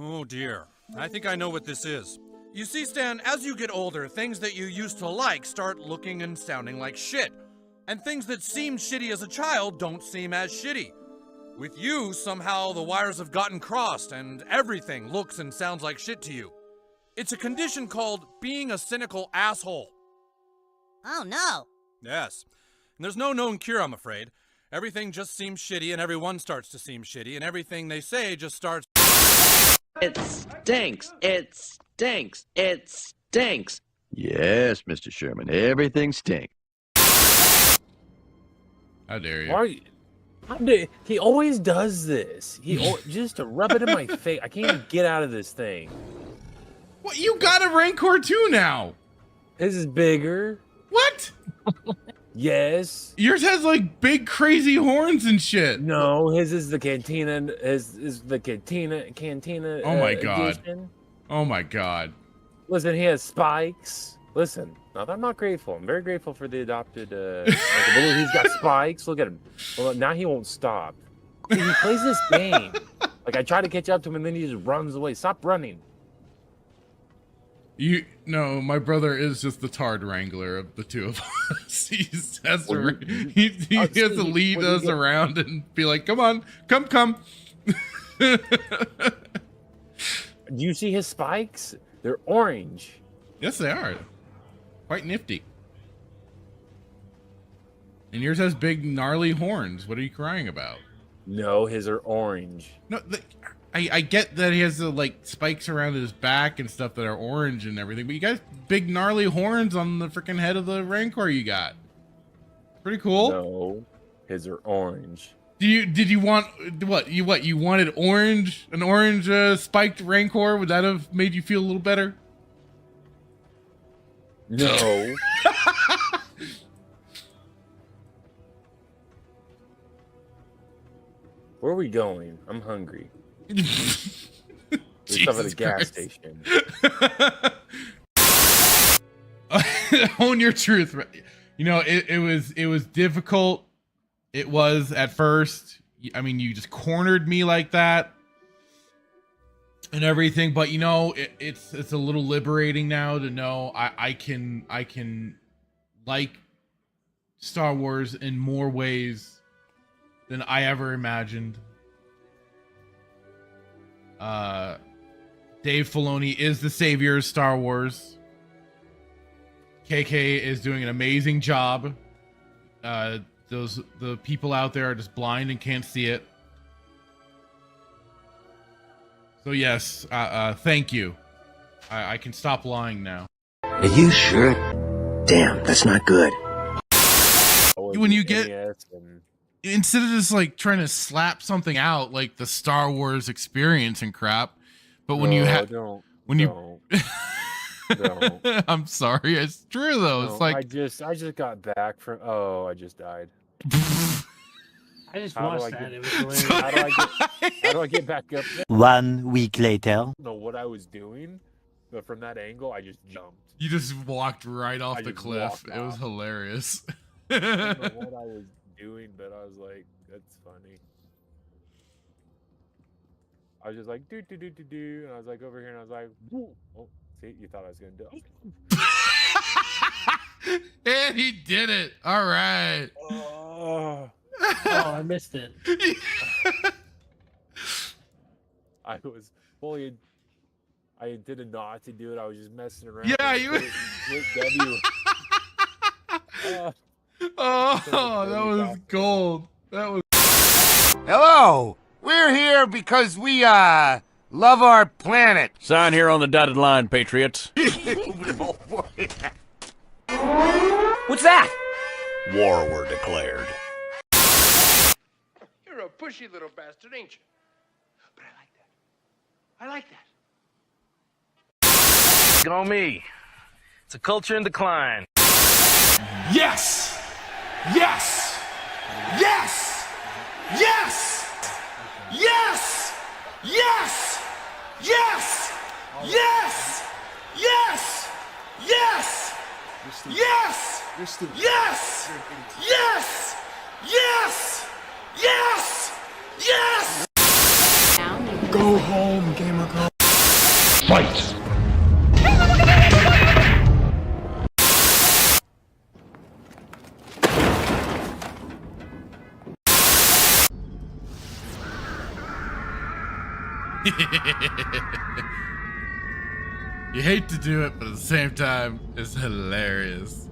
Oh dear, I think I know what this is. You see, Stan, as you get older, things that you used to like start looking and sounding like shit. And things that seemed shitty as a child don't seem as shitty. With you, somehow the wires have gotten crossed and everything looks and sounds like shit to you. It's a condition called being a cynical asshole. Oh no. Yes. And there's no known cure, I'm afraid. Everything just seems shitty and everyone starts to seem shitty and everything they say just starts... It stinks. It stinks. It stinks. Yes, Mr. Sherman, everything stinks. How dare you? Why are you? He always does this. Just to rub it in my face. I can't even get out of this thing. What? You got a Rancor too now? His is bigger. What? Yes. Yours has like big crazy horns and shit. No, his is the cantina. His is the cantina. Oh my god. Edition. Oh my god. Listen, he has spikes. Listen, I'm not grateful. I'm very grateful for the adopted. He's got spikes. Look at him. Well, now he won't stop. See, he plays this game. Like I try to catch up to him, and then he just runs away. Stop running. No, my brother is just the Tard Wrangler of the two of us. He has to lead us around and be like, come on, come. Do you see his spikes? They're orange. Yes, they are. Quite nifty. And yours has big, gnarly horns. What are you crying about? No, his are orange. No, I get that he has the like spikes around his back and stuff that are orange and everything, but you got big gnarly horns on the freaking head of the Rancor you got. Pretty cool. No, his are orange. Did you want what? You wanted orange? An orange spiked Rancor? Would that have made you feel a little better? No. Where are we going? I'm hungry. There's stuff at a gas station. Own your truth. You know, it was difficult. It was at first. I mean, you just cornered me like that and everything. But you know, it's a little liberating now to know I can like Star Wars in more ways than I ever imagined. Dave Filoni is the savior of Star Wars. KK is doing an amazing job. The people out there are just blind and can't see it. So yes, thank you. I can stop lying now. Are you sure? Damn, that's not good. When you get instead of just like trying to slap something out like the Star Wars experience and crap, but when you have don't. I'm sorry, it's true though. No, it's like I just got back from. Oh, I just died. I just watched that. It was hilarious. How do I get back up there? 1 week later. I don't know what I was doing, but from that angle, I just jumped. You just walked right off the cliff. It was hilarious. I don't know what I was doing, but I was like, that's funny. I was just like, do, and I was like over here, and I was like, woo. Oh, see, you thought I was going to do it. And he did it. All right. Oh, I missed it. I was fully. I didn't know how to do it. I was just messing around. Yeah, you. W. Oh, that was gold. That was. Hello. We're here because we love our planet. Sign here on the dotted line, patriots. What's that? War were declared. You're a pushy little bastard, ain't you? But I like I like that. Go me. It's a culture in decline. Yes! Yes! Yes! Yes! Yes! Yes! Yes! Yes! Yes! Yes! Yes! Yes! Yes! Yes! Yes! Yes! Go home, gamer girl. Fight! You hate to do it, but at the same time, it's hilarious.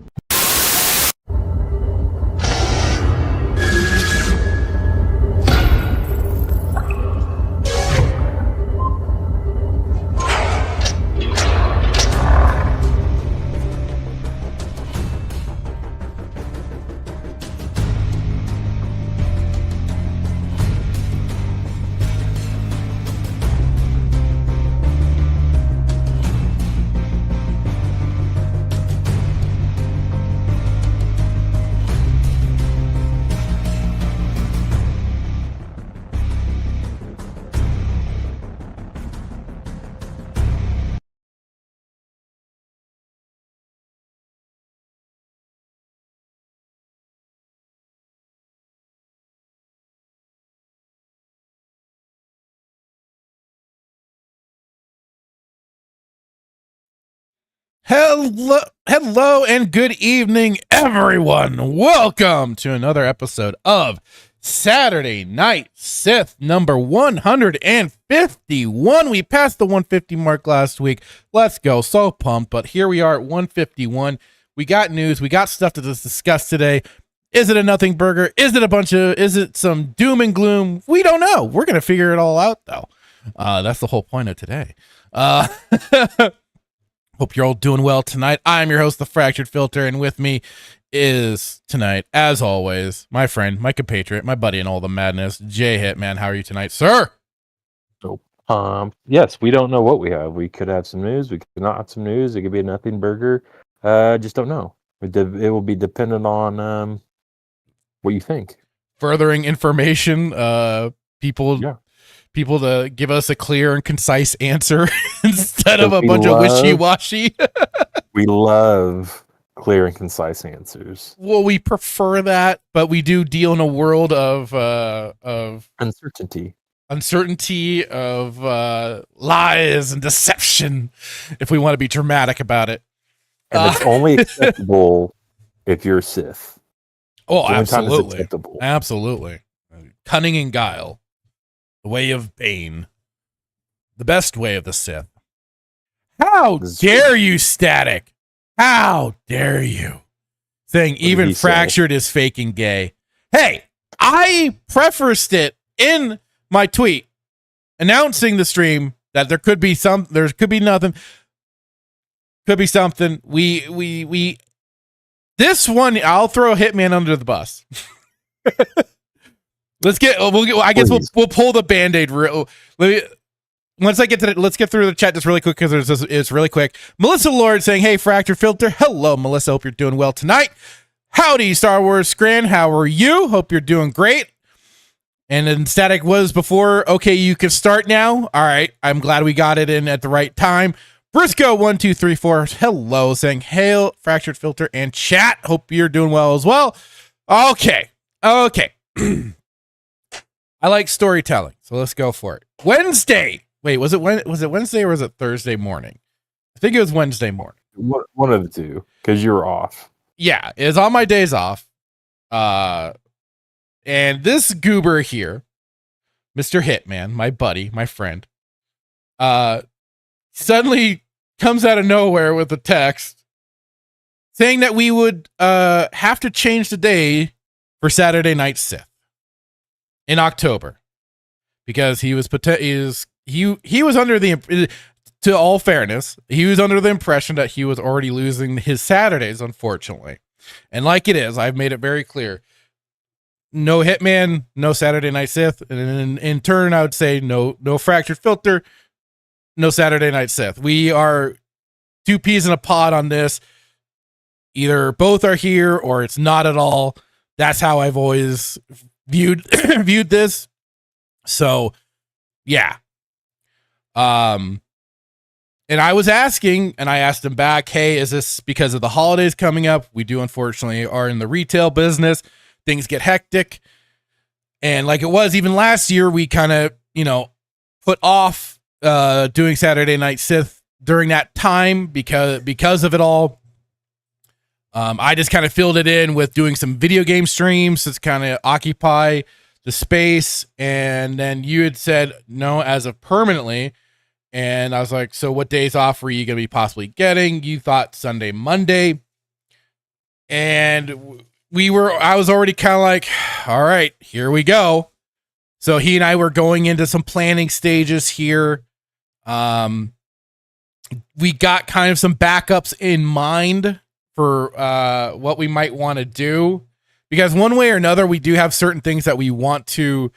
Hello, and good evening, everyone. Welcome to another episode of Saturday Night Sith number 151. We passed the 150 mark last week. Let's go. So pumped. But here we are at 151. We got news. We got stuff to discuss today. Is it a nothing burger? Is it some doom and gloom? We don't know. We're going to figure it all out, though. That's the whole point of today. Hope you're all doing well tonight. I'm your host, The Fractured Filter, and with me is tonight, as always, my friend, my compatriot, my buddy in all the madness, Jay Hitman. How are you tonight, sir? Yes, we don't know what we have. We could have some news. We could not have some news. It could be a nothing burger. Just don't know. It will be dependent on what you think. Furthering information, people to give us a clear and concise answer instead of a bunch of wishy-washy. We love clear and concise answers. Well, we prefer that, but we do deal in a world of uncertainty, of lies and deception, if we want to be dramatic about it. And it's only acceptable if you're Sith. Oh, absolutely. Absolutely. Cunning and guile. The way of Bane. The best way of the Sith. How dare you, Static? How dare you? Saying even Fractured is fake and gay. Hey, I prefaced it in my tweet announcing the stream that there could be nothing. Could be something. This one, I'll throw Hitman under the bus. We'll pull the Band-Aid let's get through the chat just really quick because it's really quick. Melissa Lord saying, "Hey, Fractured Filter." Hello, Melissa. Hope you're doing well tonight. Howdy, Star Wars Scran. How are you? Hope you're doing great. And then Static was before. Okay, you can start now. All right. I'm glad we got it in at the right time. Briscoe1234. Hello, saying, "Hail, Fractured Filter and chat. Hope you're doing well as well." Okay. I like storytelling, so let's go for it. Wednesday. Wait, was it Wednesday or was it Thursday morning? I think it was Wednesday morning. One of the two, because you were off. Yeah, it's on my days off. And this goober here, Mr. Hitman, my buddy, my friend, suddenly comes out of nowhere with a text saying that we would have to change the day for Saturday Night Sith in October, because he was under the, to all fairness, he was under the impression that he was already losing his Saturdays, unfortunately. And like it is, I've made it very clear, no Hitman, no Saturday Night Sith, and in turn, I would say no Fractured Filter, no Saturday Night Sith. We are two peas in a pod on this. Either both are here or it's not at all. That's how I've always viewed this. So, yeah. And I was asking, and I asked him back, hey, is this because of the holidays coming up? We do, unfortunately, are in the retail business. Things get hectic. And like it was even last year, we kind of, put off doing Saturday Night Sith during that time because of it all. I just kind of filled it in with doing some video game streams to kind of occupy the space. And then you had said no as of permanently. And I was like, so what days off were you going to be possibly getting? You thought Sunday, Monday. And I was already kind of like, all right, here we go. So he and I were going into some planning stages here. We got kind of some backups in mind for what we might want to do, because one way or another, we do have certain things that we want to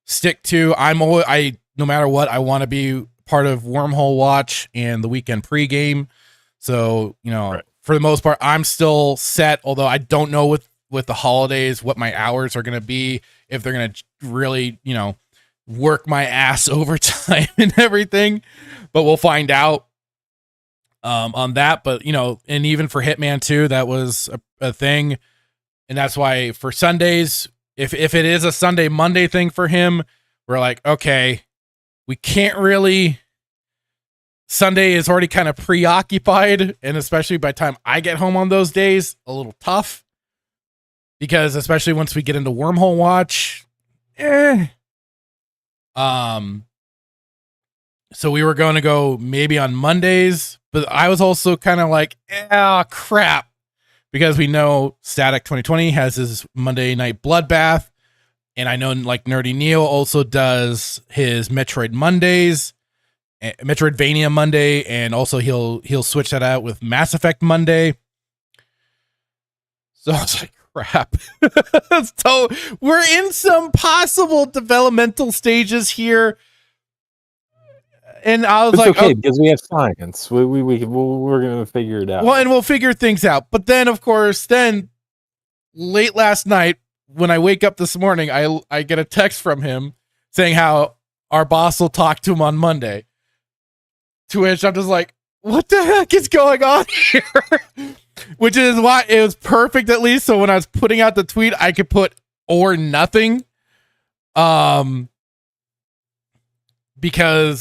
stick to. No matter what, I want to be part of Wormhole Watch and the weekend pregame. So, right. For the most part, I'm still set, although I don't know with the holidays what my hours are going to be, if they're going to really, work my ass overtime and everything, but we'll find out on that. But, and even for Hitman 2, that was a thing. And that's why for Sundays, if it is a Sunday, Monday thing for him, we're like, okay, we can't really. Sunday is already kind of preoccupied, and especially by the time I get home on those days, a little tough, because especially once we get into Wormhole Watch, so we were going to go maybe on Mondays, but I was also kind of like, crap, because we know Static 2020 has his Monday night bloodbath. And I know like Nerdy Neo also does his Metroidvania Monday, and also he'll switch that out with Mass Effect Monday. So I was like, crap. So we're in some possible developmental stages here. And I was like, okay, because we have science. We're going to figure it out. Well, and we'll figure things out. But then, of course, late last night, when I wake up this morning, I get a text from him saying how our boss will talk to him on Monday. To which I'm just like, what the heck is going on here? Which is why it was perfect, at least. So when I was putting out the tweet, I could put or nothing. Because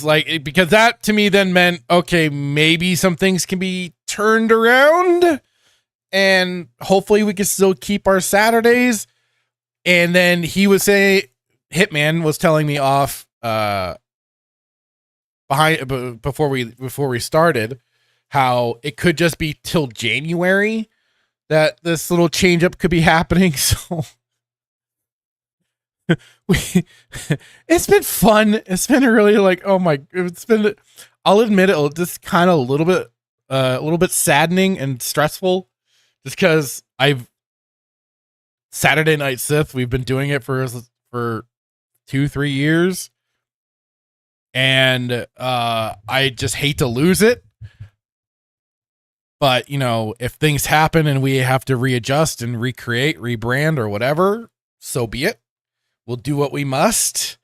that to me then meant, okay, maybe some things can be turned around and hopefully we can still keep our Saturdays. And then he would say, Hitman was telling me off before we started, how it could just be till January that this little change up could be happening. So it's been fun. It's been really like, I'll admit it, just kind of a little bit saddening and stressful, just because Saturday Night Sith, we've been doing it for 2-3 years, and I just hate to lose it. But if things happen and we have to readjust and recreate, rebrand, or whatever, so be it. We'll do what we must.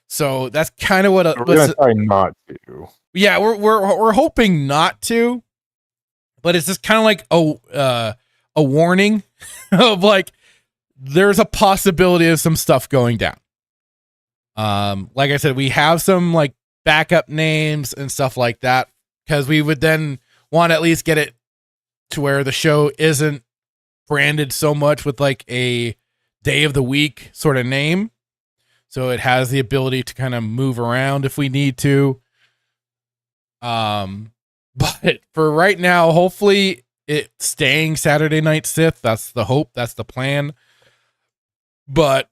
So that's kind of what we're going to try not to. Yeah, we're hoping not to, but it's just kind of like a warning of like there's a possibility of some stuff going down. Like I said, we have some like backup names and stuff like that, because we would then want to at least get it to where the show isn't branded so much with like a day of the week sort of name, so it has the ability to kind of move around if we need to. But for right now, hopefully it's staying Saturday Night Sith. That's the hope. That's the plan. But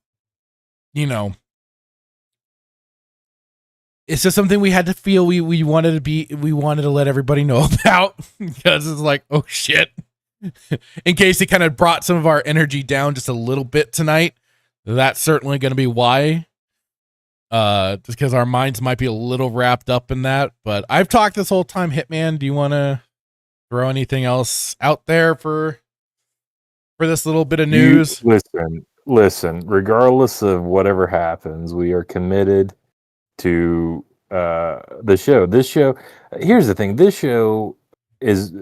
it's just something we had to feel we wanted to let everybody know about, because it's like, oh shit. In case it kind of brought some of our energy down just a little bit tonight, that's certainly going to be why. just because our minds might be a little wrapped up in that. But I've talked this whole time. Hitman, do you want to throw anything else out there for this little bit of news? Listen. Regardless of whatever happens, we are committed to the show. This show. Here's the thing. This show is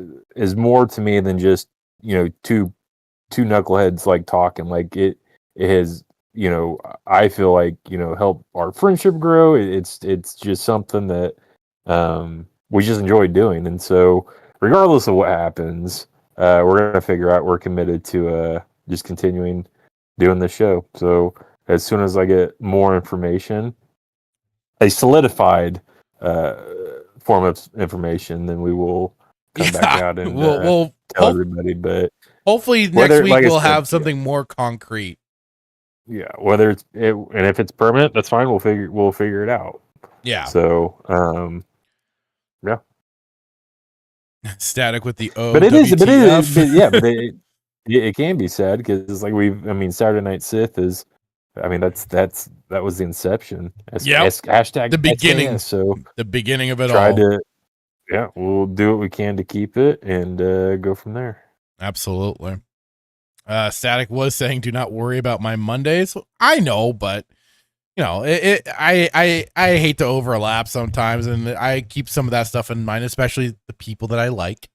more to me than just two knuckleheads like talking. Like it has. I feel like help our friendship grow. It's just something that we just enjoy doing, and so regardless of what happens, we're gonna figure out. We're committed to just continuing doing the show. So as soon as I get more information, a solidified form of information, then we will come back out and we'll tell everybody. But hopefully next week we'll have something more concrete. Yeah, whether and if it's permanent, that's fine. We'll figure it out. Yeah. So, yeah. Static with the O. But it is. But it can be said because like Saturday Night Sith is. That was the inception. Hashtag the beginning. SKS, so the beginning of it all. We'll do what we can to keep it and go from there. Absolutely. Static was saying, "Do not worry about my Mondays." I know, but I hate to overlap sometimes, and I keep some of that stuff in mind, especially the people that I like.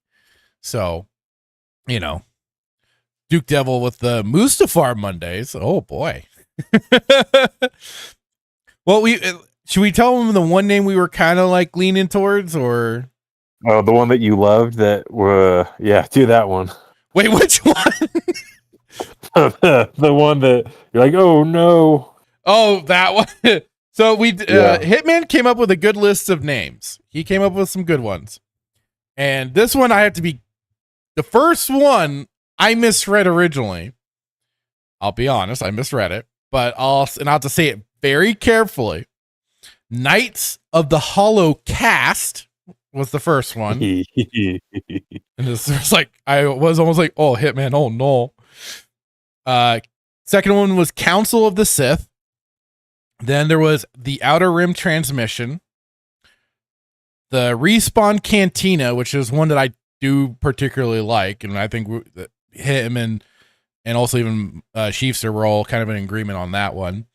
So, Duke Devil with the Mustafar Mondays. Oh boy. Well, should we tell them the one name we were kind of like leaning towards, or the one that you loved? Do that one. Wait, which one? The one that you're like, oh no. Oh, that one. So Hitman came up with a good list of names. He came up with some good ones. And this one I have to be the first one I misread originally. I'll be honest, I misread it, but I'll have to say it very carefully. Knights of the Hollow Cast was the first one. And it's just like I was almost like, oh, Hitman, oh no. Second one was Council of the Sith. Then there was the Outer Rim Transmission, the Respawn Cantina, which is one that I do particularly like, and I think him and also even Sheefster were all kind of in agreement on that one.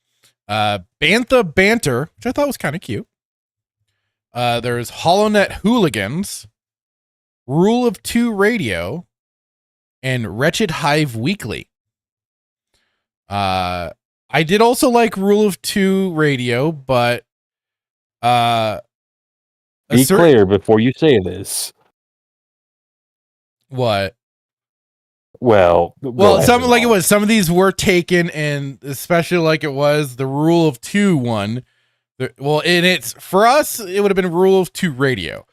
Bantha Banter, which I thought was kind of cute. There's HoloNet Hooligans, Rule of Two Radio, and Wretched Hive Weekly. I did also like Rule of Two Radio, but be clear before you say this. What? Well, some of these were taken, and especially like it was the Rule of Two one. Well, and it's for us, it would have been Rule of Two Radio,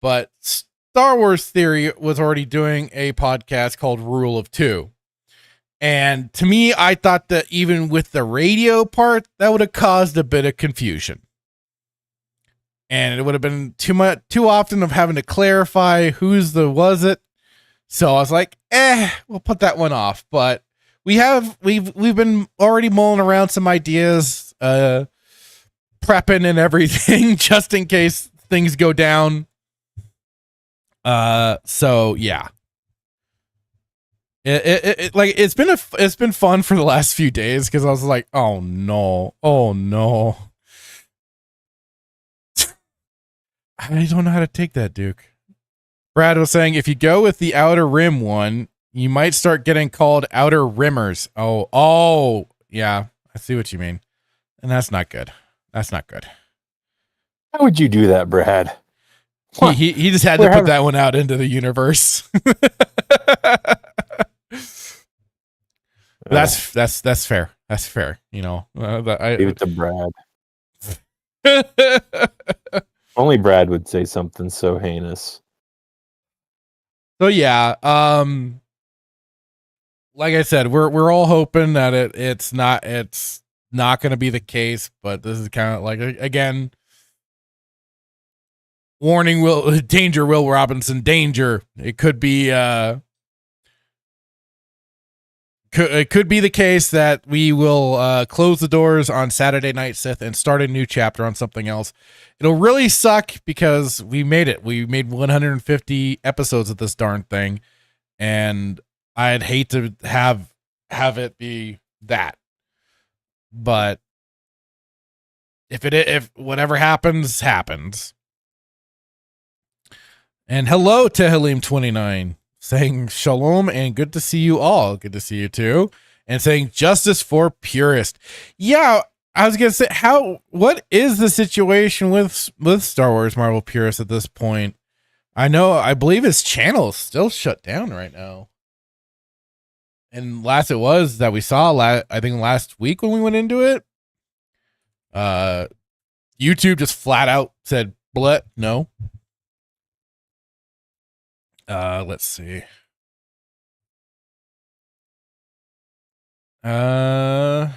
but Star Wars Theory was already doing a podcast called Rule of Two. And to me, I thought that even with the radio part, that would have caused a bit of confusion. And it would have been too often of having to clarify was it. So I was like, we'll put that one off. But we've been already mulling around some ideas, prepping and everything, just in case things go down. So yeah. It's been fun for the last few days because I was like, oh no. I don't know how to take that, Duke. Brad was saying if you go with the Outer Rim one, you might start getting called Outer Rimmers. Oh, yeah, I see what you mean, and that's not good. How would you do that, Brad? He just had to put that one out into the universe. That's fair. That's fair. Leave it to Brad. Only Brad would say something so heinous. So yeah, like I said, we're all hoping that it's not going to be the case, but this is kind of like, again, warning, danger, Will Robinson, danger. It could be it could be the case that we will close the doors on Saturday Night Sith and start a new chapter on something else. It'll really suck because we made it. We made 150 episodes of this darn thing, and I'd hate to have it be that. But if whatever happens, happens. And hello to Halim29 saying shalom and good to see you all. Good to see you too. And saying justice for purist. Yeah, I was gonna say what is the situation with Star Wars Marvel purist at this point? I believe his channel is still shut down right now. And last it was that we saw I think last week when we went into it, YouTube just flat out said bleh, no. Let's see. Yeah,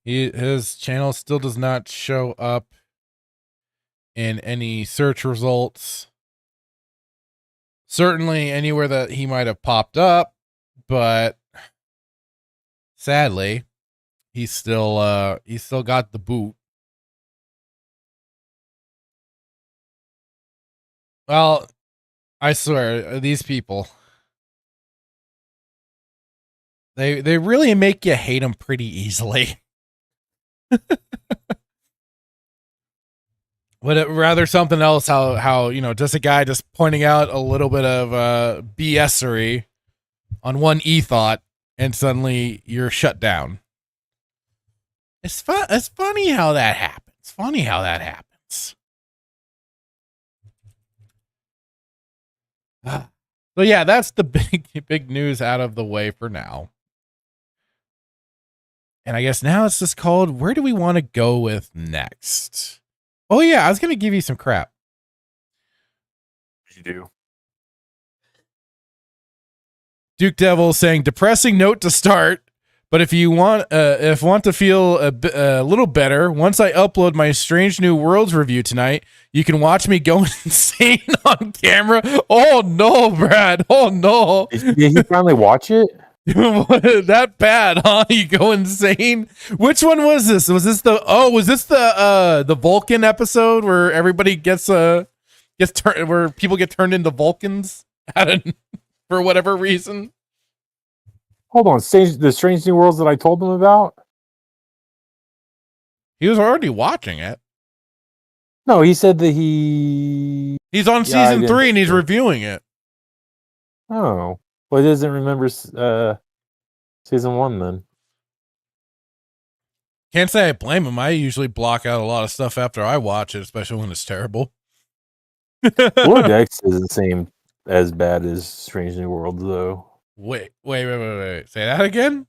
his channel still does not show up in any search results. Certainly anywhere that he might have popped up, but sadly, he's still got the boot. Well, I swear, these people, they really make you hate them pretty easily. But rather something else, how just a guy just pointing out a little bit of BS-ery on one e-thought, and suddenly you're shut down. It's funny how that happens. So yeah, that's the big news out of the way for now. And I guess now it's just called, where do we want to go with next? Oh yeah, I was going to give you some crap. You do. Duke Devil saying, depressing note to start, but if you want to feel a little better, once I upload my Strange New Worlds review tonight, you can watch me go insane on camera. Oh no, Brad. Oh no. Did you finally watch it? That bad, huh? You go insane. Which one was this? Was this the Vulcan episode where everybody where people get turned into Vulcans for whatever reason? Hold on, the Strange New Worlds that I told them about? He was already watching it. No, he said that he's on season 3 and he's reviewing it. Oh. Well, he doesn't remember season 1 then. Can't say I blame him. I usually block out a lot of stuff after I watch it, especially when it's terrible. Below Decks doesn't seem as bad as Strange New Worlds, though. Wait. Say that again?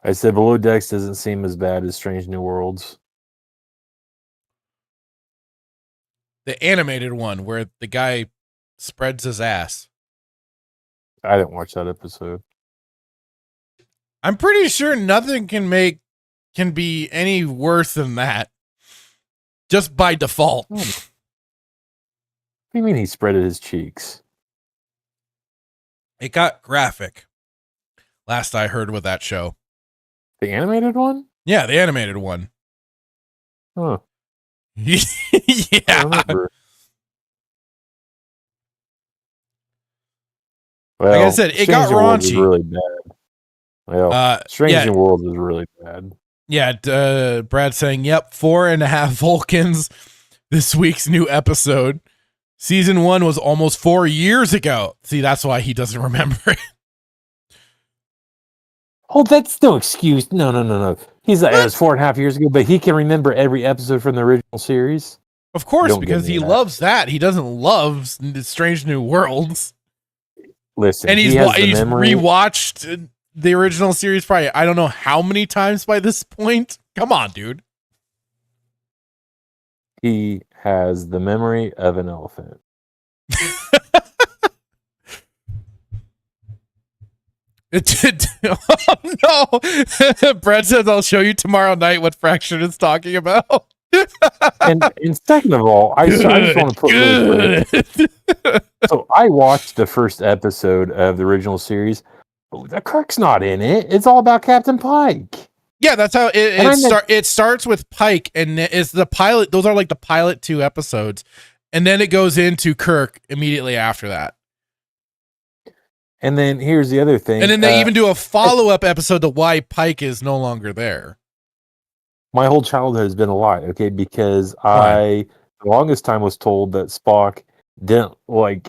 I said Below Decks doesn't seem as bad as Strange New Worlds. The animated one where the guy spreads his ass. I didn't watch that episode. I'm pretty sure nothing can be any worse than that. Just by default. What do you mean he spreaded his cheeks? It got graphic. Last I heard with that show. The animated one? Yeah, the animated one. Huh. Yeah. Well, like I said, it got raunchy. Really bad. Well, Strange New Worlds is really bad. Yeah, Brad saying, yep, 4.5 Vulcans this week's new episode. Season 1 was almost 4 years ago. See, that's why he doesn't remember it. Oh, that's no excuse. No. He's like, it was 4.5 years ago, but he can remember every episode from the original series. Of course, because he loves that. He doesn't love Strange New Worlds. Listen, and he's rewatched the original series probably I don't know how many times by this point. Come on, dude. He has the memory of an elephant. Oh no. Brad says I'll show you tomorrow night what Fraction is talking about. and second of all, I just want to put really quick. So I watched the first episode of the original series. The Kirk's not in it. It's all about Captain Pike. Yeah, that's how And it starts with Pike, and it's the pilot. Those are like the pilot 2 episodes, and then it goes into Kirk immediately after that. And then here's the other thing. And then they even do a follow-up episode to why Pike is no longer there. My whole childhood has been a lie, okay? Because Why? the longest time was told that Spock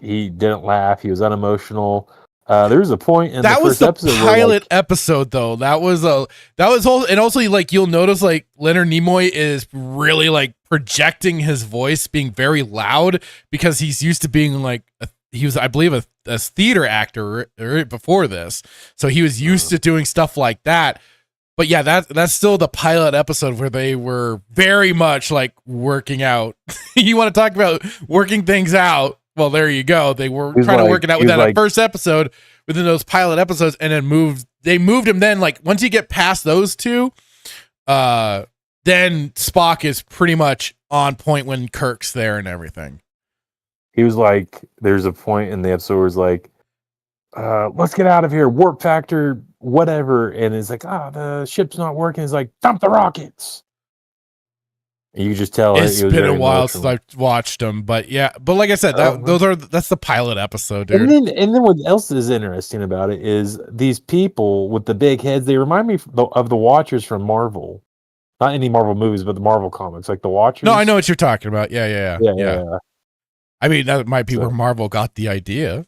he didn't laugh, he was unemotional. There was a point in That the was first the episode pilot episode, though. That was whole, and also like you'll notice like Leonard Nimoy is really like projecting his voice, being very loud because he's used to being like he was, I believe, a theater actor right before this, so he was used to doing stuff like that. But yeah, that's still the pilot episode where they were very much like working out. You want to talk about working things out? Well, there you go. They were trying to work it out with that first episode within those pilot episodes, and then they moved him. Then, like, once you get past those two, then Spock is pretty much on point when Kirk's there and everything. He was like, there's a point in the episode where it's like, let's get out of here, warp factor, whatever. And it's like, the ship's not working. It's like, dump the rockets. And you just tell it's been a while since I've watched them, but yeah. But like I said, that's the pilot episode, dude. And then what else is interesting about it is these people with the big heads. They remind me of the Watchers from Marvel, not any Marvel movies, but the Marvel comics, like the Watchers. No, I know what you're talking about. Yeah. I mean, that might be where Marvel got the idea.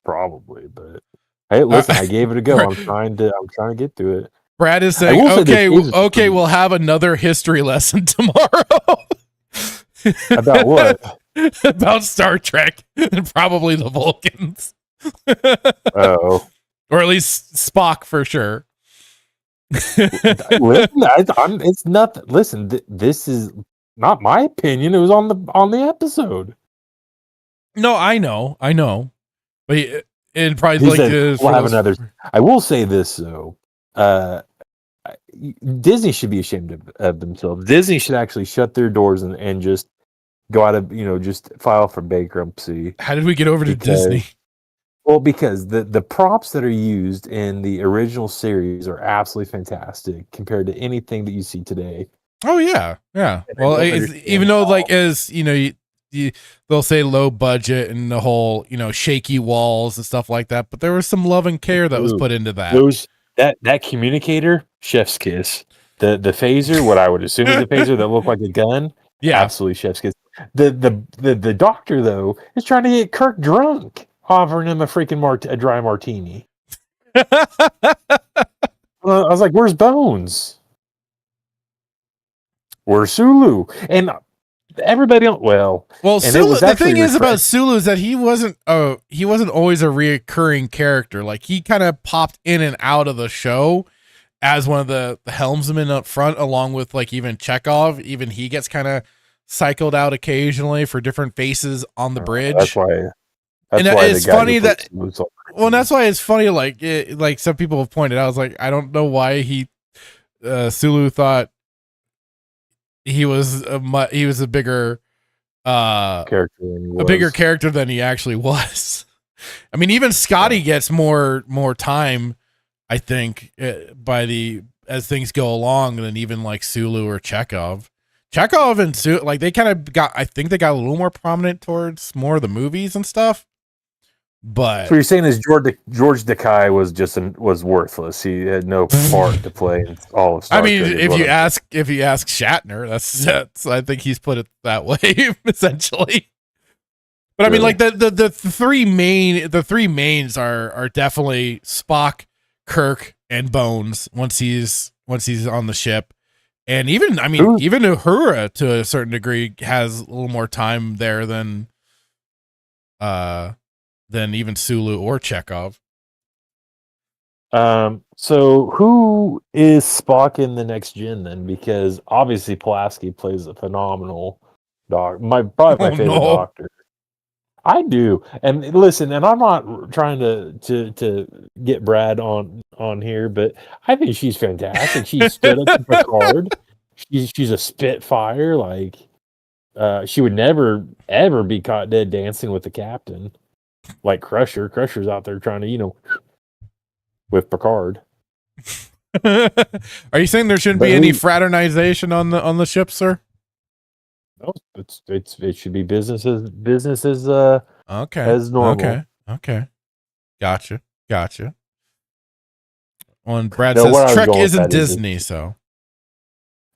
Probably, but hey, listen, I gave it a go. I'm trying to get through it. Brad is saying, okay, we'll have another history lesson tomorrow. About what? About Star Trek and probably the Vulcans. Oh. Or at least Spock for sure. Listen, it's nothing. Listen, this is not my opinion. It was on the episode. No, I know. But it probably He like said, we'll have another. I will say this though. Disney should be ashamed of themselves. Disney should actually shut their doors and just go out of, just file for bankruptcy. How did we get over to Disney? Well, because the props that are used in the original series are absolutely fantastic compared to anything that you see today. Oh yeah. Well, even though like as they'll say low budget and the whole shaky walls and stuff like that, but there was some love and care that was put into that. That communicator, chef's kiss. The phaser, what I would assume is a phaser that looked like a gun. Yeah, absolutely chef's kiss. The doctor though is trying to get Kirk drunk, offering him a freaking a dry martini. I was like, "Where's Bones? Where's Sulu?" And everybody else, well, Sulu, the thing is about Sulu is that he wasn't always a reoccurring character. Like he kind of popped in and out of the show as one of the helmsmen up front, along with like even Chekhov. Even he gets kind of cycled out occasionally for different faces on the bridge. That's why it's funny that. Well, that's why it's funny. Like some people have pointed out, I was like, I don't know why Sulu thought he was a bigger character than he actually was. I mean, even Scotty gets more time, I think, as things go along than even like Sulu or Chekhov. Chekhov and Sulu, like they kind of got a little more prominent towards more of the movies and stuff. But so you're saying is George Takei was worthless. He had no part to play in all of Star Trek. If you ask Shatner, that's I think he's put it that way essentially. But I mean, like the three mains are definitely Spock, Kirk, and Bones once he's on the ship, and even Uhura to a certain degree has a little more time there than even Sulu or Chekhov. So who is Spock in the next gen then? Because obviously Pulaski plays a phenomenal doctor. Probably my favorite doctor. I do. And listen, and I'm not trying to get Brad on here, but I think she's fantastic. She stood up to Picard. She's a spitfire. Like she would never ever be caught dead dancing with the captain. Like Crusher's out there trying to, with Picard. Are you saying there shouldn't be any fraternization on the ship, sir? No, it should be businesses Okay. as normal. Okay. Gotcha. Well, and Brad No, says Trek isn't Disney, so.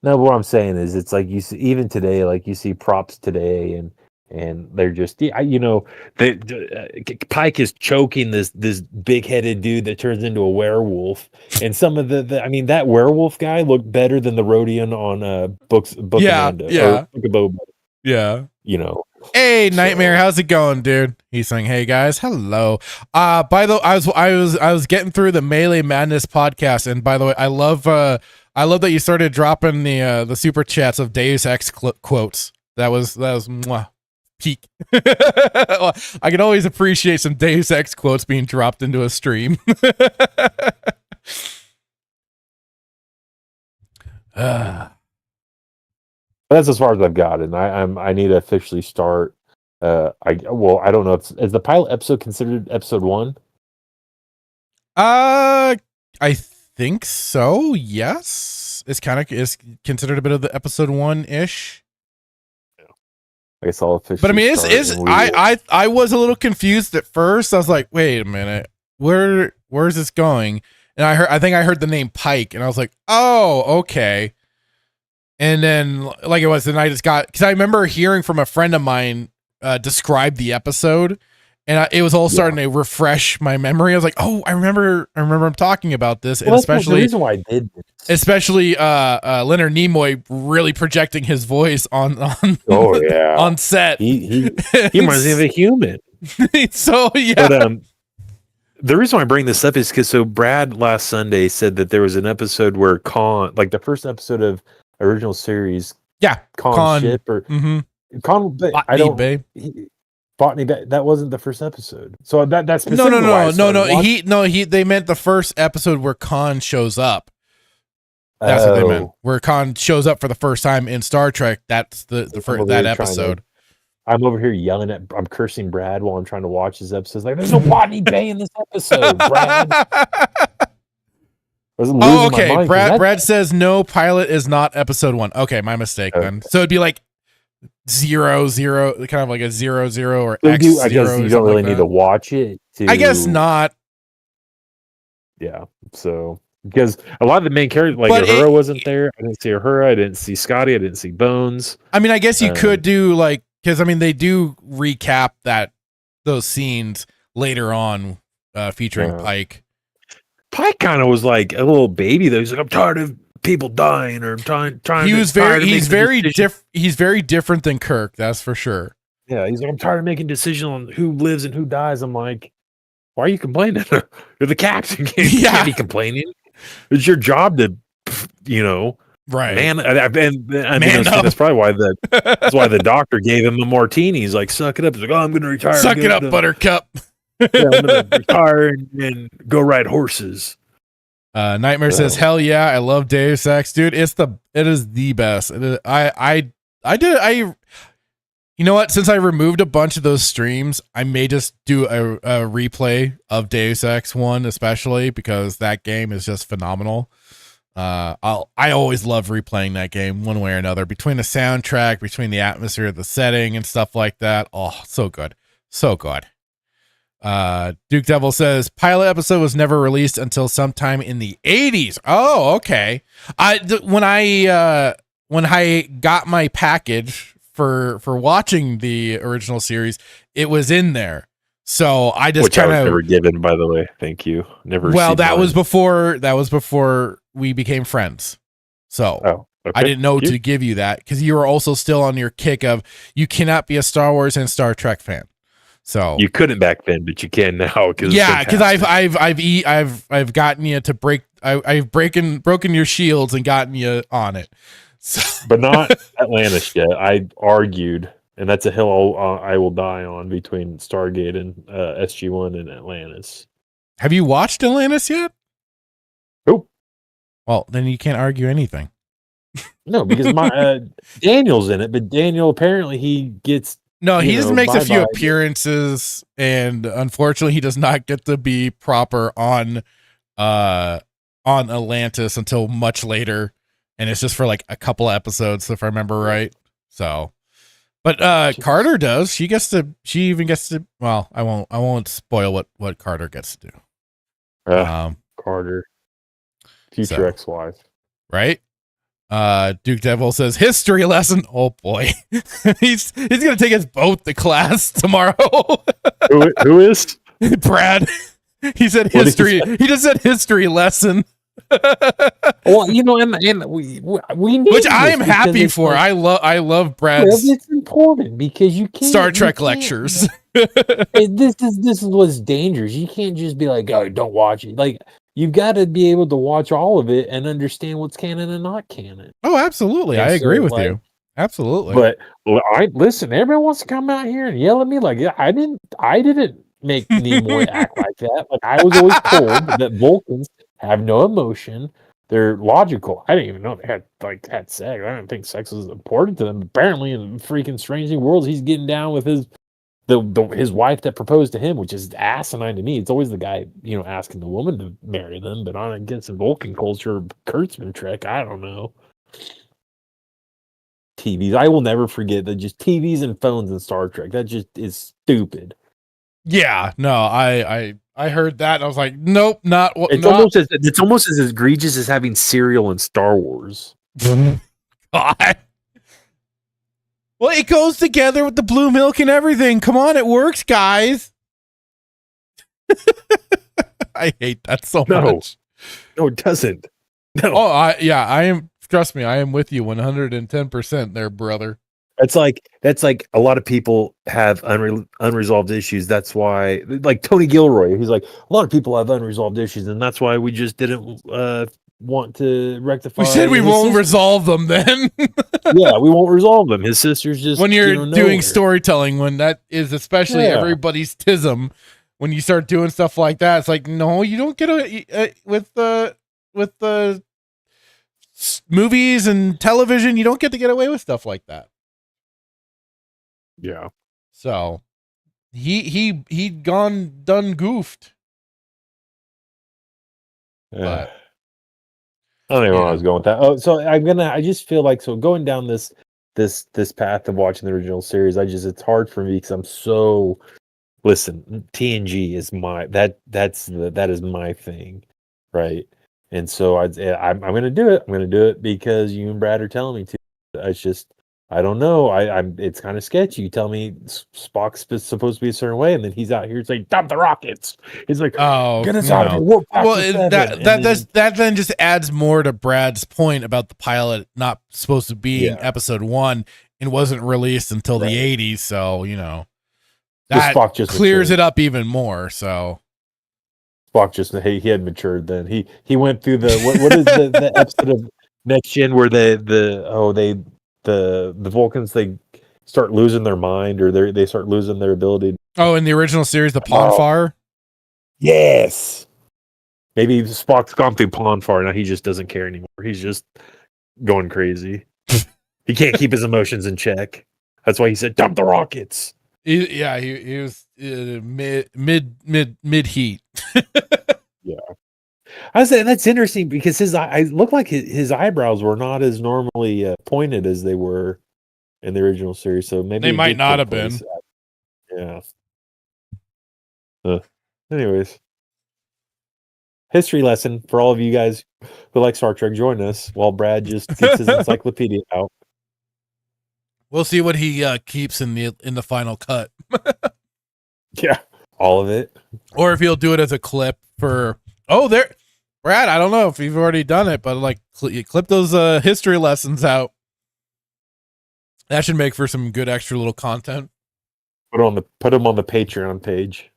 No, but what I'm saying is, it's like you see, even today, like you see props today, and they're just, Pike is choking this big headed dude that turns into a werewolf, and some of the I mean, that werewolf guy looked better than the Rodian on Book of Mando, or Book of Boba. Yeah. Hey, Nightmare, how's it going, dude? He's saying, "Hey guys, hello." By the way, I was getting through the Melee Madness podcast, and by the way, I love that you started dropping the super chats of Deus Ex quotes. That was mwah, peak. I can always appreciate some Deus Ex quotes being dropped into a stream. That's as far as I've gotten. I need to officially start. I don't know. Is the pilot episode considered episode 1? I think so. Yes, it's considered a bit of the episode 1-ish. I guess I'll officially. But I mean, I was a little confused at first. I was like, wait a minute, where's this going? And I think I heard the name Pike, and I was like, oh, okay. And then, then I just got, because I remember hearing from a friend of mine describe the episode, and it was all starting to refresh my memory. I was like, oh, I remember I'm talking about this, and especially the reason why I did this. Especially Leonard Nimoy really projecting his voice on oh yeah on set. He reminds me of a human. So yeah. But the reason why I bring this up is because Brad last Sunday said that there was an episode where Khan, like the first episode of original series, Khan ship or Khan. I don't. Botany Bay. That wasn't the first episode. So that's no. They meant the first episode where Khan shows up. That's what they meant. Where Khan shows up for the first time in Star Trek. That's the first that episode. I'm over here I'm cursing Brad while I'm trying to watch his episodes. Like, there's no Botany Bay in this episode, Brad. Oh, okay. Brad says no, pilot is not episode 1. Okay, my mistake then. So it'd be like 0, kind of like a 0, 0 or X. I guess you don't really need to watch it. I guess not. Yeah. So because a lot of the main characters, like Uhura wasn't there. I didn't see Uhura. I didn't see Scotty. I didn't see Bones. I mean, I guess you could do because I mean they do recap those scenes later on, featuring Pike. Pike kind of was like a little baby though. He's like, I'm tired of people dying, or I'm trying. He's very different than Kirk. That's for sure. Yeah, he's like, I'm tired of making decisions on who lives and who dies. I'm like, why are you complaining? You're the captain. You can't be complaining. It's your job to, right? Man, that's probably why that's why the doctor gave him a martini. He's like, suck it up. He's like, oh, I'm going to retire. Suck it up, Buttercup. I'm going to retire and go ride horses. Nightmare says, hell yeah, I love Deus Ex, dude. It is the best. You know what? Since I removed a bunch of those streams, I may just do a replay of Deus Ex 1, especially because that game is just phenomenal. I always love replaying that game one way or another, between the soundtrack, between the atmosphere, the setting, and stuff like that. Oh, so good. So good. Duke Devil says pilot episode was never released until sometime in the 80s. Oh, okay. When I got my package for watching the original series, it was in there. So I just kind of never given, by the way. Thank you. Never. Well, that was before we became friends. So okay. I didn't know to give you that because you were also still on your kick of you cannot be a Star Wars and Star Trek fan. So you couldn't back then, but you can now. Because I've gotten you to break. I've broken your shields and gotten you on it. So. But not Atlantis yet. I argued, and that's a hill I will die on, between Stargate and SG-1 and Atlantis. Have you watched Atlantis yet? Nope. Well, then you can't argue anything. No, because my Daniel's in it, but Daniel apparently he gets. No, he just makes a few appearances, and unfortunately, he does not get to be proper on on Atlantis until much later, and it's just for like a couple of episodes, if I remember right. So, but Carter does. She even gets to. Well, I won't spoil what Carter gets to do. Carter, future ex-wife, right? Duke Devil says history lesson. Oh boy, he's gonna take us both to class tomorrow. who is Brad? He said history. He just said history lesson. Well, you know, and we need, which I am happy for. Like, I love Brad's. It's important because you can't Star Trek lectures. This is what's dangerous. You can't just be like, oh, don't watch it. Like, you've got to be able to watch all of it and understand what's canon and not canon. Oh, absolutely. I agree with you. Absolutely. But I listen. Everyone wants to come out here and yell at me like, yeah, I didn't make Nimoy act like that. Like, I was always told that Vulcans have no emotion. They're logical. I didn't even know they had sex. I didn't think sex was important to them. Apparently, in freaking Strange New Worlds, he's getting down with his wife that proposed to him, which is asinine to me. It's always the guy, you know, asking the woman to marry them. But I guess in Vulcan culture, Kurtzman trick. I don't know. TVs. I will never forget that. Just TVs and phones in Star Trek. That just is stupid. Yeah. No. I heard that and I was like, nope, not what. It's almost as egregious as having cereal in Star Wars. God. Well, it goes together with the blue milk and everything. Come on, it works, guys. I hate that so much. No, it doesn't. No. Oh, I am. Trust me, I am with you 110% there, brother. That's like a lot of people have unresolved issues. That's why, like Tony Gilroy, he's like, a lot of people have unresolved issues, and that's why we just didn't want to rectify. We said we won't resolve them then. Yeah, we won't resolve them. His sister's just when you're doing storytelling, when that is especially everybody's tism. When you start doing stuff like that, it's like, no, you don't get with the movies and television. You don't get to get away with stuff like that. Yeah. So he'd done goofed. But I don't know where I was going with that. Oh, so I just feel like, so going down this path of watching the original series, it's hard for me because I'm so, listen, TNG is that is my thing, right? And so I'm going to do it. I'm going to do it because you and Brad are telling me to. It's just, I don't know. It's kind of sketchy. You tell me Spock's supposed to be a certain way, and then he's out here saying, "Dump the rockets." He's like, "Oh, get us out of here." Well, that then just adds more to Brad's point about the pilot not supposed to be in episode 1 and wasn't released until the 80s. So that Spock just clears matured. it up even more. So Spock he had matured then. He went through the what is the episode of Next Gen where the Vulcans, they start losing their mind, or they start losing their ability. Oh, in the original series, the Ponfar? Yes. Maybe Spock's gone through Ponfar, now he just doesn't care anymore. He's just going crazy. He can't keep his emotions in check. That's why he said, "Dump the rockets." He was mid heat. Yeah. I was saying that's interesting because I looked like his eyebrows were not as normally pointed as they were in the original series. So maybe they might not have been. Yeah. Anyways, history lesson for all of you guys who like Star Trek. Join us while Brad just gets his encyclopedia out. We'll see what he keeps in the final cut. Yeah, all of it, or if he'll do it as a clip for. Oh, there. Brad, I don't know if you've already done it, but like clip those history lessons out. That should make for some good extra little content. Put them on the Patreon page.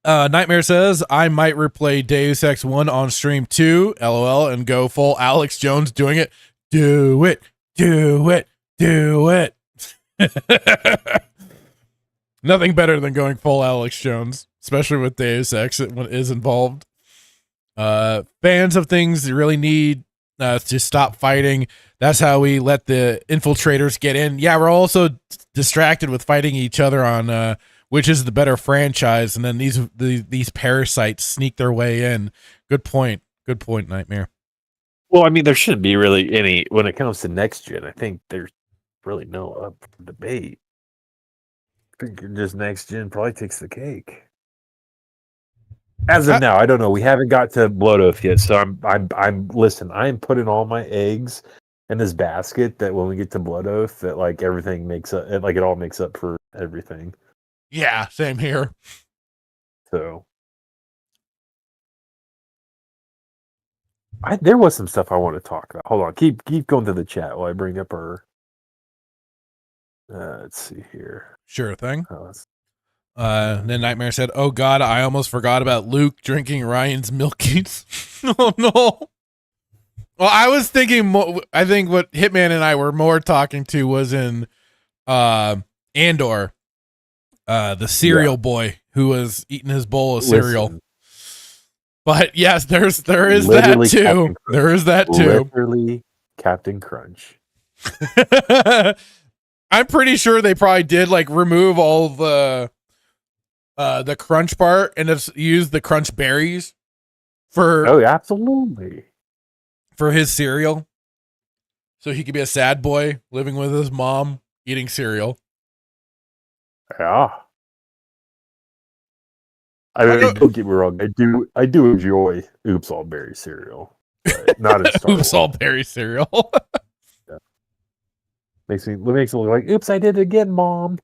Nightmare says, I might replay Deus Ex 1 on stream 2, LOL, and go full Alex Jones doing it. Do it. Nothing better than going full Alex Jones, especially with Deus Ex is involved. Fans of things that really need to stop fighting. That's how we let the infiltrators get in. Yeah, we're also distracted with fighting each other on which is the better franchise, and then these parasites sneak their way in. Good point, Nightmare. Well, I mean, there shouldn't be really any when it comes to next gen. I think there's really no debate. I think just next gen probably takes the cake. As of now, I don't know. We haven't got to Blood Oath yet, so listen. I'm putting all my eggs in this basket that when we get to Blood Oath, that like everything makes up, like it all makes up for everything. Yeah, same here. So. There was some stuff I want to talk about. Hold on, keep going to the chat while I bring up our. Let's see here. Sure thing. Then Nightmare said, "Oh God, I almost forgot about Luke drinking Ryan's milkies." Oh no. Well, I was thinking. I think what Hitman and I were more talking to was in Andor, the cereal boy who was eating his bowl of cereal. Listen. But yes, there is that too. There is that too. Literally, Captain Crunch. I'm pretty sure they probably did like remove all the crunch part and have used the crunch berries for. Oh, absolutely. For his cereal, so he could be a sad boy living with his mom eating cereal. Yeah. I mean, don't get me wrong. I do enjoy Oops All Berry cereal, but not in Star Oops All Berry cereal. Yeah. Makes me look like, oops, I did it again, Mom.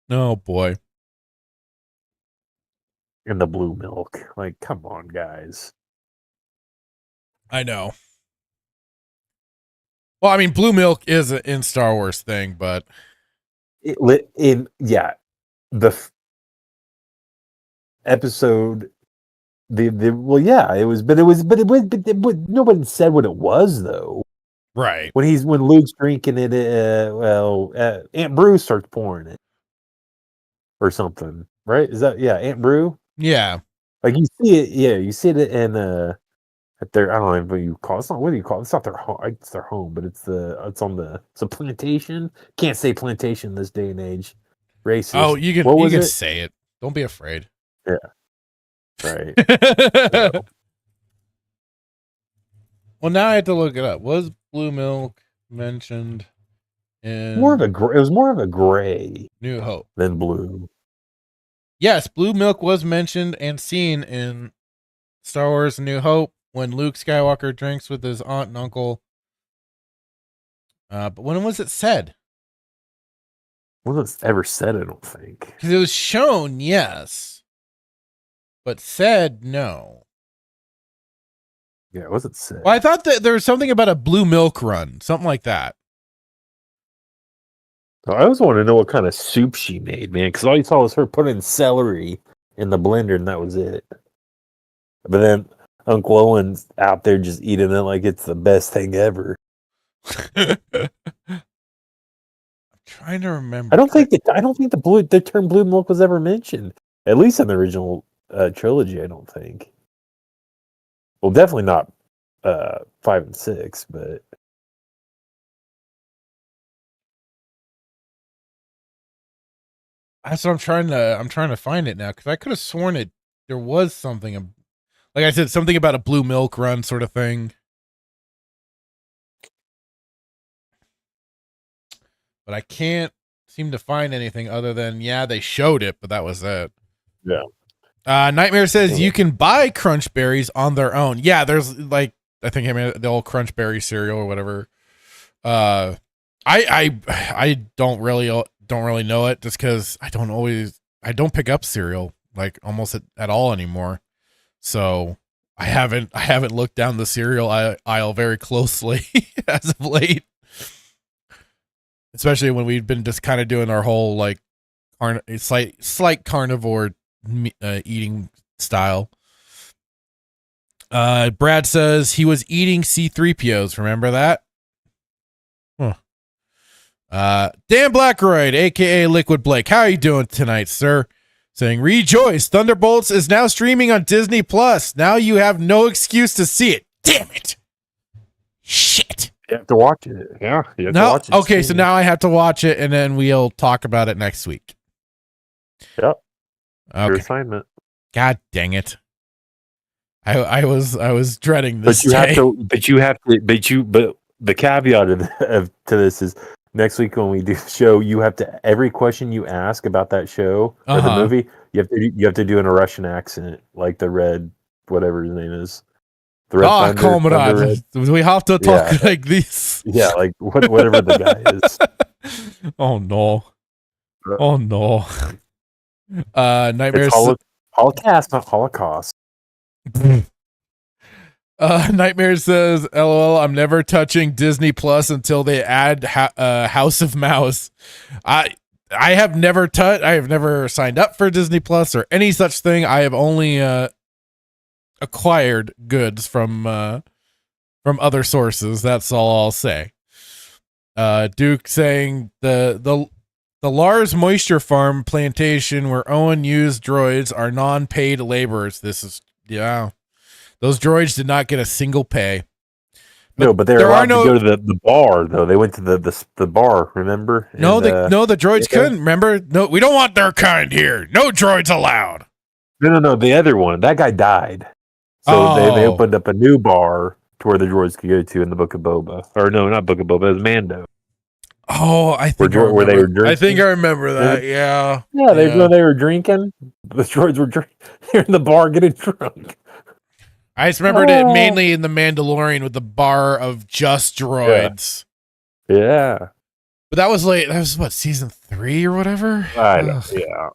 Oh boy. And the blue milk, like, come on, guys. I know. Well, I mean, blue milk is an in Star Wars thing, but the episode, it was, nobody said what it was though. Right. When Luke's drinking it, Aunt Brew starts pouring it or something, right? Is that Aunt Brew? Yeah. Like you see it, you see it in at their, I don't know what you call it. It's not, what do you call it? It's not their home. It's their home, but it's a plantation. Can't say plantation this day and age. Racist. Oh, you can say it. Don't be afraid. Yeah. Right. So. Well, now I have to look it up. Was blue milk mentioned in it was more of a gray New Hope than blue. Yes, blue milk was mentioned and seen in Star Wars New Hope when Luke Skywalker drinks with his aunt and uncle. But when was it said? Wasn't ever said, I don't think. Because it was shown, yes. But said, no. Yeah, it wasn't said. Well, I thought that there was something about a blue milk run. Something like that. I always want to know what kind of soup she made, man. Because all you saw was her putting celery in the blender, and that was it. But then Uncle Owen's out there just eating it like it's the best thing ever. I'm trying to remember. I don't think the term blue milk was ever mentioned. At least in the original trilogy, I don't think. Well, definitely not 5 and 6, but that's what I'm trying to find it now, because I could have sworn there was something, like I said, something about a blue milk run sort of thing. But I can't seem to find anything other than, they showed it, but that was it. Yeah. Nightmare says you can buy crunch berries on their own. Yeah, there's like, I think the old crunch berry cereal or whatever. I don't really know it, just because I don't pick up cereal like almost at all anymore. So I haven't looked down the cereal aisle very closely as of late. Especially when we've been just kind of doing our whole like slight carnivore eating style. Brad says he was eating C-3POs. Remember that? Huh. Dan Blackroyd, aka Liquid Blake, how are you doing tonight, sir? Saying, rejoice, Thunderbolts is now streaming on Disney Plus. Now you have no excuse to see it. Damn it. Shit. You have to watch it. Yeah. You have to watch it. Okay, so now I have to watch it, and then we'll talk about it next week. Yep. Your Okay. assignment. God dang it. I was dreading But this you have day. to. But the caveat to this is next week when we do the show, you have to every question you ask about that show or the movie, you have to do in a Russian accent, like the Red, whatever his name is, the Red Thunder. Thunder comrade, Red. we have to talk like this. Yeah, like whatever the guy is. Oh no. Oh no. Nightmare It's Holocaust, not Holocaust. Nightmare says, "LOL, I'm never touching Disney Plus until they add House of Mouse." I have never I have never signed up for Disney Plus or any such thing. I have only acquired goods from other sources. That's all I'll say. Duke saying the Lars Moisture Farm plantation where Owen used droids are non-paid laborers. This is those droids did not get a single pay. No, but they're allowed to go to the bar though. They went to the bar. Remember? No, the droids couldn't. Remember? No, we don't want their kind here. No droids allowed. No. The other one, that guy died. So they opened up a new bar to where the droids could go to in the Book of Boba. Or no, not Book of Boba. It was Mando. Oh, I think where they were drinking. I think I remember that. Yeah. Yeah, they were drinking. The droids were drinking. They're in the bar getting drunk. I just remembered it mainly in The Mandalorian with the bar of just droids. Yeah. But that was late. That was what, season 3 or whatever? I know. Yeah.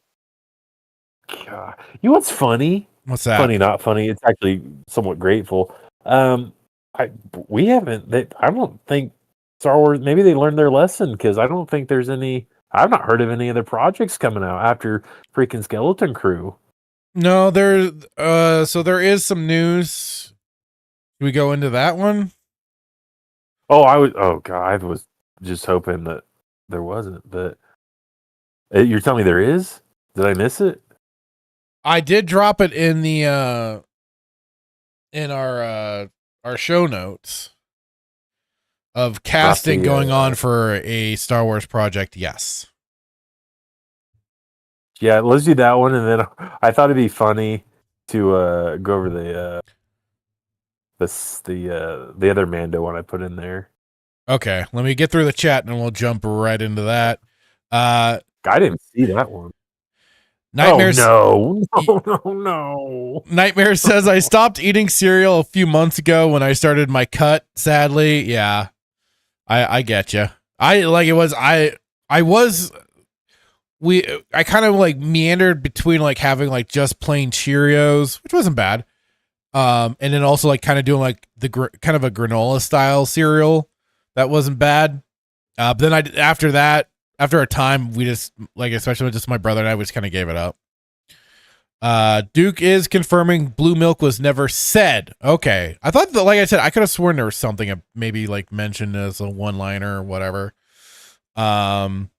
God. You know what's funny? What's that? Funny, not funny. It's actually somewhat grateful. We haven't. I don't think Star Wars. Maybe they learned their lesson because I don't think there's any. I've not heard of any other projects coming out after freaking Skeleton Crew. No, so there is some news. Can we go into that one? Oh God, I was just hoping that there wasn't, but you're telling me there is? Did I miss it? I did drop it in the in our show notes of casting going on for a Star Wars project. Yes. Yeah, let's do that one, and then I thought it'd be funny to go over the other Mando one I put in there. Okay, let me get through the chat, and we'll jump right into that. I didn't see that one. Nightmares. Oh, no. Nightmare says I stopped eating cereal a few months ago when I started my cut. Sadly, yeah, I get you. I kind of like meandered between like having like just plain Cheerios, which wasn't bad, and then also like kind of doing like the kind of a granola style cereal that wasn't bad. But then after a time, we just like, especially with just my brother and I, we just kind of gave it up. Duke is confirming blue milk was never said. Okay, I thought that, like I said, I could have sworn there was something maybe like mentioned as a one-liner or whatever. Dan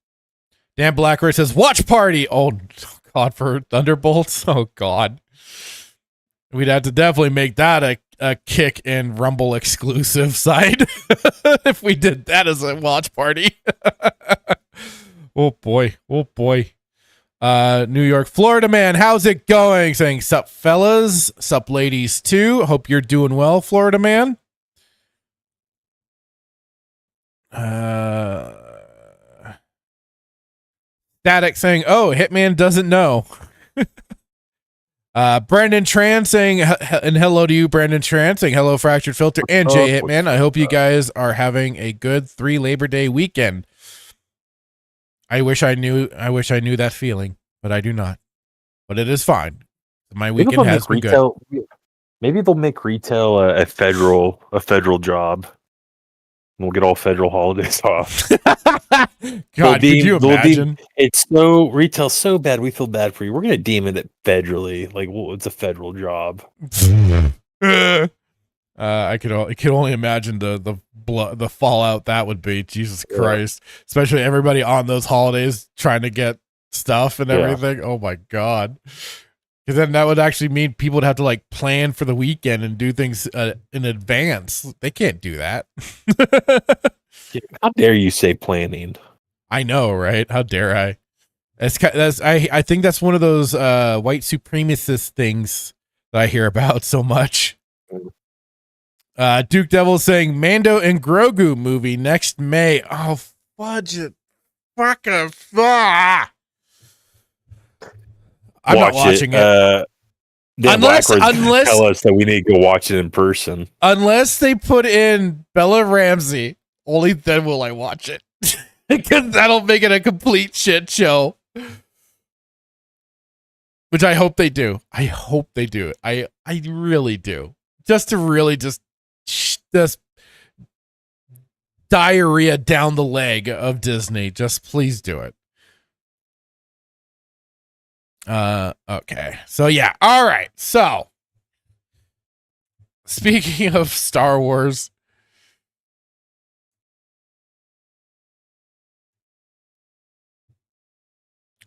Blackroy says, watch party. Oh, God, for Thunderbolts. Oh, God. We'd have to definitely make that a Kick and Rumble exclusive side if we did that as a watch party. Oh, boy. Oh, boy. New York, Florida man, how's it going? Saying, sup, fellas. Sup, ladies, too. Hope you're doing well, Florida man. Static saying, oh, Hitman doesn't know. Brandon Tran saying, and hello to you, Brandon Tran, saying hello, Fractured Filter, and Jay Hitman. I hope you guys are having a good 3 Labor Day weekend. I wish I knew that feeling, but I do not. But it is fine. My weekend has been good. Maybe they'll make retail a federal job. We'll get all federal holidays off. God, could you imagine? Retail's so bad. We feel bad for you. We're gonna deem it federally, like, well, it's a federal job. I could only imagine the fallout that would be. Jesus Christ, especially everybody on those holidays trying to get stuff and everything. Oh my God. Because then that would actually mean people would have to like plan for the weekend and do things in advance. They can't do that. How dare you say planning? I know, right? How dare I? I think that's one of those white supremacist things that I hear about so much. Duke Devil saying Mando and Grogu movie next May. Oh, fudge it. Fucking fuck. I'm not watching it. Unless tell us that we need to go watch it in person. Unless they put in Bella Ramsey, only then will I watch it. Because that'll make it a complete shit show. Which I hope they do. I hope they do. I really do. Just to really just diarrhea down the leg of Disney. Just please do it. Okay. So yeah. All right. So speaking of Star Wars,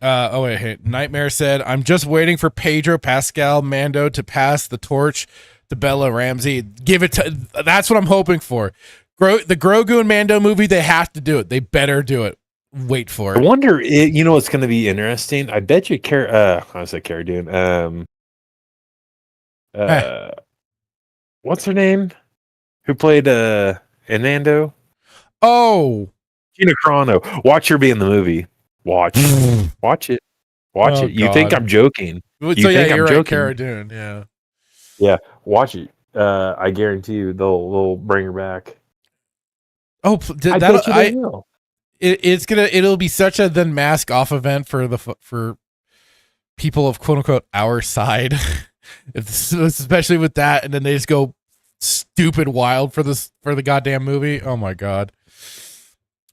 hey, Nightmare said, I'm just waiting for Pedro Pascal Mando to pass the torch to Bella Ramsey. Give it to, that's what I'm hoping for. The Grogu and Mando movie, they have to do it. They better do it. Wait for it. I wonder, you know what's going to be interesting? I bet you I said Cara Dune. What's her name? Who played Nando? Oh, Gina Carano. Watch her be in the movie. Watch it. Watch it. You God. think I'm joking? So you think you're I'm right, joking? Cara Dune. Yeah. Yeah. Watch it. I guarantee you they'll bring her back. Oh, I bet you they will. It'll be such a then mask off event for people of quote unquote our side, especially with that, and then they just go stupid wild for the goddamn movie. Oh my God.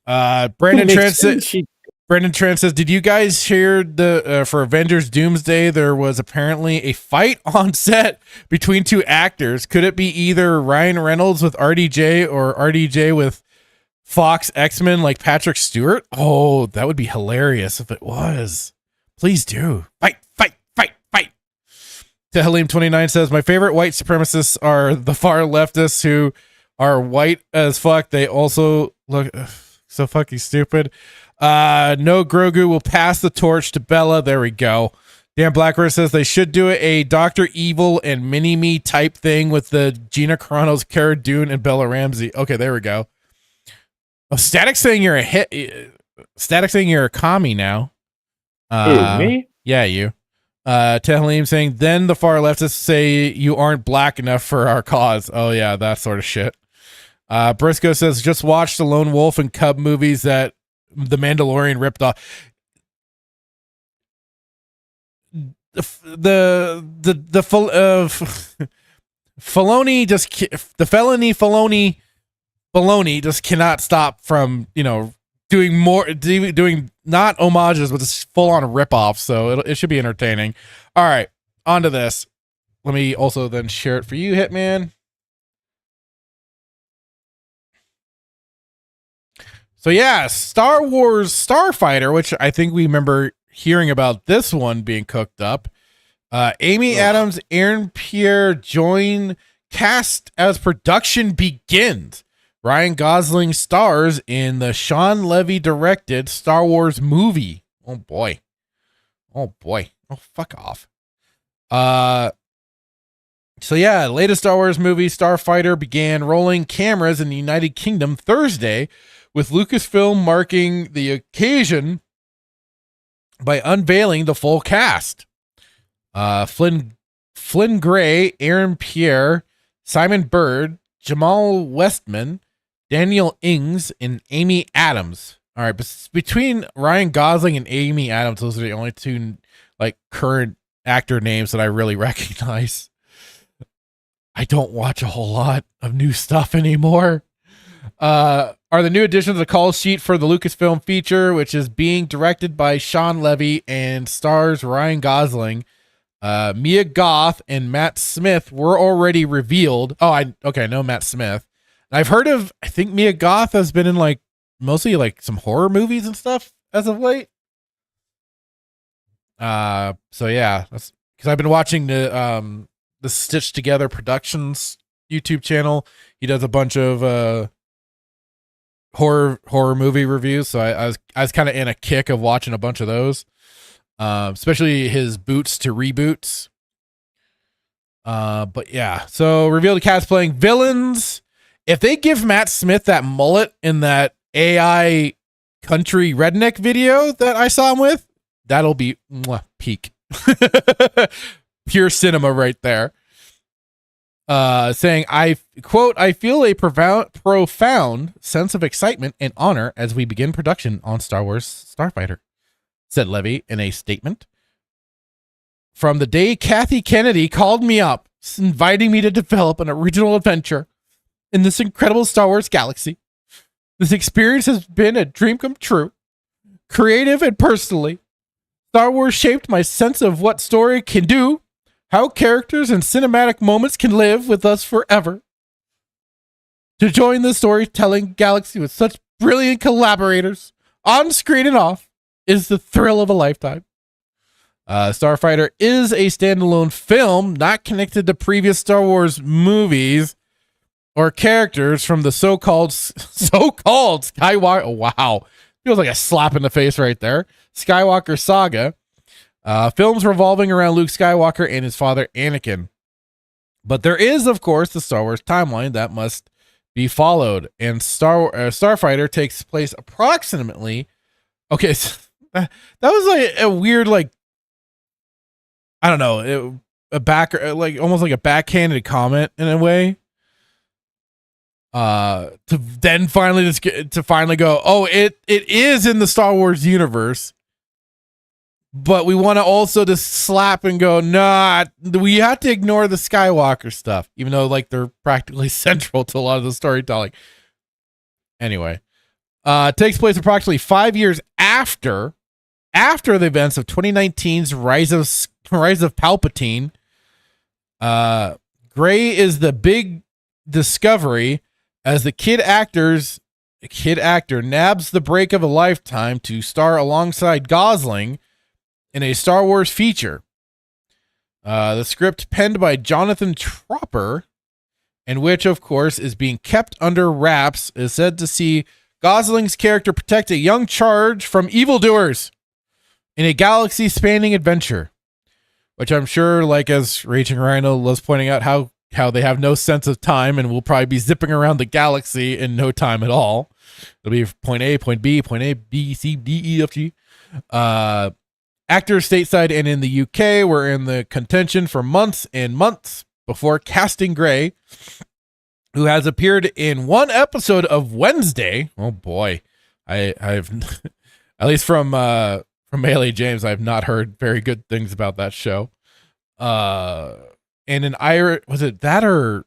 Brandon Trent says, did you guys hear for Avengers Doomsday there was apparently a fight on set between two actors? Could it be either Ryan Reynolds with RDJ or RDJ with Fox X-Men like Patrick Stewart? Oh, that would be hilarious if it was. Please do. Fight. Halim29 says, my favorite white supremacists are the far leftists who are white as fuck. They also look so fucking stupid. No, Grogu will pass the torch to Bella. There we go. Dan Blackbird says they should do a Dr. Evil and Mini-Me type thing with the Gina Carano's Cara Dune and Bella Ramsey. Okay, there we go. Oh, Static saying you're a hit. Static saying you're a commie now. Me? Yeah, you. Tehlim saying, then the far leftists say you aren't black enough for our cause. Oh yeah, that sort of shit. Briscoe says, just watch the Lone Wolf and Cub movies that The Mandalorian ripped off. Filoni Filoni just cannot stop from, doing not homages, but just full on ripoffs. So it should be entertaining. All right, on to this. Let me also then share it for you, Hitman. So yeah, Star Wars Starfighter, which I think we remember hearing about this one being cooked up. Amy Adams, Aaron Pierre join cast as production begins. Ryan Gosling stars in the Sean Levy directed Star Wars movie. Oh boy. Oh fuck off. So yeah, latest Star Wars movie Starfighter began rolling cameras in the United Kingdom Thursday, with Lucasfilm marking the occasion by unveiling the full cast. Flynn Gray, Aaron Pierre, Simon Bird, Jamal Westman, Daniel Ings, and Amy Adams. All right, but between Ryan Gosling and Amy Adams, those are the only two current actor names that I really recognize. I don't watch a whole lot of new stuff anymore. Are the new additions to the call sheet for the Lucasfilm feature, which is being directed by Sean Levy and stars Ryan Gosling. Mia Goth and Matt Smith were already revealed. I know Matt Smith. I've heard of, I think Mia Goth has been in mostly some horror movies and stuff as of late. So yeah, that's because I've been watching the Stitched Together Productions YouTube channel. He does a bunch of horror movie reviews, so I was kind of in a kick of watching a bunch of those, especially his boots to reboots. But yeah, so reveal the cast playing villains. If they give Matt Smith that mullet in that AI country redneck video that I saw him with, that'll be peak. Pure cinema right there. Saying, I quote, I feel a profound sense of excitement and honor as we begin production on Star Wars Starfighter, said Levy in a statement. From the day Kathy Kennedy called me up, inviting me to develop an original adventure in this incredible Star Wars galaxy, this experience has been a dream come true. Creative and personally, Star Wars shaped my sense of what story can do, how characters and cinematic moments can live with us forever. To join the storytelling galaxy with such brilliant collaborators, on screen and off, is the thrill of a lifetime. Starfighter is a standalone film, not connected to previous Star Wars movies or characters from the so-called Skywalker. Oh, wow. Feels like a slap in the face right there. Skywalker saga. Films revolving around Luke Skywalker and his father Anakin. But there is, of course, the Star Wars timeline that must be followed. And Starfighter takes place approximately... Okay, so that was like a weird, like, I don't know, almost like a backhanded comment in a way. To then finally go, oh, it is in the Star Wars universe, but we want to also just slap and go, nah, we have to ignore the Skywalker stuff, even though like they're practically central to a lot of the storytelling. Anyway, takes place approximately 5 years after the events of 2019's Rise of Palpatine. Gray is the big discovery as the kid actor nabs the break of a lifetime to star alongside Gosling in a Star Wars feature. The script penned by Jonathan Tropper, and which of course is being kept under wraps, is said to see Gosling's character protect a young charge from evildoers in a galaxy-spanning adventure. Which I'm sure, like as Raging Rhino was pointing out, how they have no sense of time and will probably be zipping around the galaxy in no time at all. It'll be point A, point B, C, D, E, F, G. Actors stateside and in the UK were in the contention for months and months before casting Gray, who has appeared in one episode of Wednesday. Oh boy, I've at least from Haley James, I've not heard very good things about that show. And an Irish, was it that or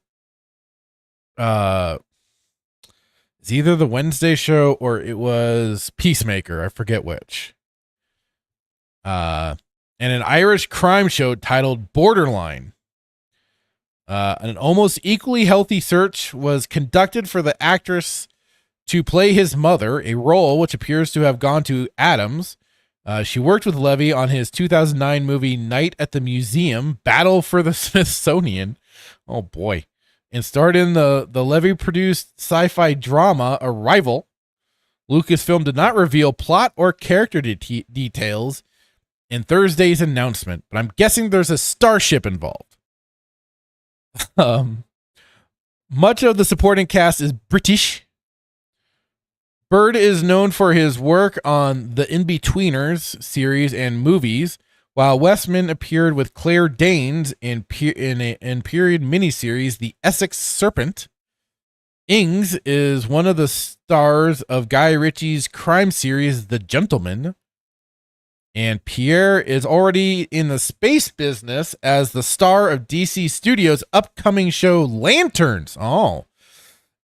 it's either the Wednesday show or it was Peacemaker, I forget which. And an Irish crime show titled Borderline. An almost equally healthy search was conducted for the actress to play his mother, a role which appears to have gone to Adams. She worked with Levy on his 2009 movie Night at the Museum, Battle for the Smithsonian. Oh boy. And starred in the Levy-produced sci-fi drama Arrival. Lucasfilm did not reveal plot or character details in Thursday's announcement, but I'm guessing there's a starship involved. Much of the supporting cast is British. Bird is known for his work on the In-Betweeners series and movies, while Westman appeared with Claire Danes in period miniseries The Essex Serpent. Ings is one of the stars of Guy Ritchie's crime series The Gentleman. And Pierre is already in the space business as the star of DC Studios' upcoming show Lanterns. Oh.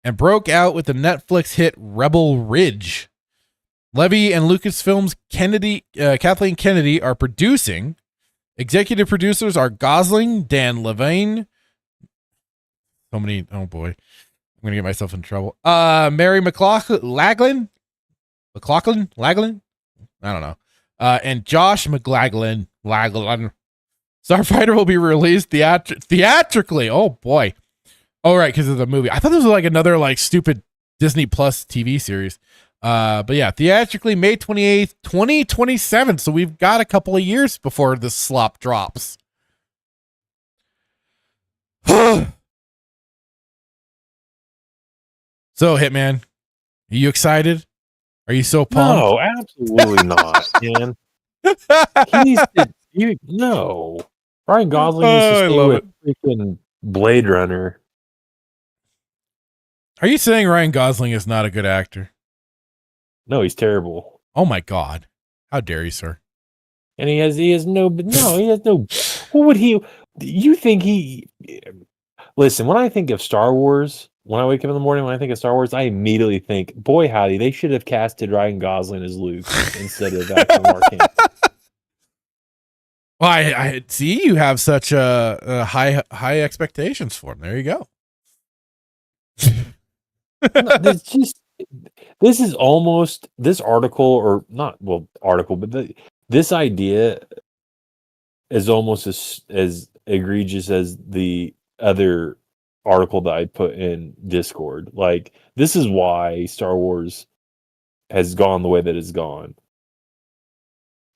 And broke out with the Netflix hit Rebel Ridge. Levy and Lucasfilm's Kathleen Kennedy are producing. Executive producers are Gosling, Dan Levine. So many, oh boy. I'm going to get myself in trouble. Mary McLaughlin? I don't know. And Josh McLaughlin. Starfighter will be released theatrically. Oh boy. Oh, right, because of the movie. I thought this was like another like stupid Disney Plus TV series. But yeah, theatrically May 28th, 2027. So we've got a couple of years before this slop drops. So, Hitman, are you excited? Are you so pumped? No, absolutely not, man. He needs to. No. Ryan Gosling needs to I stay love with freaking Blade Runner. Are you saying Ryan Gosling is not a good actor? No, he's terrible. Oh my God. How dare you, sir? And he has no. What would he? You think he? Listen, when I think of Star Wars, when I wake up in the morning, when I think of Star Wars, I immediately think, boy, howdy, they should have casted Ryan Gosling as Luke instead of actually Mark Hamill. Well, I see you have such a high expectations for him. There you go. This is almost this article, or not article, but this idea is almost as egregious as the other article that I put in Discord. Like, this is why Star Wars has gone the way that it's gone,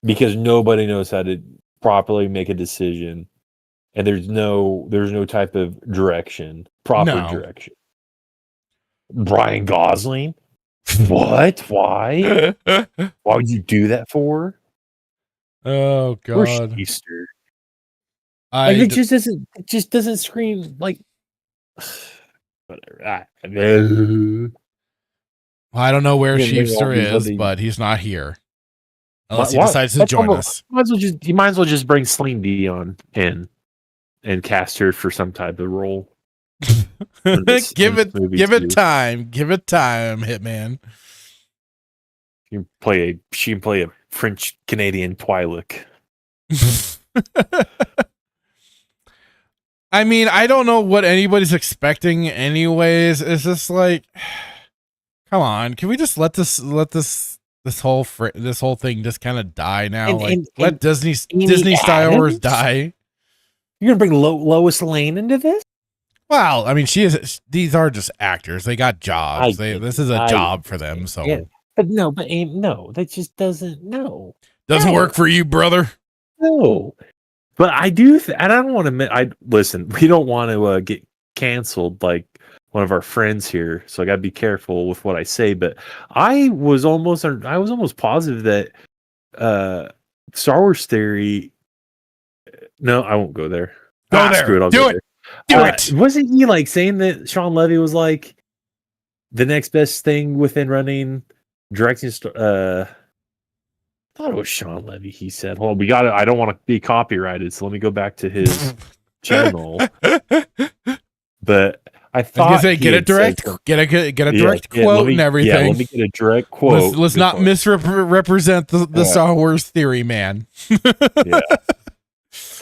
because nobody knows how to properly make a decision, and there's no type of proper direction. Brian Gosling, what? Why? Why would you do that for? Oh God, Easter. it just doesn't scream like whatever. I don't know where Again, Sheepster is, but he's not here. Unless he Why- decides to that's join almost- us. You might as well just bring Celine Dion in and cast her for some type of role. Give it time, Hitman. She can play a French Canadian Twi'lek. I mean, I don't know what anybody's expecting anyways. It's just like, come on, can we just let this whole thing just kind of die now? Let Disney Star Wars die. You're gonna bring Lois Lane into this? Well, I mean, these are just actors. They got jobs. This is a job for them. So, yeah. But that just doesn't work for you, brother. No, but I do, and I don't want to. Listen. We don't want to get canceled like one of our friends here, so I got to be careful with what I say. But I was almost positive that Star Wars Theory. No, I won't go there. Screw it. I'll do go it. there. Do it. Wasn't he like saying that Sean Levy was like the next best thing within running directing? I thought it was Sean Levy. He said, "Hold on, we got it. I don't want to be copyrighted, so let me go back to his channel." But I thought get a direct quote and everything. Yeah, let me get a direct quote. Let's not misrepresent the Star Wars Theory, man. Yeah.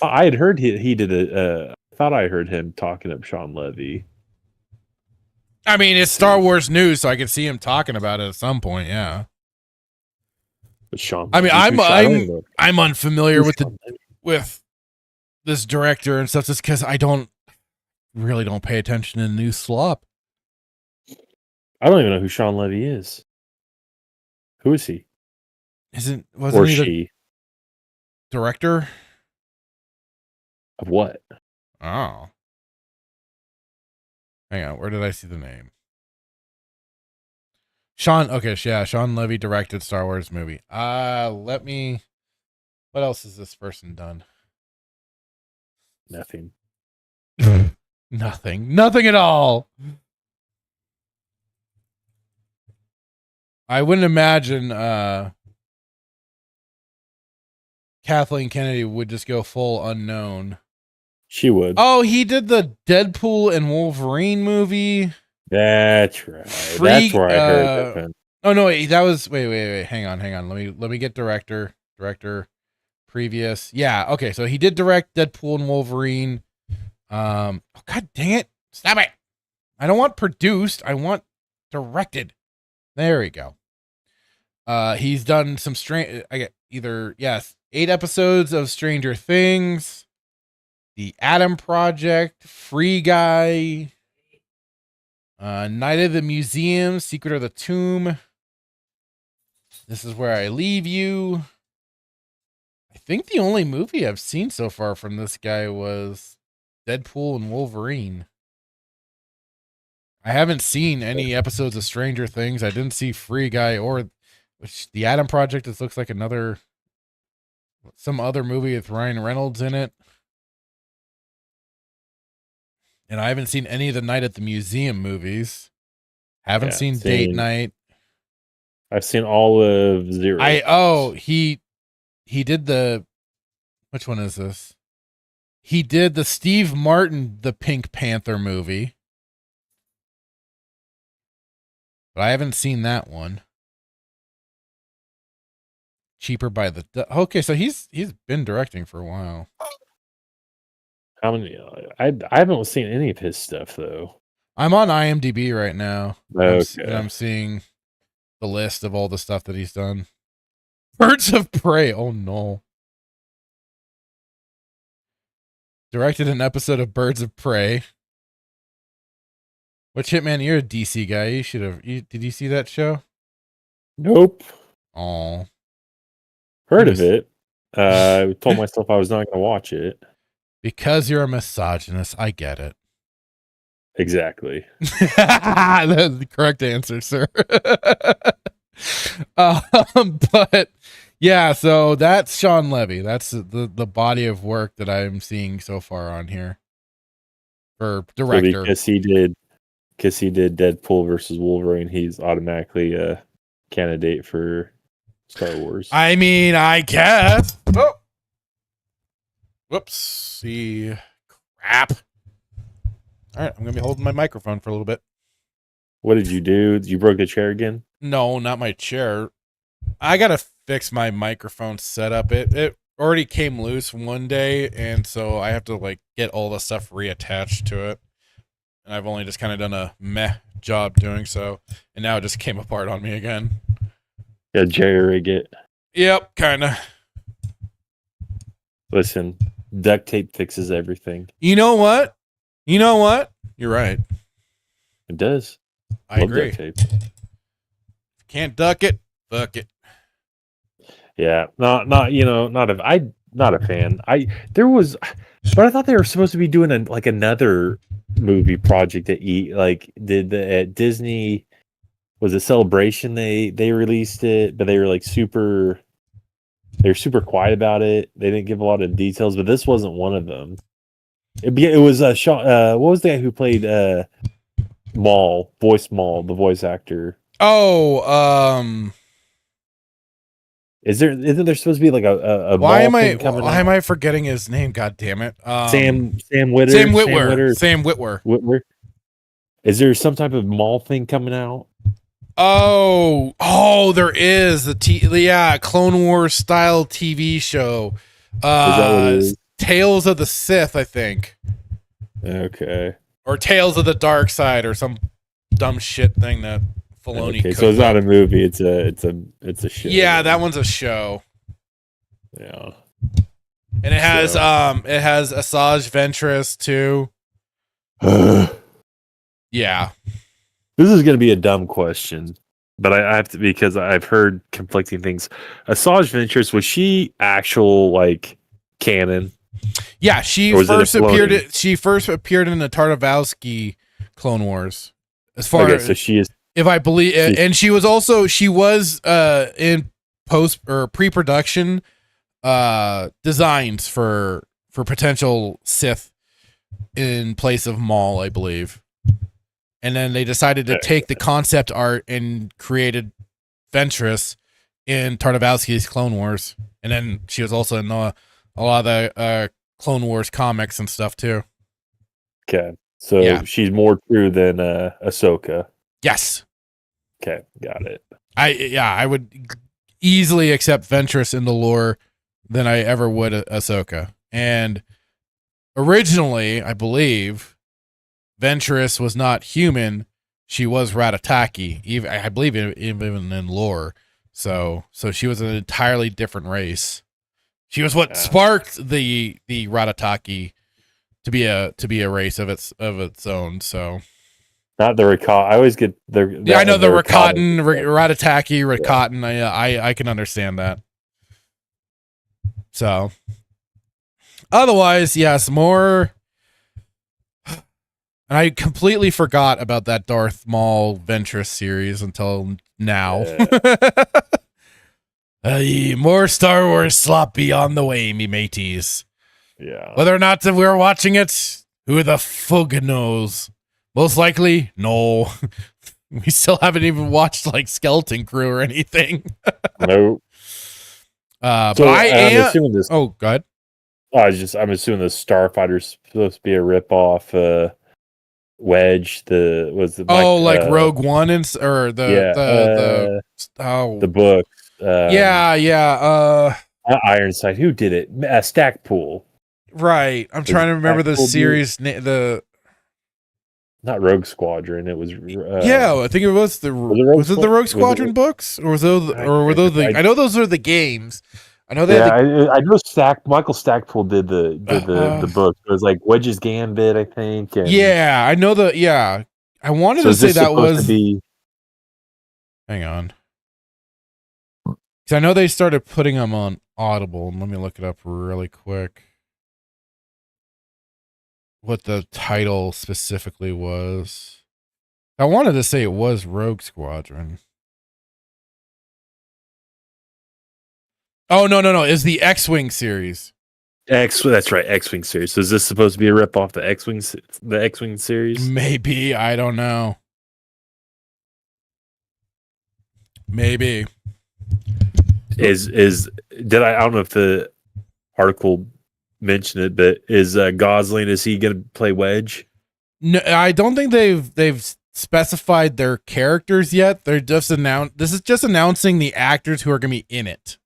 I had heard he did I thought I heard him talking up Sean Levy. I mean, it's Star Wars news, so I could see him talking about it at some point. Yeah. But Sean, I mean, I'm unfamiliar with this director and stuff, just because I don't pay attention to new slop. I don't even know who Sean Levy is. Who is he? Wasn't he the director of what? Oh, hang on. Where did I see the name? Sean Levy directed Star Wars movie. What else has this person done? Nothing. Nothing at all. I wouldn't imagine Kathleen Kennedy would just go full unknown. She would. Oh, he did the Deadpool and Wolverine movie. That's right. That's where I heard that. Oh no, that was wait. Hang on. Let me get director previous. Yeah, okay. So he did direct Deadpool and Wolverine. Oh, God dang it. Stop it. I don't want produced. I want directed. There we go. He's done some 8 episodes of Stranger Things, The Adam Project, Free Guy, Night of the Museum, Secret of the Tomb. This Is Where I Leave You. I think the only movie I've seen so far from this guy was Deadpool and Wolverine. I haven't seen any episodes of Stranger Things. I didn't see Free Guy or The Adam Project. This looks like some other movie with Ryan Reynolds in it. And I haven't seen any of the Night at the Museum movies. Haven't seen Date Night. I've seen all of Zero. He did the, which one is this? He did the Steve Martin, the Pink Panther movie. But I haven't seen that one. Cheaper by the okay, so he's been directing for a while. How many? I haven't seen any of his stuff though. I'm on IMDb right now. Okay. And I'm seeing the list of all the stuff that he's done. Birds of Prey. Oh no. Directed an episode of Birds of Prey. Which, Hitman, you're a DC guy. You should have. Did you see that show? Nope. Oh. Heard of it. I told myself I was not going to watch it. Because you're a misogynist. I get it. Exactly. That's the correct answer, sir. But yeah, so that's Sean Levy. That's the body of work that I'm seeing so far on here for director. So because he did Deadpool versus Wolverine, he's automatically a candidate for Star Wars. I mean, I guess. Oh. Whoopsie. Crap. All right, I'm going to be holding my microphone for a little bit. What did you do? You broke the chair again? No, not my chair. I got to fix my microphone setup. It already came loose one day, and so I have to get all the stuff reattached to it. And I've only just kind of done a meh job doing so, and now it just came apart on me again. Yeah, jerry-rig it. Yep, kind of. Listen, duct tape fixes everything. You know what? You're right. It does. I agree. Duct tape. Can't duck it. Fuck it. Yeah, not a fan. But I thought they were supposed to be doing another movie project at Disney. Was it Celebration? They released it, but they were super quiet about it. They didn't give a lot of details, but this wasn't one of them. It was Sean. What was the guy who played Maul, the voice actor? Oh, Isn't there supposed to be a why Maul am I forgetting his name? God damn it! Sam Witwer. Sam Witwer. Whitwer. Is there some type of Maul thing coming out? Oh, there is the Clone Wars style TV show. Is that what it is? Tales of the Sith, I think. Okay. Or Tales of the Dark Side, or some dumb shit thing that Filoni. Okay, so it's not a movie. It's a show. Yeah, that one's a show. Yeah. And it has Asajj Ventress too. Yeah. This is going to be a dumb question, but I have to, because I've heard conflicting things. Asajj Ventress, was she actual canon? Yeah, she first appeared in the Tartakovsky Clone Wars. As far as so she is, if I believe, and she was in post or pre-production designs for potential Sith in place of Maul, I believe. And then they decided to take the concept art and created Ventress in Tartakovsky's Clone Wars. And then she was also in a lot of the Clone Wars comics and stuff too. Okay. So she's more true than Ahsoka. Yes. Okay, got it. I would easily accept Ventress in the lore than I ever would Ahsoka. And originally, I believe Ventress was not human; she was Ratataki. I believe even in lore. So she was an entirely different race. She was what sparked the Ratataki to be a race of its own. So Not the ricotta. I always get the. Yeah, I know the ricotta. ricotta, ratataki, ricotta. I can understand that. So, otherwise, yes, more. And I completely forgot about that Darth Maul Ventress series until now. More Star Wars slop beyond the way, me mateys. Yeah. Whether or not we're watching it, who the fug knows? Most likely, no. We still haven't even watched like Skeleton Crew or anything. Nope. But I am assuming this. Oh, God. I'm assuming the Starfighter's supposed to be a ripoff. Wedge. Like Rogue One or the book. Yeah. Ironside. Who did it? Stackpool. Right. I'm trying to remember the series. Not Rogue Squadron. It was. I think it was was it the Rogue Squadron books, or were those the? I know those are the games. I know that. I know Michael Stackpool did the book. It was like Wedge's Gambit, I think. And I know I wanted to say that was. Hang on. Because I know they started putting them on Audible, and let me look it up really quick. What the title specifically was. I wanted to say it was Rogue Squadron. Oh, no. It's the X-Wing series. That's right, X-Wing series. So is this supposed to be a rip off the X-Wing series? Maybe, I don't know. Maybe. I don't know if the article mentioned it, but is Gosling, is he going to play Wedge? No, I don't think they've specified their characters yet. They're just this is just announcing the actors who are going to be in it.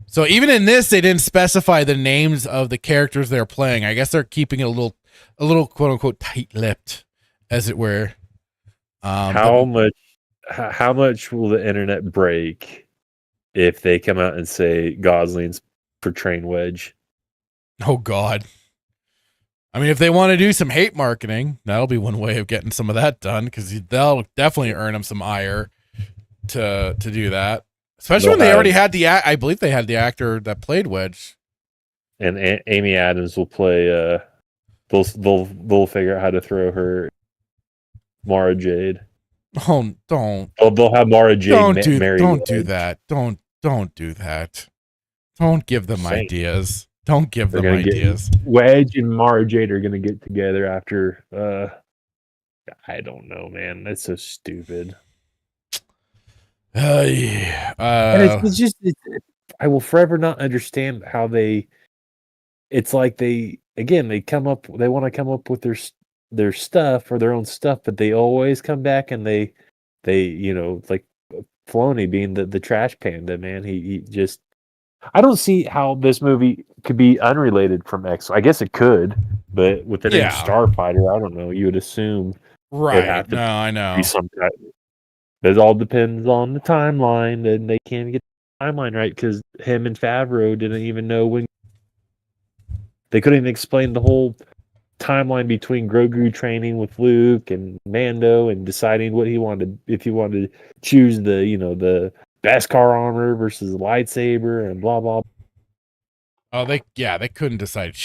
So even in this, they didn't specify the names of the characters they're playing. I guess they're keeping it a little quote unquote tight-lipped, as it were. How much will the internet break if they come out and say Gosling's portraying Wedge? Oh God. I mean, if they want to do some hate marketing, that'll be one way of getting some of that done, because they'll definitely earn them some ire to do that. Especially when they already had I believe they had the actor that played Wedge. And Amy Adams will play. They'll figure out how to throw her Mara Jade. Oh, don't. They'll have Mara Jade. Don't do that. Don't do that. Don't give them ideas. Don't give them ideas. Wedge and Mara Jade are gonna get together after. I don't know, man. That's so stupid. It's just I will forever not understand how they. It's like they want to come up with their stuff or their own stuff, but they always come back and they like Filoni being the trash panda, man. He just, I don't see how this movie could be unrelated from X. I guess it could, but with the name Starfighter, I don't know. You would assume, right? No, I know. It all depends on the timeline, and they can't get the timeline right because him and Favreau didn't even know when. They couldn't even explain the whole timeline between Grogu training with Luke and Mando and deciding what he wanted, if he wanted to choose the Beskar armor versus the lightsaber and blah blah. Oh, they couldn't decide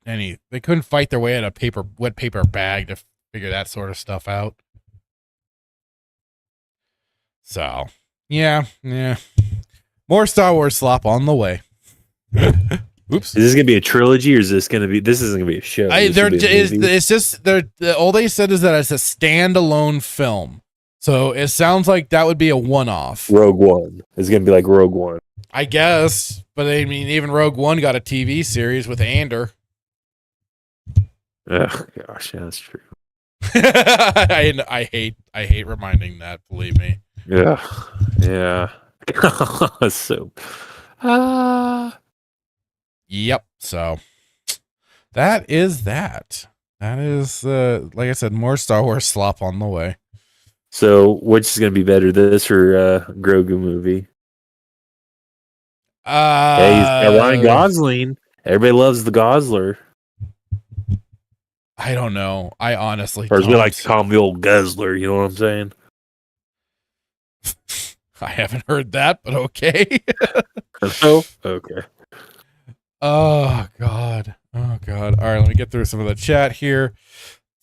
any. They couldn't fight their way out of wet paper bag to figure that sort of stuff out. So, yeah. More Star Wars slop on the way. Oops. Is this gonna be a trilogy, or is this gonna be? This isn't gonna be a show. It's just all they said is that it's a standalone film. So it sounds like that would be a one-off. Rogue One. It's gonna be like Rogue One, I guess. But I mean, even Rogue One got a TV series with Ander. Oh gosh, yeah, that's true. I hate reminding that. Believe me. Yeah. So. Yep. So that is that. That is, like I said, more Star Wars slop on the way. So, which is going to be better, this or Grogu movie? Hey, he's got Ryan Gosling. Everybody loves the Gosler. I don't know. I honestly Or as we don't. like to call him, the old guzzler. You know what I'm saying? I haven't heard that, but okay. Oh, okay. Oh God. Oh God. All right, let me get through some of the chat here.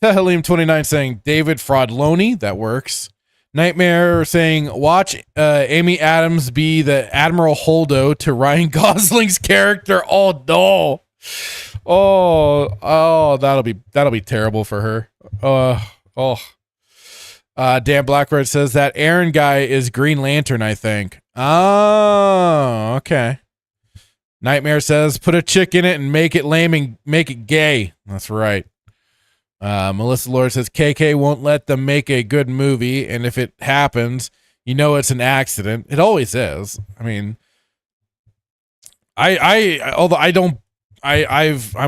Halim29 saying David Fraudloni. That works. Nightmare saying watch Amy Adams be the Admiral Holdo to Ryan Gosling's character. Oh no. Oh, that'll be terrible for her. Dan Blackred says that Aaron guy is Green Lantern, I think. Oh, okay. Nightmare says put a chick in it and make it lame and make it gay. That's right. Melissa Lord says KK won't let them make a good movie, and if it happens, you know it's an accident. It always is. I mean, I'm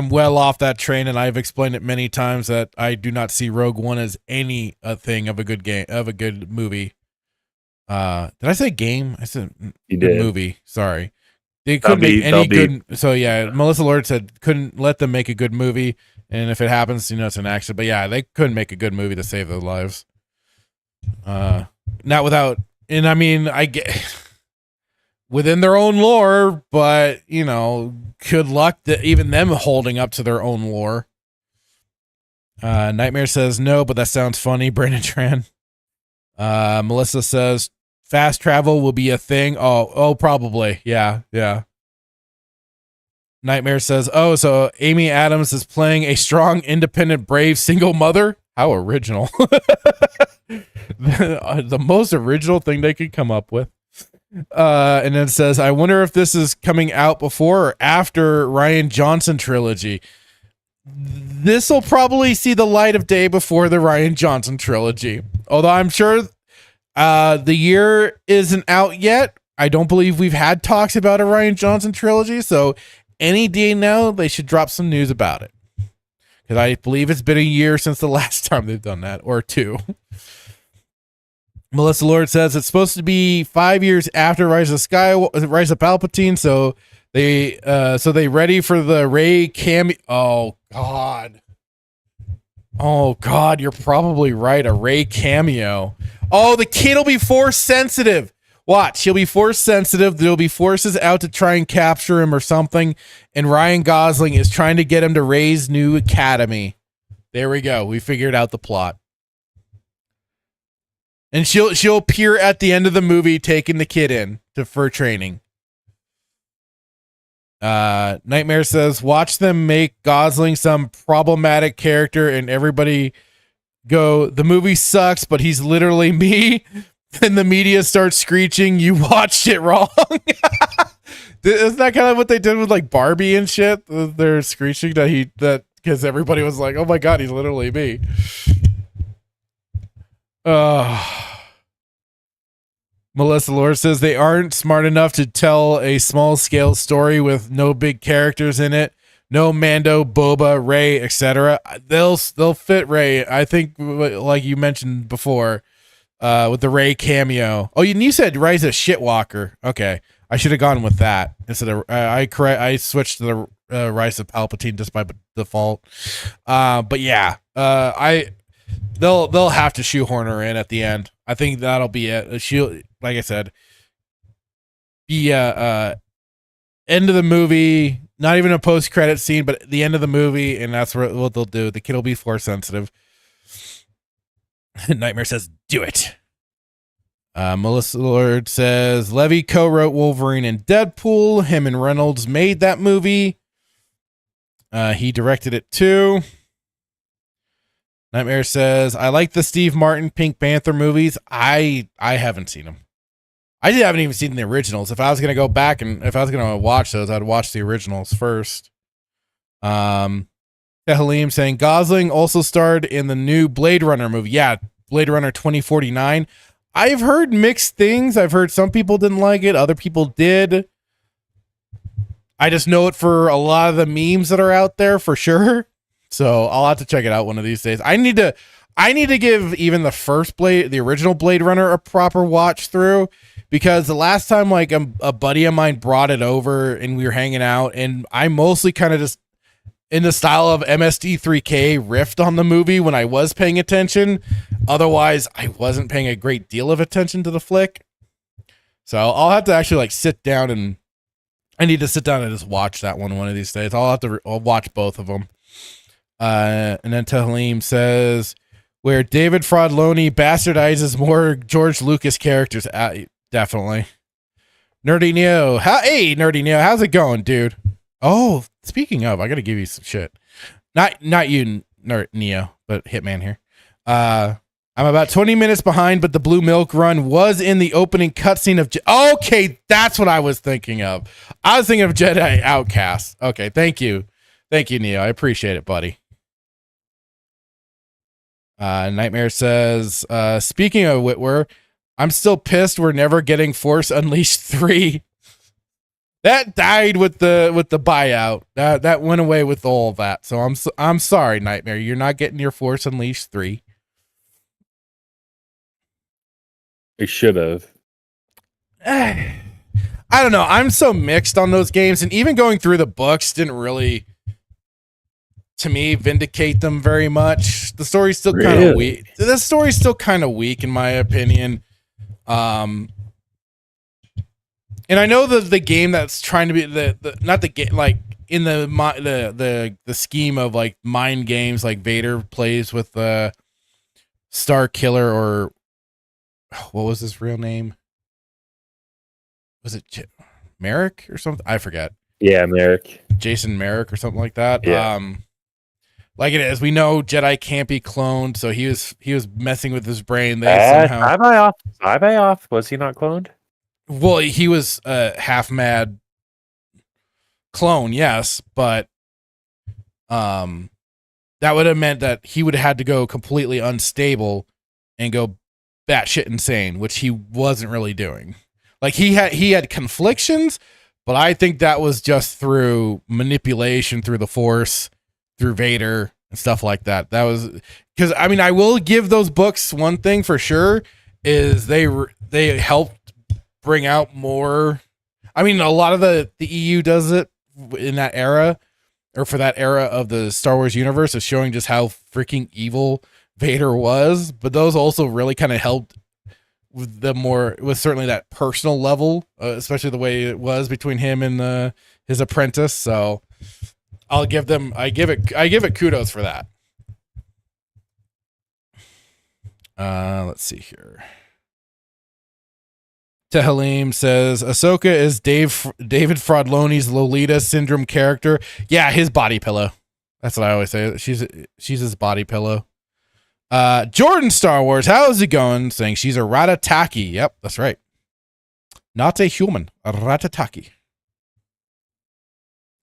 well off that train, and I've explained it many times that I do not see Rogue One as any thing of a good game, of a good movie. Did I say game? I said good movie. Sorry. They couldn't make any good. So yeah, Melissa Lord said couldn't let them make a good movie, and if it happens, you know it's an accident. But yeah, they couldn't make a good movie to save their lives. Not without, and I mean, I get within their own lore, but you know, good luck to even them holding up to their own lore. Nightmare says no, but that sounds funny. Brandon Tran. Melissa says fast travel will be a thing. Oh, probably. Yeah. Nightmare says, oh, so Amy Adams is playing a strong, independent, brave single mother. How original. the most original thing they could come up with. And then it says, I wonder if this is coming out before or after Rian Johnson trilogy. This will probably see the light of day before the Rian Johnson trilogy. Although I'm sure the year isn't out yet. I don't believe we've had talks about a Rian Johnson trilogy. So any day now, they should drop some news about it. Because I believe it's been a year since the last time they've done that, or 2. Melissa Lord says it's supposed to be 5 years after Rise of Palpatine, so they ready for the Rey cameo. Oh God, you're probably right. A Rey cameo. Oh, the kid will be force sensitive. Watch, he'll be force sensitive. There'll be forces out to try and capture him or something, and Ryan Gosling is trying to get him to Rey's new academy. There we go. We figured out the plot. And she'll appear at the end of the movie taking the kid in for training. Nightmare says, watch them make Gosling some problematic character and everybody go, the movie sucks, but he's literally me. And the media starts screeching, you watched it wrong. Isn't that kind of what they did with like Barbie and shit? They're screeching that because everybody was like, oh my God, he's literally me. Melissa Lord says they aren't smart enough to tell a small scale story with no big characters in it. No Mando, Boba, Rey, etc. They'll fit Rey. I think, like you mentioned before, with the Rey cameo. Oh, you said Rey's a shitwalker. Okay, I should have gone with that instead of I switched to the Rise of Palpatine just by default. But yeah, they'll have to shoehorn her in at the end. I think that'll be it. She'll, like I said, be end of the movie. Not even a post-credit scene, but the end of the movie, and that's what they'll do. The kid will be force sensitive. Nightmare says, do it. Melissa Lord says, Levy co-wrote Wolverine and Deadpool. Him and Reynolds made that movie. He directed it too. Nightmare says, I like the Steve Martin Pink Panther movies. I haven't seen them. I haven't even seen the originals. If I was going to go back and if I was going to watch those, I'd watch the originals first. Halim saying Gosling also starred in the new Blade Runner movie. Yeah, Blade Runner 2049. I've heard mixed things. I've heard some people didn't like it. Other people did. I just know it for a lot of the memes that are out there for sure. So I'll have to check it out one of these days. I need to give even the original Blade Runner a proper watch through, because the last time like a buddy of mine brought it over and we were hanging out, and I mostly kind of just in the style of MSD3K riffed on the movie when I was paying attention. Otherwise, I wasn't paying a great deal of attention to the flick. So I'll have to actually like sit down and I need to sit down and just watch that one of these days. I'll watch both of them. And then Talim says, where David Fraudloni bastardizes more George Lucas characters. Definitely. Nerdy Neo. Hey, Nerdy Neo. How's it going, dude? Oh, speaking of, I got to give you some shit. Not you, Neo, but Hitman here. I'm about 20 minutes behind, but the Blue Milk Run was in the opening cutscene of... Okay, that's what I was thinking of. I was thinking of Jedi Outcast. Okay, thank you. Thank you, Neo. I appreciate it, buddy. Nightmare says, speaking of Whitwer, I'm still pissed we're never getting Force Unleashed 3. That died with the buyout. That went away with all of that. So I'm sorry, Nightmare. You're not getting your Force Unleashed 3. It should have. I don't know. I'm so mixed on those games, and even going through the books didn't really, to me, vindicate them very much. The story's still kind of weak. The story's still kind of weak, in my opinion. And I know that the game that's trying to be not the game, like in the scheme of like mind games, like Vader plays with the Star Killer, or what was his real name? Was it Merrick or something? I forget. Yeah, Merrick. Jason Merrick or something like that. Yeah. Like it is. We know Jedi can't be cloned, so he was messing with his brain. They somehow Sci-fi off. Was he not cloned? Well, he was a half mad clone, yes, but that would have meant that he would have had to go completely unstable and go batshit insane, which he wasn't really doing. Like he had conflictions, but I think that was just through manipulation, through the Force, through Vader and stuff like that. That was because I mean I will give those books one thing for sure is they helped bring out more. I mean, a lot of the EU does it in that era, or for that era of the Star Wars universe, is showing just how freaking evil Vader was. But those also really kind of helped with certainly that personal level, especially the way it was between him and his apprentice. So I give it kudos for that. Let's see here. Tehalim says Ahsoka is David Fraudloni's Lolita syndrome character. Yeah, his body pillow. That's what I always say. She's his body pillow. Jordan Star Wars, how's it going? Saying she's a Ratataki. Yep, that's right. Not a human, a Ratataki.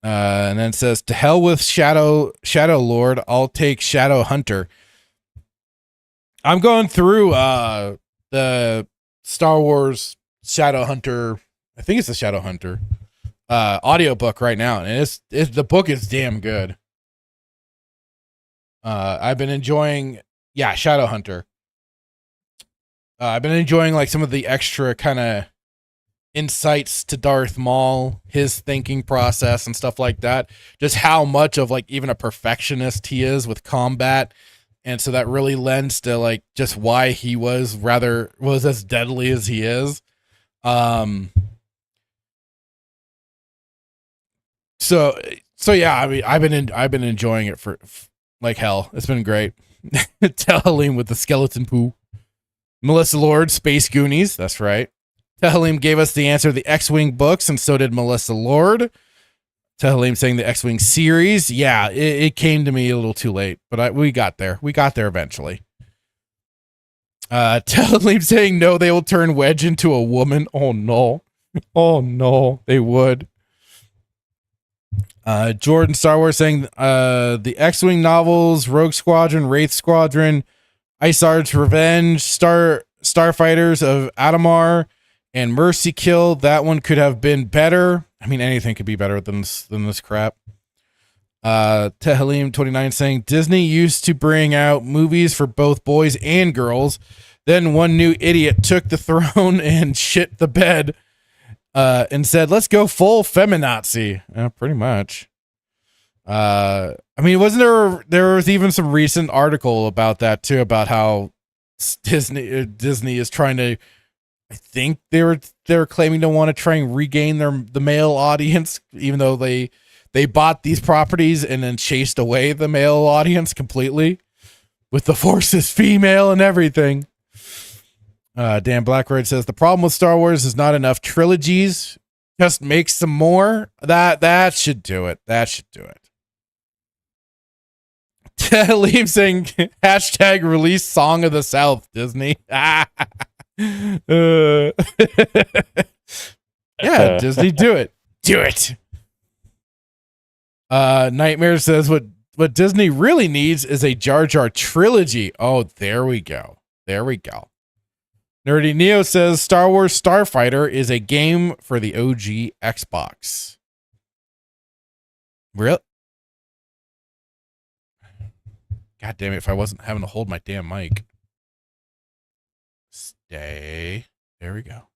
And then says, to hell with Shadow Lord, I'll take Shadow Hunter. I'm going through the Star Wars Shadow Hunter, I think it's the Shadow Hunter audiobook right now, and the book is damn good. I've been enjoying Shadow Hunter. I've been enjoying like some of the extra kind of insights to Darth Maul, his thinking process and stuff like that. Just how much of like even a perfectionist he is with combat. And so that really lends to like just why he was as deadly as he is. So yeah, I mean, I've been enjoying it for like hell. It's been great. Tehalim with the skeleton poo. Melissa Lord, Space Goonies. That's right. Tehalim gave us the answer to the X-Wing books, and so did Melissa Lord. Tehalim saying the X-Wing series. Yeah, it came to me a little too late, but we got there. We got there eventually. Tehalim saying no, they will turn Wedge into a woman. Oh no. Oh no, they would. Jordan Star Wars saying the X-Wing novels, Rogue Squadron, Wraith Squadron, Ice Ard's Revenge, Starfighters of Adamar, and Mercy Kill. That one could have been better. I mean, anything could be better than this crap. Tehalim 29 saying Disney used to bring out movies for both boys and girls. Then one new idiot took the throne and shit the bed and said, let's go full feminazi. Pretty much. I mean, there was even some recent article about that too, about how Disney is trying to, I think they were claiming to want to try and regain the male audience, even though they bought these properties and then chased away the male audience completely with the Force is female and everything. Dan Blackroyd says the problem with Star Wars is not enough trilogies. Just make some more. That should do it. That should do it. Liam saying hashtag release Song of the South Disney. Yeah, Disney, do it. Do it. Nightmare says what Disney really needs is a Jar Jar trilogy. Oh, there we go. There we go. Nerdy Neo says Star Wars Starfighter is a game for the OG Xbox. Really? God damn it, if I wasn't having to hold my damn mic. Stay. There we go.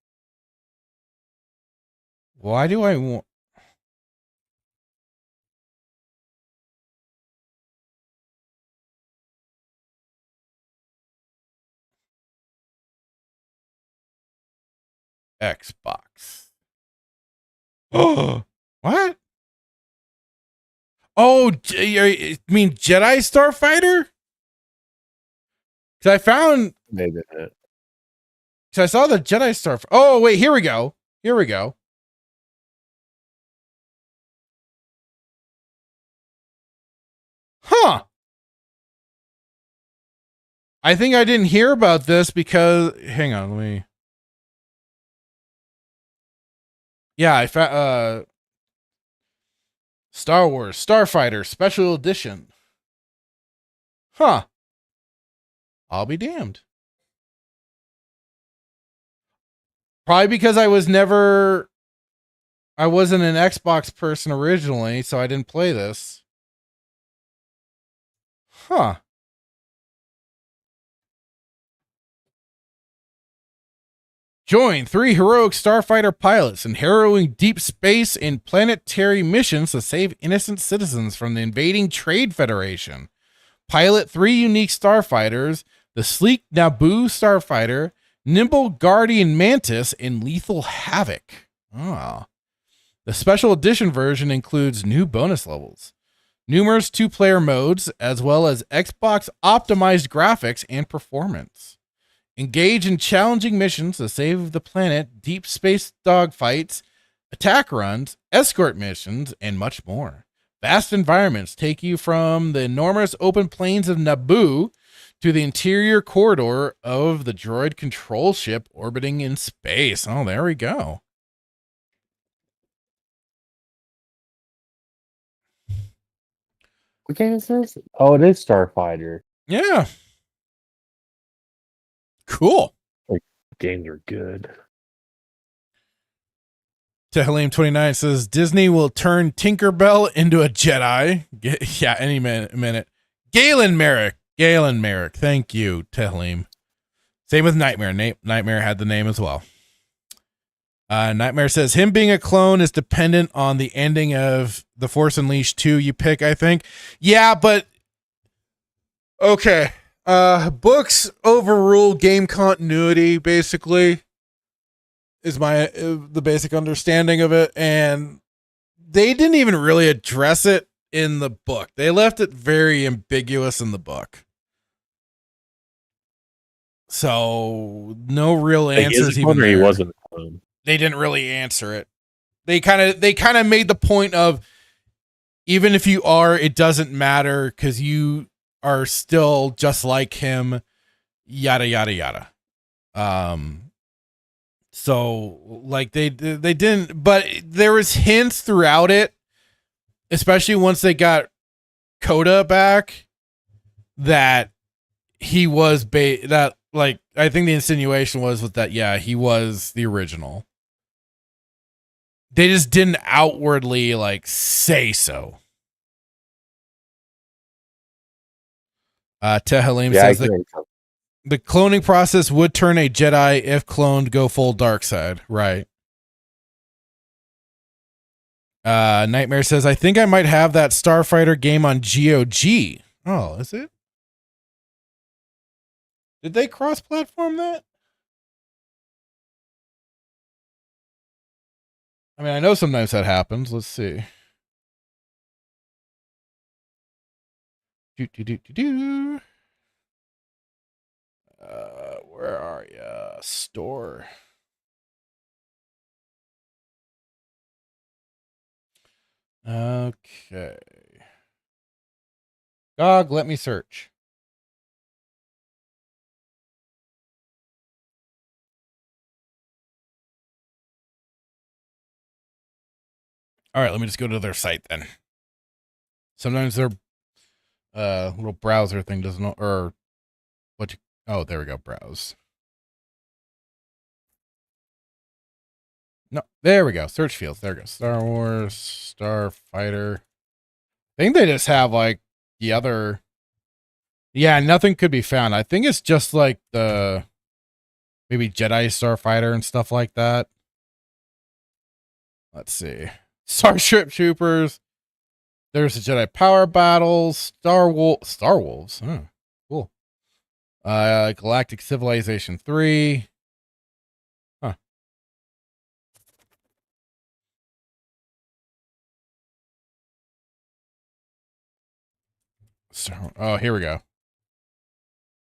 Why do I want... Xbox. Oh, what? Oh, you mean Jedi Starfighter? Because I found... Maybe not. Because I saw the Jedi Starfighter. Oh, wait, here we go. Here we go. Huh. I think I didn't hear about this because... Hang on, let me... Yeah, I found... Star Wars Starfighter Special Edition. Huh. I'll be damned. Probably because I wasn't an Xbox person originally, so I didn't play this. Huh. Join 3 heroic starfighter pilots in harrowing deep space and planetary missions to save innocent citizens from the invading Trade Federation. Pilot 3 unique starfighters, the sleek Naboo starfighter, nimble Guardian Mantis, and lethal Havoc. Oh. The special edition version includes new bonus levels, numerous 2-player modes, as well as Xbox optimized graphics and performance. Engage in challenging missions to save the planet, deep space dogfights, attack runs, escort missions, and much more. Vast environments take you from the enormous open plains of Naboo to the interior corridor of the droid control ship orbiting in space. Oh, there we go. What game is this? Oh, it is Starfighter. Yeah. Cool. Like, games are good. Tehaleem29 says Disney will turn Tinkerbell into a Jedi. Yeah, any minute. Galen Merrick. Thank you, Tehaleem. Same with Nightmare. Nightmare had the name as well. Nightmare says him being a clone is dependent on the ending of The Force Unleashed 2 you pick, I think. Yeah, but okay. Books overrule game continuity, basically, is the basic understanding of it, and they didn't even really address it in the book. They left it very ambiguous in the book. So no real answers even there. He wasn't a clone. They didn't really answer it. They kind of made the point of, even if you are, it doesn't matter because you are still just like him, yada yada yada. So like they didn't, but there was hints throughout it, especially once they got Coda back, that he was that, like, I think the insinuation was that yeah, he was the original. They just didn't outwardly like say so. Tehaleem says the cloning process would turn a Jedi if cloned go full dark side. Right. Nightmare says, I think I might have that Starfighter game on GOG. Oh, is it? Did they cross-platform that? I mean, I know sometimes that happens. Let's see. Do. Where are ya? Store. Okay. GOG, let me search. All right, let me just go to their site then. Sometimes their little browser thing doesn't, or what you, oh, there we go, browse. No, there we go. Search fields. There we go. Star Wars, Starfighter. I think they just have like the other. Yeah, nothing could be found. I think it's just like the maybe Jedi Starfighter and stuff like that. Let's see. Starship Troopers. There's the Jedi Power Battles. Star Wolves. Oh, cool. Galactic Civilization 3. Huh. Oh, here we go.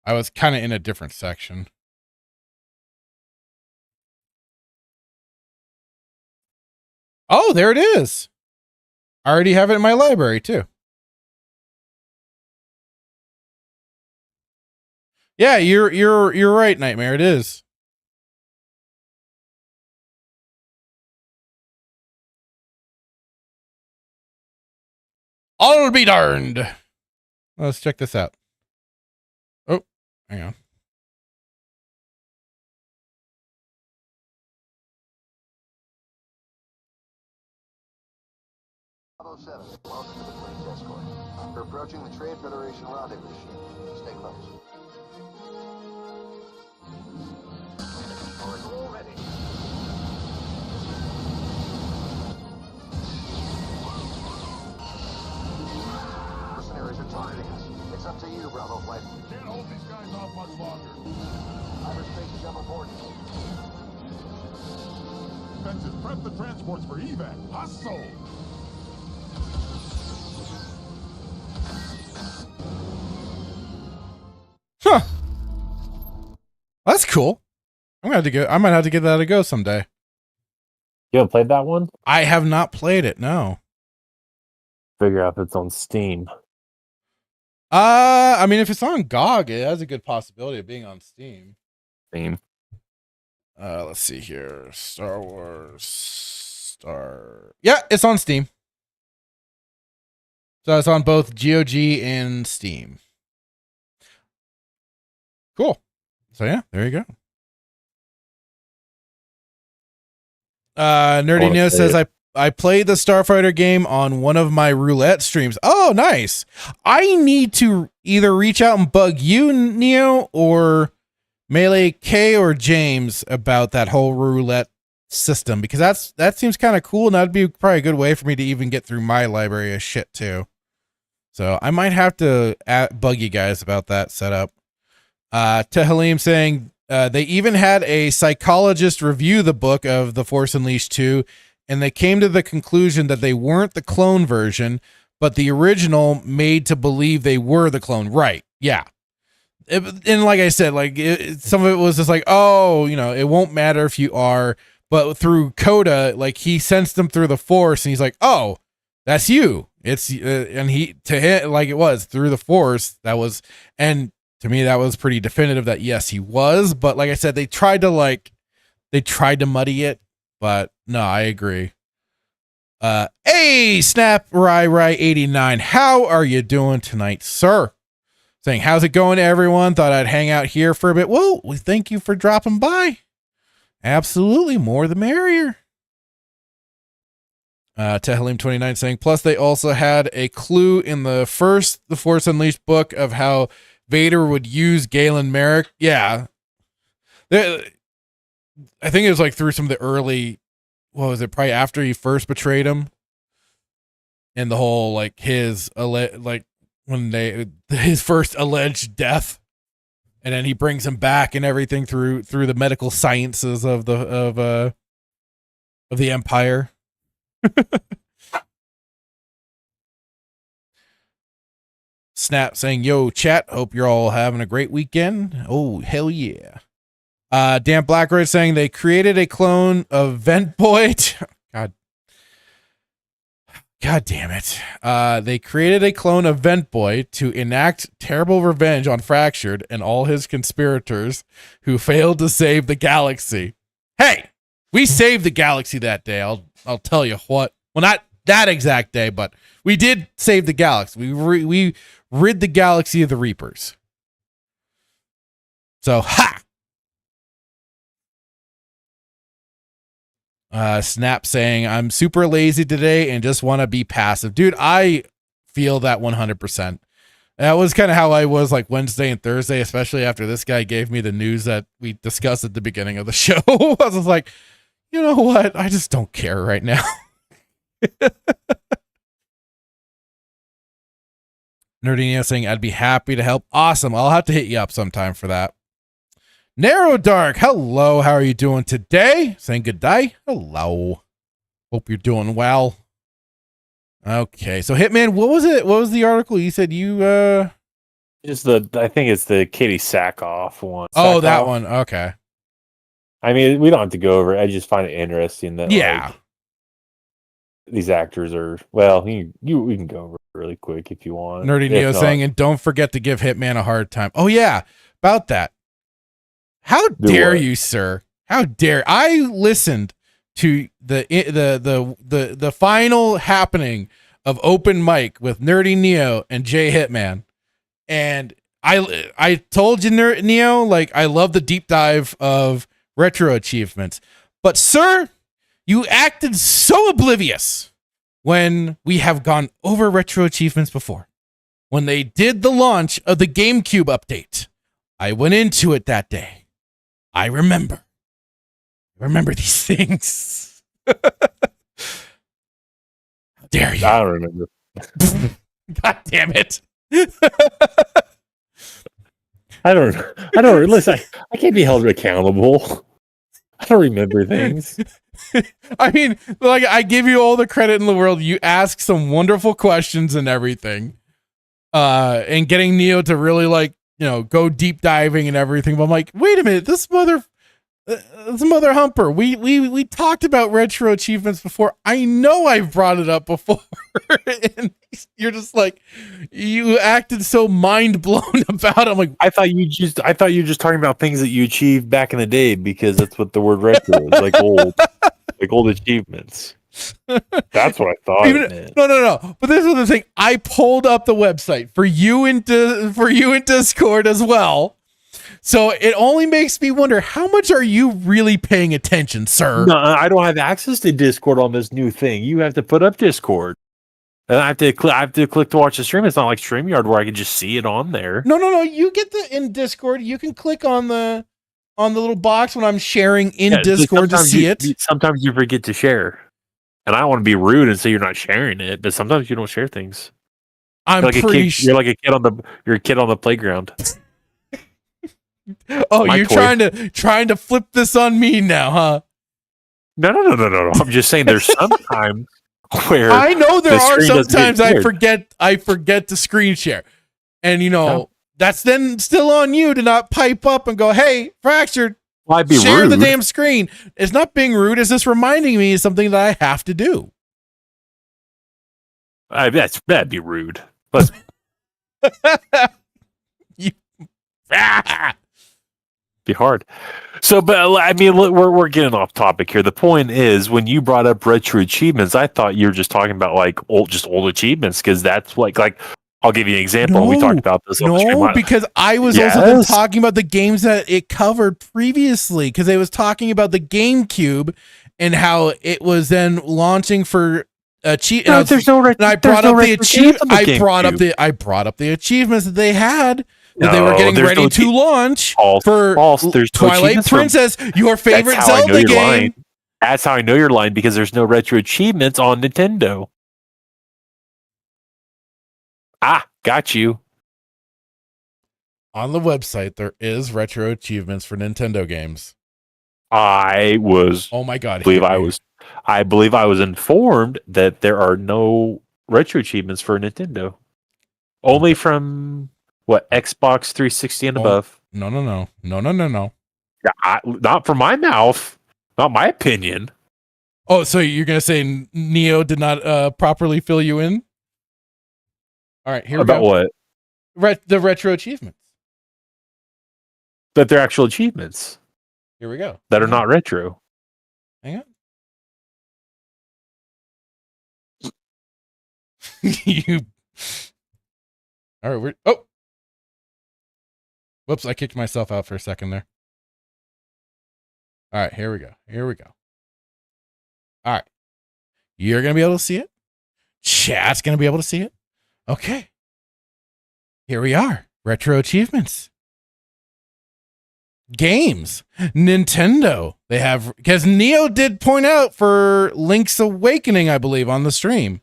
I was kind of in a different section. Oh, there it is. I already have it in my library too. Yeah, you're right, Nightmare. It is. I'll be darned. Let's check this out. Oh, hang on. Bravo 7, welcome to the Plains Escort. We're approaching the Trade Federation rendezvous ship. Stay close. All ready. Mercenaries are targeting us. It's up to you, Bravo Flight. Can't hold these guys off much longer. Hyperspace jump aboard. Fences, prep the transports for evac. Hustle! Huh. That's cool. I'm gonna have to go. I might have to give that a go someday. You haven't played that one? I have not played it. No. Figure out if it's on Steam. I mean, if it's on GOG, it has a good possibility of being on Steam. Steam. Let's see here. Star Wars Yeah, it's on Steam. So it's on both GOG and Steam. Cool. So yeah, there you go. Nerdy Neo says I played the Starfighter game on one of my roulette streams. Oh, nice. I need to either reach out and bug you, Neo, or Melee K or James about that whole roulette system, because that seems kind of cool, and that'd be probably a good way for me to even get through my library of shit too. So I might have to bug you guys about that setup. Tehalim saying they even had a psychologist review the book of The Force Unleashed 2, and they came to the conclusion that they weren't the clone version, but the original made to believe they were the clone. Right. Yeah. And like I said, like some of it was just like, oh, it won't matter if you are, but through Coda, like he sensed them through the Force, and he's like, oh, that's you. It's and to him, like it was through the Force. That was, and to me, that was pretty definitive that yes, he was. But like I said, they tried to muddy it. But no, I agree. Hey, Snap Rai 89, how are you doing tonight, sir? Saying, how's it going, everyone? Thought I'd hang out here for a bit. Well, we thank you for dropping by. Absolutely, more the merrier. Tehalim 29 saying, plus they also had a clue in the first The Force Unleashed book of how Vader would use Galen Merrick. Yeah. I think it was like through some of the early, what was it, probably after he first betrayed him. and the whole like his his first alleged death, and then he brings him back and everything through the medical sciences of the Empire. Snap saying, "Yo, chat. Hope you're all having a great weekend." Oh, hell yeah. Dan Blackroyd saying they created a clone of Vent Boy. God damn it. They created a clone of Vent Boy to enact terrible revenge on Fractured and all his conspirators who failed to save the galaxy. Hey, we saved the galaxy that day. I'll tell you what. Well, not that exact day, but we did save the galaxy. We rid the galaxy of the Reapers. So, ha! Snap saying, I'm super lazy today and just want to be passive. Dude, I feel that 100%. That was kind of how I was like Wednesday and Thursday, especially after this guy gave me the news that we discussed at the beginning of the show. I was like, you know what? I just don't care right now. Nerdinio saying, I'd be happy to help. Awesome. I'll have to hit you up sometime for that. Narrow Dark, hello. How are you doing today? Saying good day. Hello. Hope you're doing well. Okay, so Hitman, what was it? What was the article you said you I think it's the Katie Sackhoff one. Oh, that one. Okay. I mean, we don't have to go over it. I just find it interesting that like, these actors are we can go over it really quick if you want. Nerdy Neo saying, and don't forget to give Hitman a hard time. Oh yeah, about that. How dare you, sir? How dare I listened to the final happening of Open Mic with Nerdy Neo and Jay Hitman, and I told you, Neo, like I love the deep dive of retro achievements, but sir, you acted so oblivious when we have gone over retro achievements before. When they did the launch of the GameCube update, I went into it that day. I remember these things. How dare you? I don't remember. God damn it. I don't listen. I can't be held accountable. I don't remember things. I mean, like, I give you all the credit in the world. You ask some wonderful questions and everything. And getting Neo to really, like, go deep diving and everything. But I'm like, wait a minute, this mother humper. We talked about retro achievements before. I know I've brought it up before. And you're just like, you acted so mind blown about it. I'm like, I thought you were just talking about things that you achieved back in the day because that's what the word retro is, like old achievements. That's what I thought. No. But this is the thing. I pulled up the website for you in Discord as well. So it only makes me wonder, how much are you really paying attention, sir? No, I don't have access to Discord on this new thing. You have to put up Discord. And I have to click to watch the stream. It's not like StreamYard where I can just see it on there. No. You get in Discord. You can click on the little box when I'm sharing in Discord to see it. Sometimes you forget to share. And I don't want to be rude and say you're not sharing it, but sometimes you don't share things. You're like a kid on the playground. Oh, you're trying to flip this on me now, huh? No. I'm just saying there's sometimes where I know there are sometimes I forget to screen share. And that's then still on you to not pipe up and go, "Hey, Fractured, share rude. The damn screen." It's not being rude, it's just reminding me of something that I have to do. That'd be rude. But be hard. So, but I mean, we're getting off topic here. The point is, when you brought up retro achievements, I thought you were just talking about like old achievements because that's like I'll give you an example. We talked about this. Because I was also then talking about the games that it covered previously. Because it was talking about the GameCube and how it was then launching for achievements. I brought up the achievements that they had. That they were getting ready to launch for There's Twilight Princess, your favorite Zelda game. That's how I know you're lying, because there's no retro achievements on Nintendo. got you. On the website, there is retro achievements for Nintendo games. I was. Oh my god! I believe I was informed that there are no retro achievements for Nintendo. Only from what, Xbox 360 and above. No. Yeah, not from my mouth. Not my opinion. Oh, so you're gonna say Neo did not properly fill you in? All right, here we About go. what? The retro achievements. That they're actual achievements. Here we go. That are not retro. Hang on. You. All right, whoops! I kicked myself out for a second there. All right, here we go. All right, you're gonna be able to see it. Chat's gonna be able to see it. Okay. Here we are. Retro achievements. Games. Nintendo. They have, because Neo did point out for Link's Awakening, I believe, on the stream.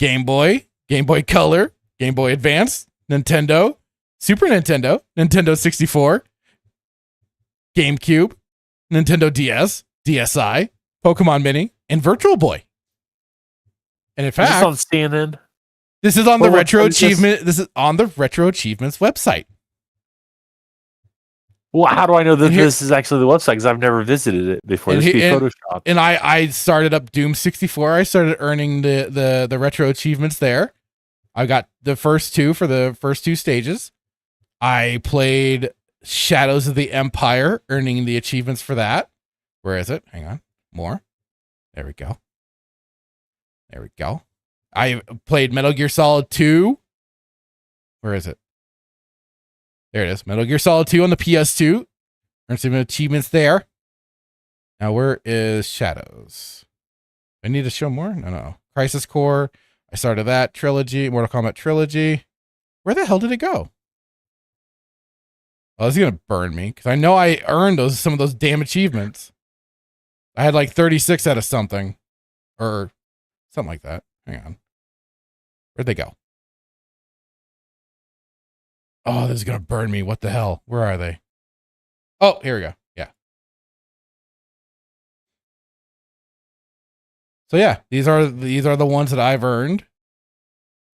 Game Boy Color, Game Boy Advance, Nintendo, Super Nintendo, Nintendo 64, GameCube, Nintendo DS, DSi, Pokemon Mini, and Virtual Boy. And in fact, on CNN. This is on the retro achievement. This is on the retro achievements website. Well, how do I know that this is actually the website? Because I've never visited it before. This could be Photoshop. And I started up Doom 64. I started earning the retro achievements there. I got the first two for the first two stages. I played Shadows of the Empire, earning the achievements for that. Where is it? Hang on. More. There we go. I played Metal Gear Solid 2. Where is it? There it is. Metal Gear Solid 2 on the PS2. Earned some achievements there. Now, where is Shadows? I need to show more? No. Crisis Core. I started that trilogy. Mortal Kombat trilogy. Where the hell did it go? Oh, this is going to burn me. Because I know I earned some of those damn achievements. I had like 36 out of something. Or something like that. Hang on. Where'd they go? Oh, this is going to burn me. What the hell? Where are they? Oh, here we go. Yeah. So yeah, these are the ones that I've earned.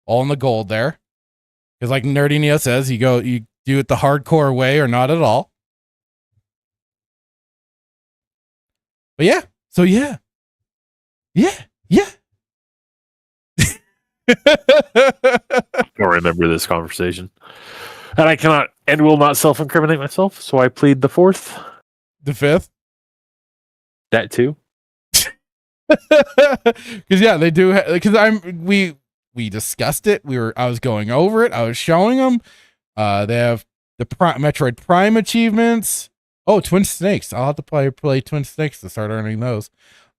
All in the gold there. Because like Nerdy Neo says, you do it the hardcore way or not at all. But yeah. So yeah. I don't remember this conversation. And I cannot and will not self-incriminate myself, so I plead the fourth. The fifth? That too. Because yeah, they do. Because we discussed it. I was going over it. I was showing them. They have the Metroid Prime achievements. Oh, Twin Snakes. I'll have to play Twin Snakes to start earning those.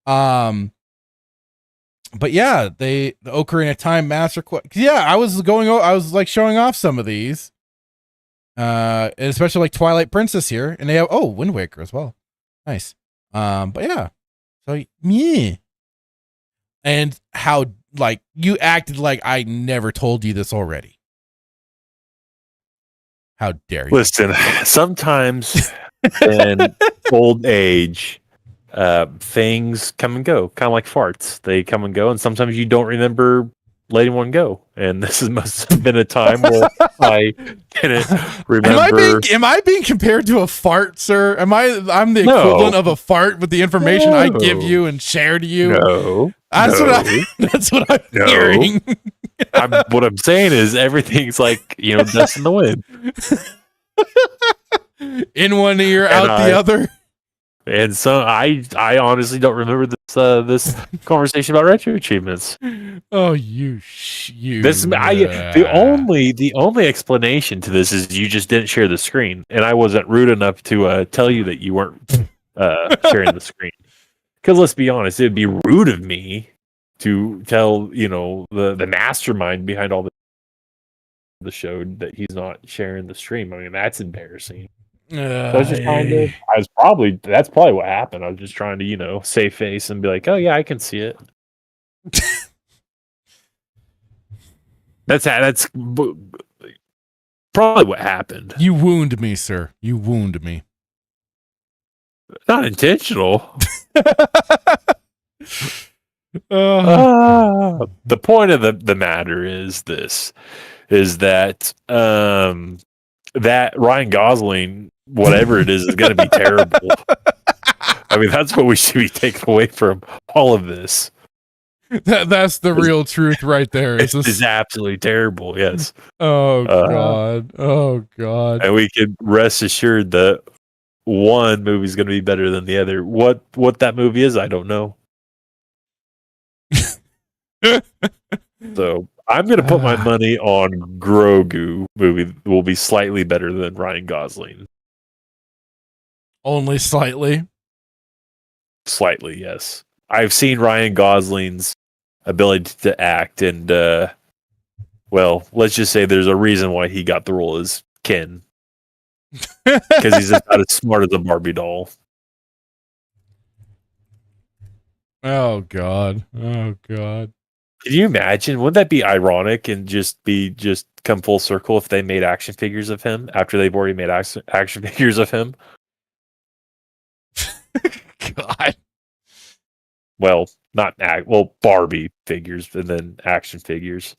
But yeah, the Ocarina of Time Master Quest. Yeah, I was like showing off some of these. And especially like Twilight Princess here, and they have Wind Waker as well. Nice. But yeah. So yeah. And how like you acted like I never told you this already. How dare you? Listen, sometimes in old age, things come and go, kind of like farts. They come and go, and sometimes you don't remember letting one go. And this must have been a time where I didn't remember. Am I being compared to a fart, sir? I'm the equivalent of a fart with the information I give you and share to you? No. That's what I'm hearing. What I'm saying is everything's like, dust in the wind. In one ear, out the other. And so I honestly don't remember this conversation about retro achievements. Oh, you. The only explanation to this is you just didn't share the screen, and I wasn't rude enough to tell you that you weren't sharing the screen. Because let's be honest, it'd be rude of me to tell the mastermind behind all the show that he's not sharing the stream. I mean, that's embarrassing. So I was just trying to. That's probably what happened. I was just trying to, save face and be like, "Oh yeah, I can see it." That's probably what happened. You wound me, sir. You wound me. Not intentional. The point of the matter is this: is that that Ryan Gosling, whatever it is going to be terrible. I mean, that's what we should be taking away from all of this. That's the real truth right there. It's absolutely terrible. Yes. Oh God. Oh God. And we can rest assured that one movie is going to be better than the other. What that movie is, I don't know. So I'm going to put my money on Grogu movie will be slightly better than Ryan Gosling. Only slightly. Slightly, yes. I've seen Ryan Gosling's ability to act, and well, let's just say there's a reason why he got the role as Ken, because he's just not as smart as a Barbie doll. Oh God. Oh God. Can you imagine? Wouldn't that be ironic and just come full circle if they made action figures of him after they've already made action figures of him? God. Well, not Barbie figures and then action figures.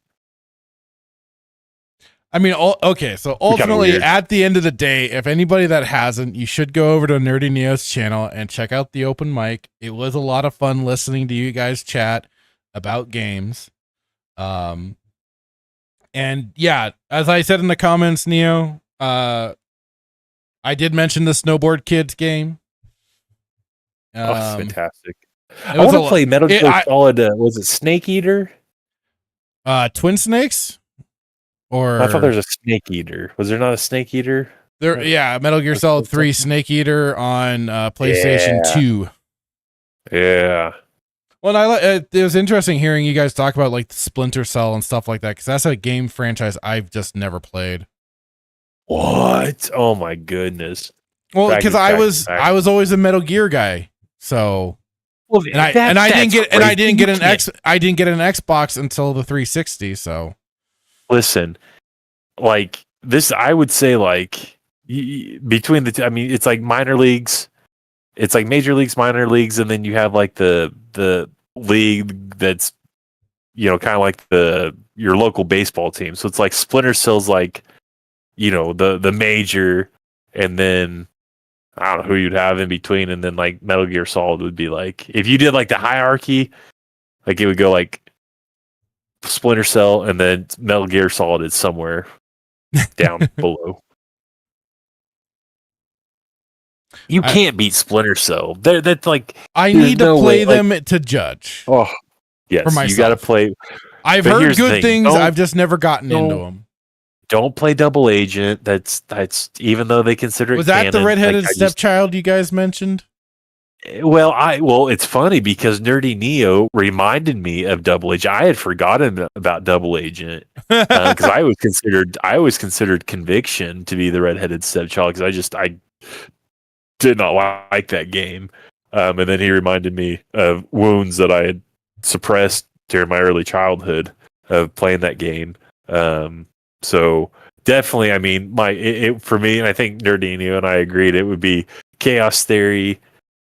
I mean, okay, so ultimately, at the end of the day, if anybody that hasn't, you should go over to Nerdy Neo's channel and check out the open mic. It was a lot of fun listening to you guys chat about games. And yeah, as I said in the comments, Neo, I did mention the Snowboard Kids game. That's fantastic. I want to play Metal Gear Solid. Was it Snake Eater? Twin Snakes? Or I thought there was a Snake Eater. Was there not a Snake Eater? There, yeah, Metal Gear Solid 3 Snake Eater on PlayStation 2. Yeah. Well, it was interesting hearing you guys talk about like the Splinter Cell and stuff like that, because that's a game franchise I've just never played. What? Oh my goodness! Well, because I was always a Metal Gear guy, so I didn't get an Xbox until the 360. So listen, like this, I would say like between the two. I mean, it's like minor leagues. It's like major leagues, minor leagues, and then you have like the league that's, you know, kind of like your local baseball team. So it's like Splinter Cell's like, you know, the major, and then I don't know who you'd have in between, and then like Metal Gear Solid would be like, if you did like the hierarchy, like it would go like Splinter Cell, and then Metal Gear Solid is somewhere down below. You can't beat Splinter Cell. That's like I need to play them to judge. Oh, yes, you got to play. I've heard good things. I've just never gotten into them. Don't play Double Agent. That's even though they consider it. Was that canon, the redheaded stepchild you guys mentioned? Well, it's funny because Nerdy Neo reminded me of Double Agent. I had forgotten about Double Agent because I was considered Conviction to be the redheaded stepchild because I did not like that game. And then he reminded me of wounds that I had suppressed during my early childhood of playing that game. So definitely, I mean, for me, and I think Nerdinio and I agreed, it would be Chaos Theory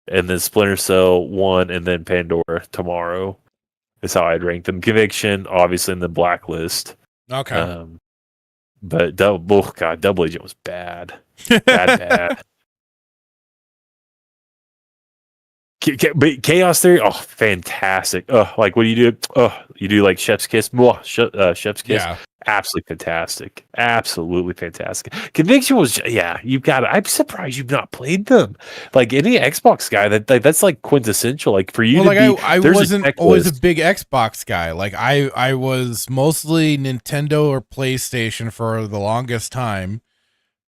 and then Splinter Cell 1 and then Pandora Tomorrow is how I'd rank them. Conviction, obviously, in the Blacklist. Okay. But Double Agent was bad. Bad. But Chaos Theory, oh, fantastic! Oh, like what do you do? Oh, you do like Chef's Kiss. Chef's Kiss, yeah, absolutely fantastic, absolutely fantastic. Conviction was, yeah, you've got it. I'm surprised you've not played them. Like any Xbox guy, that's like quintessential. Like for you, I wasn't always a big Xbox guy. Like I was mostly Nintendo or PlayStation for the longest time,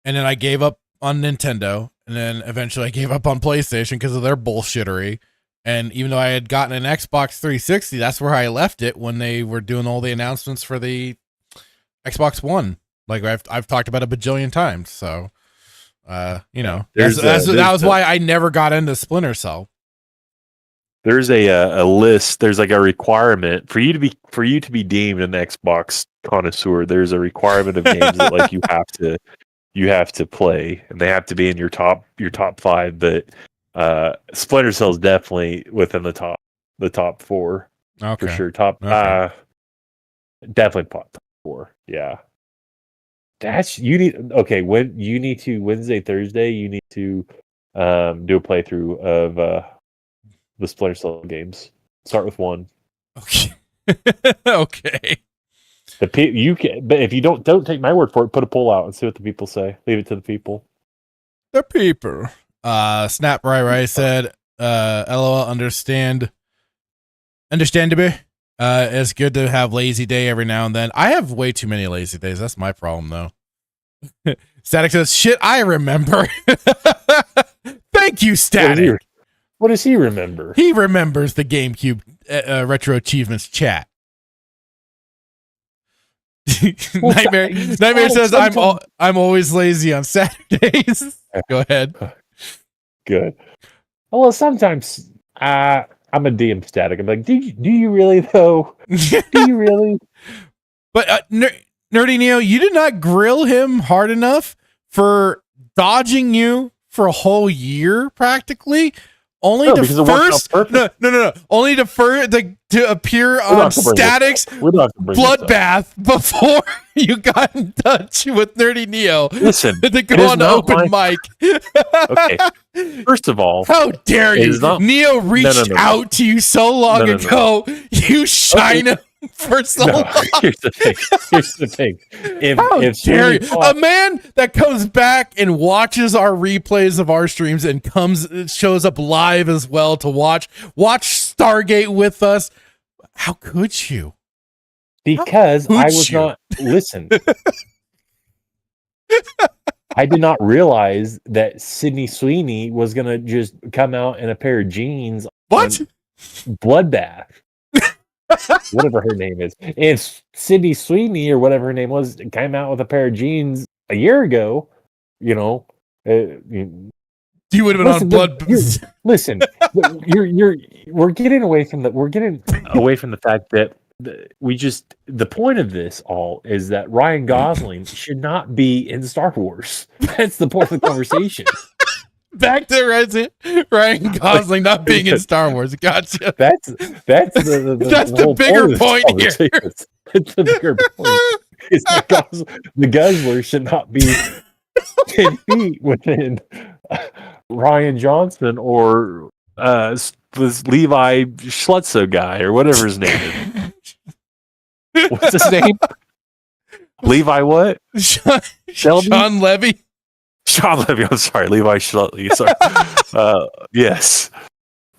and then I gave up on Nintendo. And then eventually I gave up on PlayStation because of their bullshittery. And even though I had gotten an Xbox 360, that's where I left it when they were doing all the announcements for the Xbox One. Like I've talked about a bajillion times. So, you know, that was why I never got into Splinter Cell. There's a list. There's like a requirement for you to be deemed an Xbox connoisseur. There's a requirement of games that like you have to play, and they have to be in your top 5. But Splinter Cell is definitely within the top 4 for sure. Definitely top 4. Yeah. When you need to Wednesday, Thursday, you need to do a playthrough of the Splinter Cell games. Start with 1. Okay. Okay. You can, but if you don't take my word for it, put a poll out and see what the people say. Leave it to the people. The people. Snap Rai said, LOL, understandable. It's good to have lazy day every now and then. I have way too many lazy days. That's my problem, though. Static says, shit, I remember. Thank you, Static. What does he remember? He remembers the GameCube Retro Achievements chat. Nightmare says, I'm always lazy on Saturdays. Go ahead. Good. Well, sometimes I'm a DM Static. I'm like, do you really though? Do you really? But Nerdy Neo, you did not grill him hard enough for dodging you for a whole year, practically. Only to appear on Static's Bloodbath before you got in touch with Nerdy Neo. Listen, to go on open mic. Okay. First of all, how dare you? Neo reached out to you so long ago. You shine him for so long. Here's the thing. If dare you? A man that comes back and watches our replays of our streams and shows up live as well to watch Stargate with us. How could you? Because I was not listen. I did not realize that Sydney Sweeney was gonna just come out in a pair of jeans. What? Bloodbath. Whatever her name is. If Sydney Sweeney or whatever her name was came out with a pair of jeans a year ago, you would have been on blood. Listen, we're getting away from the fact that the point of this all is that Ryan Gosling should not be in Star Wars. That's the point of the conversation. Back to Ryan Gosling not being in Star Wars. Gotcha. That's the bigger point here. It's the bigger point. It's the Guzzler should not be 10 feet within Ryan Johnson or this Levi Schlutzo guy or whatever his name is. What's his name? Levi what? Sean Levy. Sean Levy. I'm sorry, Levi Schlutzy. Sorry. Yes.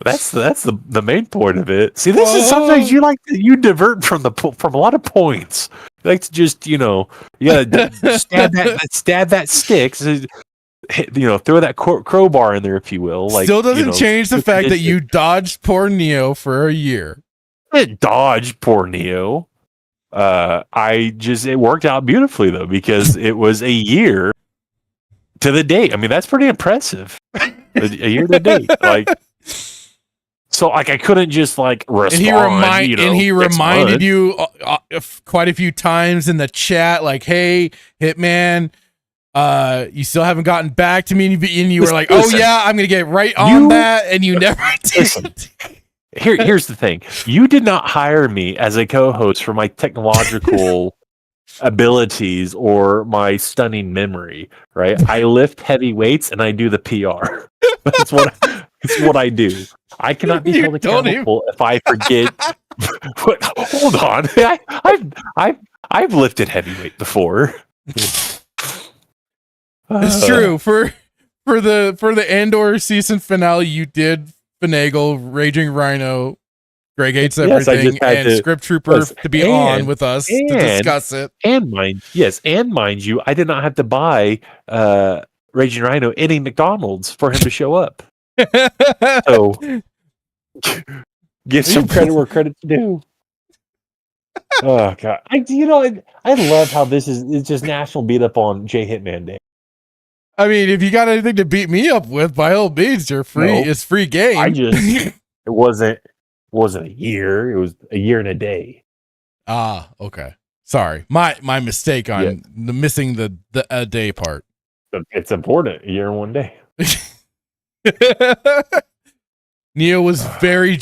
That's the main point of it. See, this is sometimes you divert from a lot of points. You like to just you gotta stab that stick. So, throw that crowbar in there, if you will. Like, still doesn't change the fact that you dodged poor Neo for a year. I didn't dodge poor Neo. It worked out beautifully though, because it was a year to the date. I mean, that's pretty impressive. A year to date, So, I couldn't just respond. And he reminded you quite a few times in the chat, like, "Hey, Hitman, you still haven't gotten back to me." And you were like, "Oh yeah, I'm gonna get right on that," and you never did. Listen, here's the thing: you did not hire me as a co-host for my technological abilities or my stunning memory, right? I lift heavy weights and I do the PR. That's what I do. I cannot be held accountable if I forget. Hold on, I've lifted heavyweight before. It's true. For the Andor season finale, you did finagle Raging Rhino, Greg Hates Everything, and Script Trooper to be on with us to discuss it. And mind you, I did not have to buy Raging Rhino any McDonald's for him to show up. So give some credit where credit's due. Oh god, I love how it's just national beat up on J Hitman Day. I mean, if you got anything to beat me up with, by all means, you're free. No, it's free game. It wasn't a year. It was a year and a day. Ah, okay. Sorry, my mistake on the missing the a day part. It's important. A year and one day. Neo was very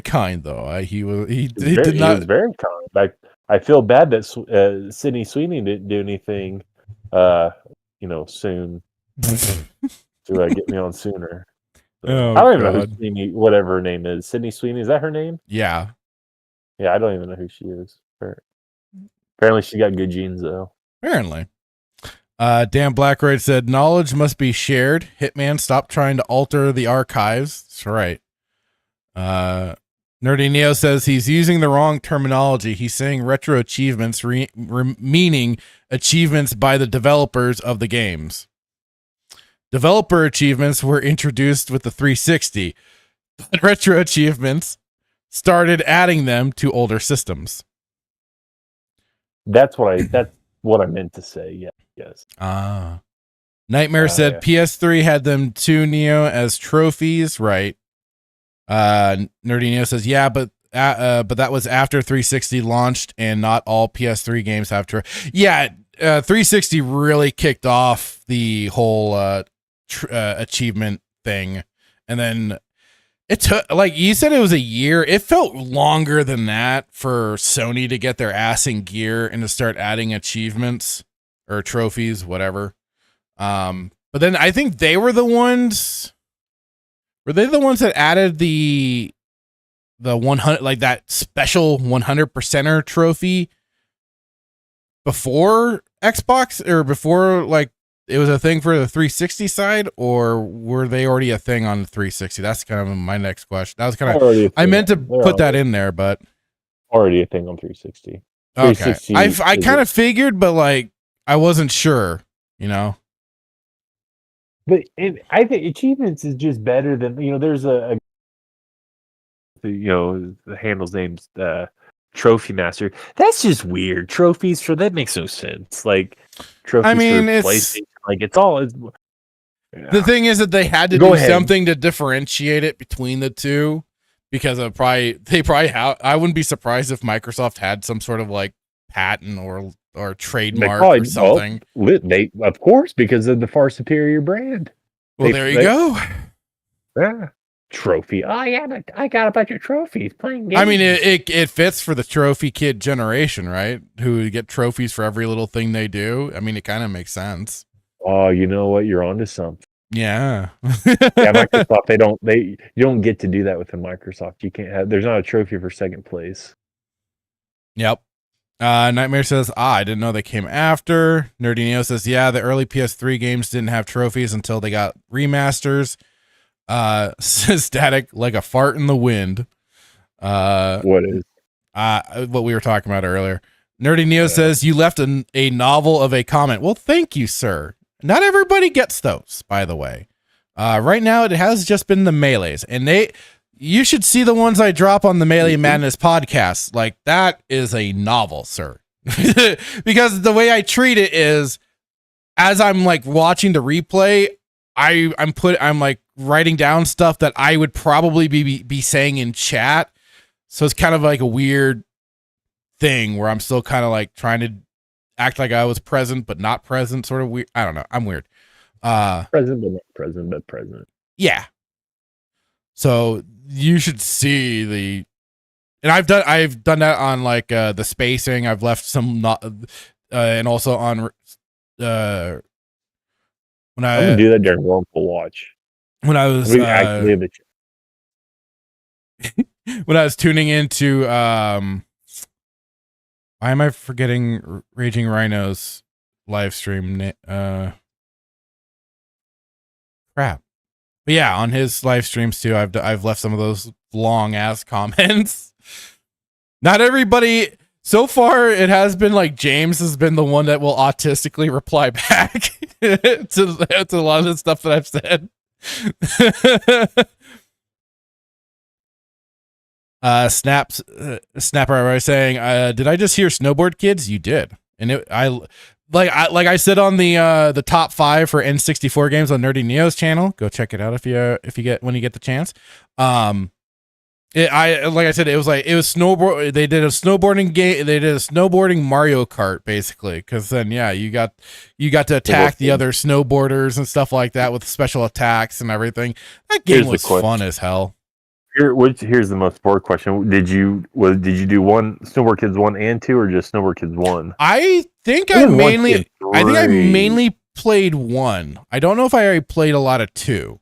kind though. He did not. He was very kind. I feel bad that Sydney Sweeney didn't do anything. Soon to get me on sooner. So, I don't even know who Sweeney, whatever her name is. Sydney Sweeney, is that her name? Yeah. Yeah, I don't even know who she is. Apparently, she got good genes though. Apparently. Dan Blackroyd said, knowledge must be shared. Hitman, stop trying to alter the archives. That's right. Nerdy Neo says he's using the wrong terminology. He's saying retro achievements, meaning achievements by the developers of the games. Developer achievements were introduced with the 360, but retro achievements started adding them to older systems. That's what I meant to say. Yeah. Yes. Nightmare said PS3 had them too, Neo, as trophies, right? Nerdy Neo says, yeah, but that was after 360 launched, and not all PS3 games have 360 really kicked off the whole achievement thing, and then it took, like you said, it was a year. It felt longer than that for Sony to get their ass in gear and to start adding achievements or trophies, whatever. But then I think they were the ones. Were they the ones that added the 100, like that special 100%er trophy before Xbox, or before like it was a thing for the 360 side, or were they already a thing on the 360? That's kind of my next question. That was kind of, I meant to put that in there, but already a thing on 360. Okay, I kind of figured, but like I wasn't sure, But I think achievements is just better than, there's the handle's name's Trophy Master. That's just weird. Trophies that makes no sense. Like trophies for PlayStation, like it's all. The thing is that they had to do something to differentiate it between the two, because they probably have. I wouldn't be surprised if Microsoft had some sort of like patent or trademark or something. They of course, because of the far superior brand. Well, there you go. Yeah. Trophy. Oh yeah, I got a bunch of trophies playing games. I mean, it fits for the trophy kid generation, right? Who get trophies for every little thing they do. I mean, it kind of makes sense. Oh, you know what? You're onto something. Yeah. Yeah, Microsoft. You don't get to do that within Microsoft. You can't have. There's not a trophy for second place. Yep. Nightmare says, I didn't know they came after. Nerdy Neo says, yeah, the early PS3 games didn't have trophies until they got remasters. Static like a fart in the wind. What is? What we were talking about earlier. Nerdy Neo says, you left a novel of a comment. Well, thank you, sir. Not everybody gets those, by the way. Right now, it has just been the melees, and you should see the ones I drop on the Melee Madness podcast. Like, that is a novel, sir. Because the way I treat it is, as I'm like watching the replay, I'm like writing down stuff that I would probably be saying in chat. So it's kind of like a weird thing where I'm still kind of like trying to act like I was present but not present, sort of weird. I don't know. I'm weird. Present but not present, but present. Yeah. So you should see and I've done that on like the spacing. I've left some not and also on when I'm gonna do that during Wrongful Watch. When I was when I was tuning into why am I forgetting Raging Rhino's live stream? Crap. But yeah, on his live streams too, I've left some of those long ass comments. Not everybody. So far, it has been like James has been the one that will autistically reply back to a lot of the stuff that I've said. Snapper, I was saying, did I just hear Snowboard Kids? You did, and like I said on the top 5 for N64 games on Nerdy Neo's channel. Go check it out if you get the chance. Like I said, it was snowboard. They did a snowboarding game. They did a snowboarding Mario Kart basically, because then you got to attack the other snowboarders and stuff like that with special attacks and everything. That game was fun as hell. Here's the most important question: Did you do one Snowboard Kids 1 and 2, or just Snowboard Kids 1? I think I mainly played 1. I don't know if I already played a lot of 2,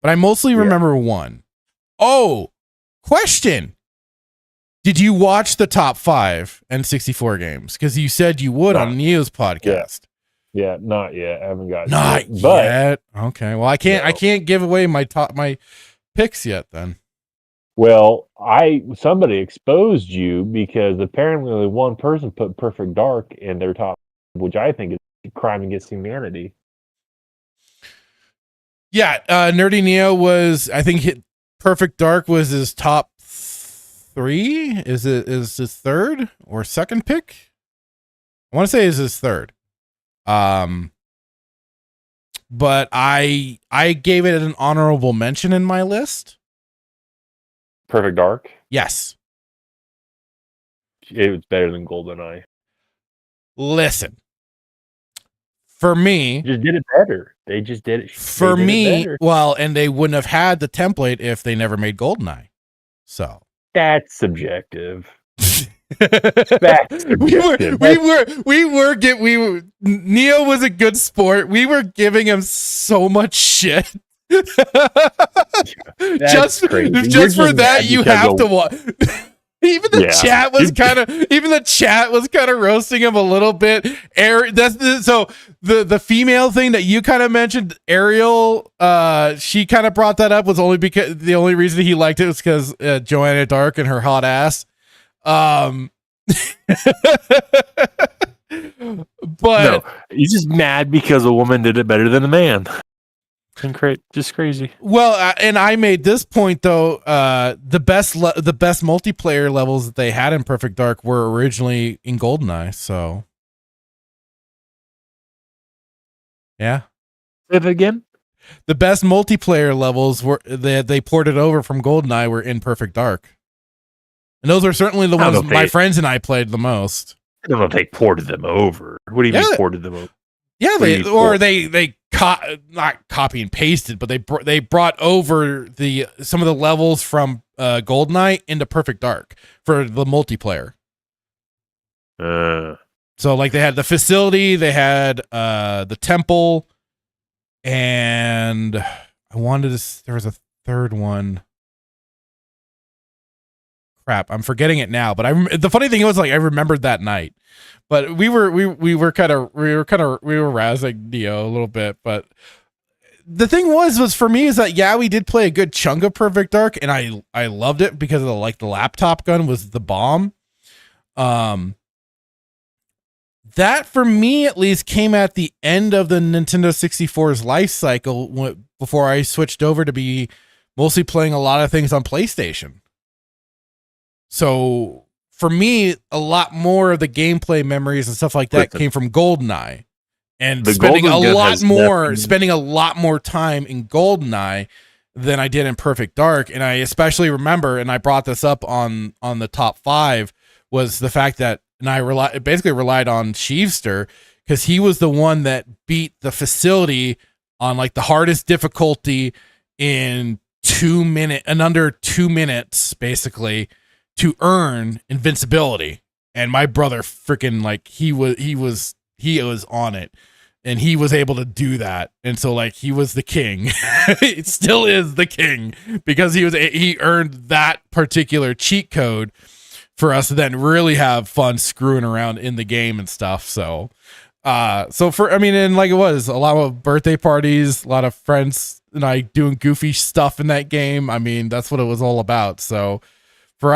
but I mostly remember 1. Oh. Question: did you watch the top 5 N64 games? Because you said you would on Neo's podcast. Yeah, not yet. I haven't got not yet. Okay, well I can't give away my picks yet then. Well, somebody exposed you because apparently only one person put Perfect Dark in their top, which I think is a crime against humanity. Yeah, Nerdy Neo was, I think, Perfect Dark was his top 3. Is his third or second pick? I want to say is his third. But I gave it an honorable mention in my list. Perfect Dark? Yes. It was better than GoldenEye. Listen. For me, just did it better. They just did it. For me, well, and they wouldn't have had the template if they never made GoldenEye. So that's subjective. Neo was a good sport. We were giving him so much shit. just for that, you have to watch. Even the chat was kind of roasting him a little bit. So the female thing that you kind of mentioned, Ariel, she kind of brought that up was only because the only reason he liked it was because Joanna Dark and her hot ass. But no, he's just mad because a woman did it better than a man. Just crazy. Well, and I made this point though. The best multiplayer levels that they had in Perfect Dark were originally in GoldenEye. So, yeah. Say it again. The best multiplayer levels were they ported over from GoldenEye were in Perfect Dark, and those are certainly the ones my friends and I played the most. I don't know if they ported them over. What do you mean ported them over? Yeah, they not copy and pasted, but they brought over some of the levels from GoldenEye into Perfect Dark for the multiplayer. So like they had the facility, they had the temple, and there was a third one. Crap, I'm forgetting it now. But the funny thing was, like, I remembered that night. But we were razzing Neo a little bit. But the thing was for me is that we did play a good chunk of Perfect Dark, and I loved it because of the laptop gun was the bomb. That for me at least came at the end of the Nintendo 64's life cycle before I switched over to be mostly playing a lot of things on PlayStation. So for me, a lot more of the gameplay memories and stuff like that came from GoldenEye, and spending a lot more time in GoldenEye than I did in Perfect Dark. And I especially remember, and I brought this up on the top 5, was the fact that, and I basically relied on Sheevster because he was the one that beat the facility on like the hardest difficulty in under 2 minutes, basically, to earn invincibility. And my brother freaking, like, he was on it, and he was able to do that. And so, like, he was the king. It still is the king because he earned that particular cheat code for us to then really have fun screwing around in the game and stuff. So and like it was a lot of birthday parties, a lot of friends and I doing goofy stuff in that game. I mean, that's what it was all about. So for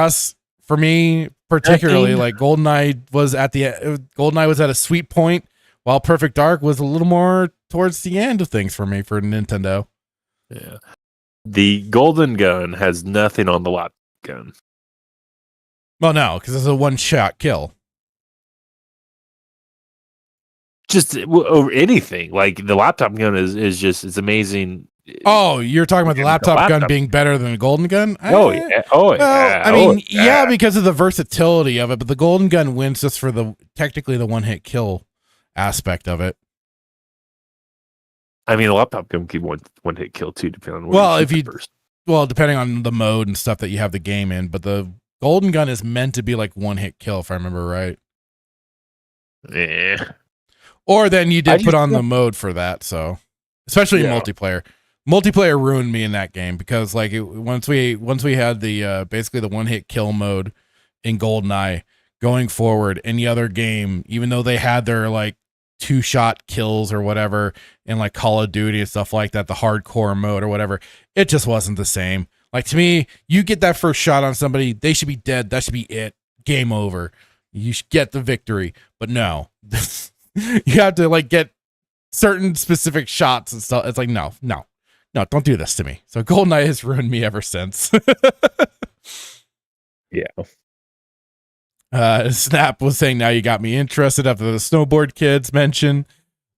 me particularly, like GoldenEye was at a sweet point, while Perfect Dark was a little more towards the end of things for me for Nintendo. Yeah. The golden gun has nothing on the laptop gun. Well, no, because it's a one-shot kill. Just over anything. Like the laptop gun is just, it's amazing Oh, you're talking about the laptop gun being better than a golden gun? Oh yeah. Oh yeah. I mean, yeah, because of the versatility of it, but the golden gun wins just for technically the one hit kill aspect of it. I mean, the laptop gun can one hit kill too, depending on what first. Depending on the mode and stuff that you have the game in, but the golden gun is meant to be like one hit kill, if I remember right. Yeah. Or then you did put on the mode for that, so especially in multiplayer. Multiplayer ruined me in that game because like once we had the basically the one hit kill mode in GoldenEye going forward, any other game, even though they had their like 2-shot kills or whatever in like Call of Duty and stuff like that, the hardcore mode or whatever, it just wasn't the same. Like to me, you get that first shot on somebody, they should be dead. That should be it. Game over. You should get the victory. But no, you have to like get certain specific shots and stuff. It's like, no, don't do this to me. So GoldenEye has ruined me ever since. Yeah. Snap was saying, now you got me interested after the snowboard kids mention.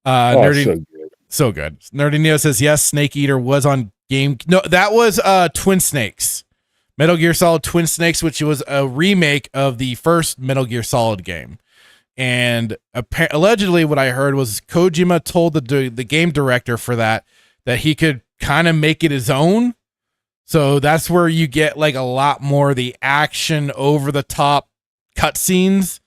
Nerdy, so good. Nerdy Neo says, yes, Snake Eater was on game. No, that was Twin Snakes. Metal Gear Solid Twin Snakes, which was a remake of the first Metal Gear Solid game. And allegedly what I heard was Kojima told the game director for that he could kind of make it his own. So that's where you get like a lot more of the action over the top cutscenes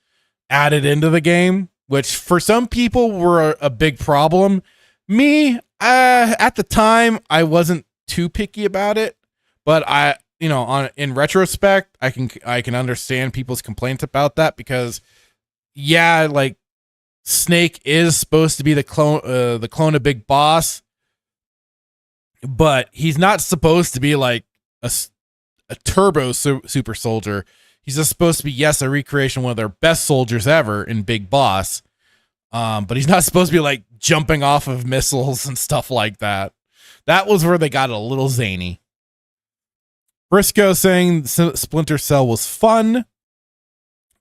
added into the game, which for some people were a big problem. Me, at the time, I wasn't too picky about it, but in retrospect, I can understand people's complaints about that because, yeah, like Snake is supposed to be the clone of Big Boss, but he's not supposed to be like a turbo super soldier. He's just supposed to be, yes, a recreation, one of their best soldiers ever in Big Boss. But he's not supposed to be like jumping off of missiles and stuff like that. That was where they got a little zany. Briscoe saying Splinter Cell was fun.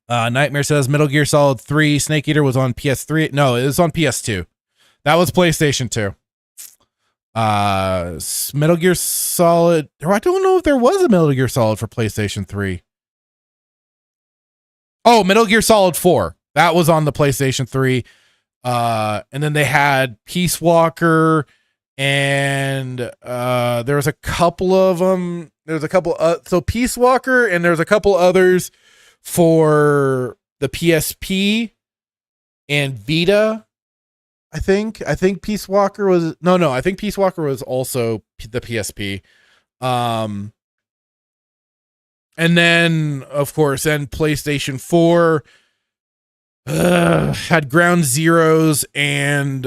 Nightmare says Metal Gear Solid 3 Snake Eater was on PS3. No, it was on PS2. That was PlayStation 2. Metal Gear Solid. I don't know if there was a Metal Gear Solid for PlayStation 3. Oh, Metal Gear Solid 4. That was on the PlayStation 3. And then they had Peace Walker, and there was a couple of them. There's a couple. So Peace Walker, and there's a couple others for the PSP and Vita. I think Peace Walker was no. I think Peace Walker was also the PSP. And then, of course, PlayStation 4 had Ground Zeroes and,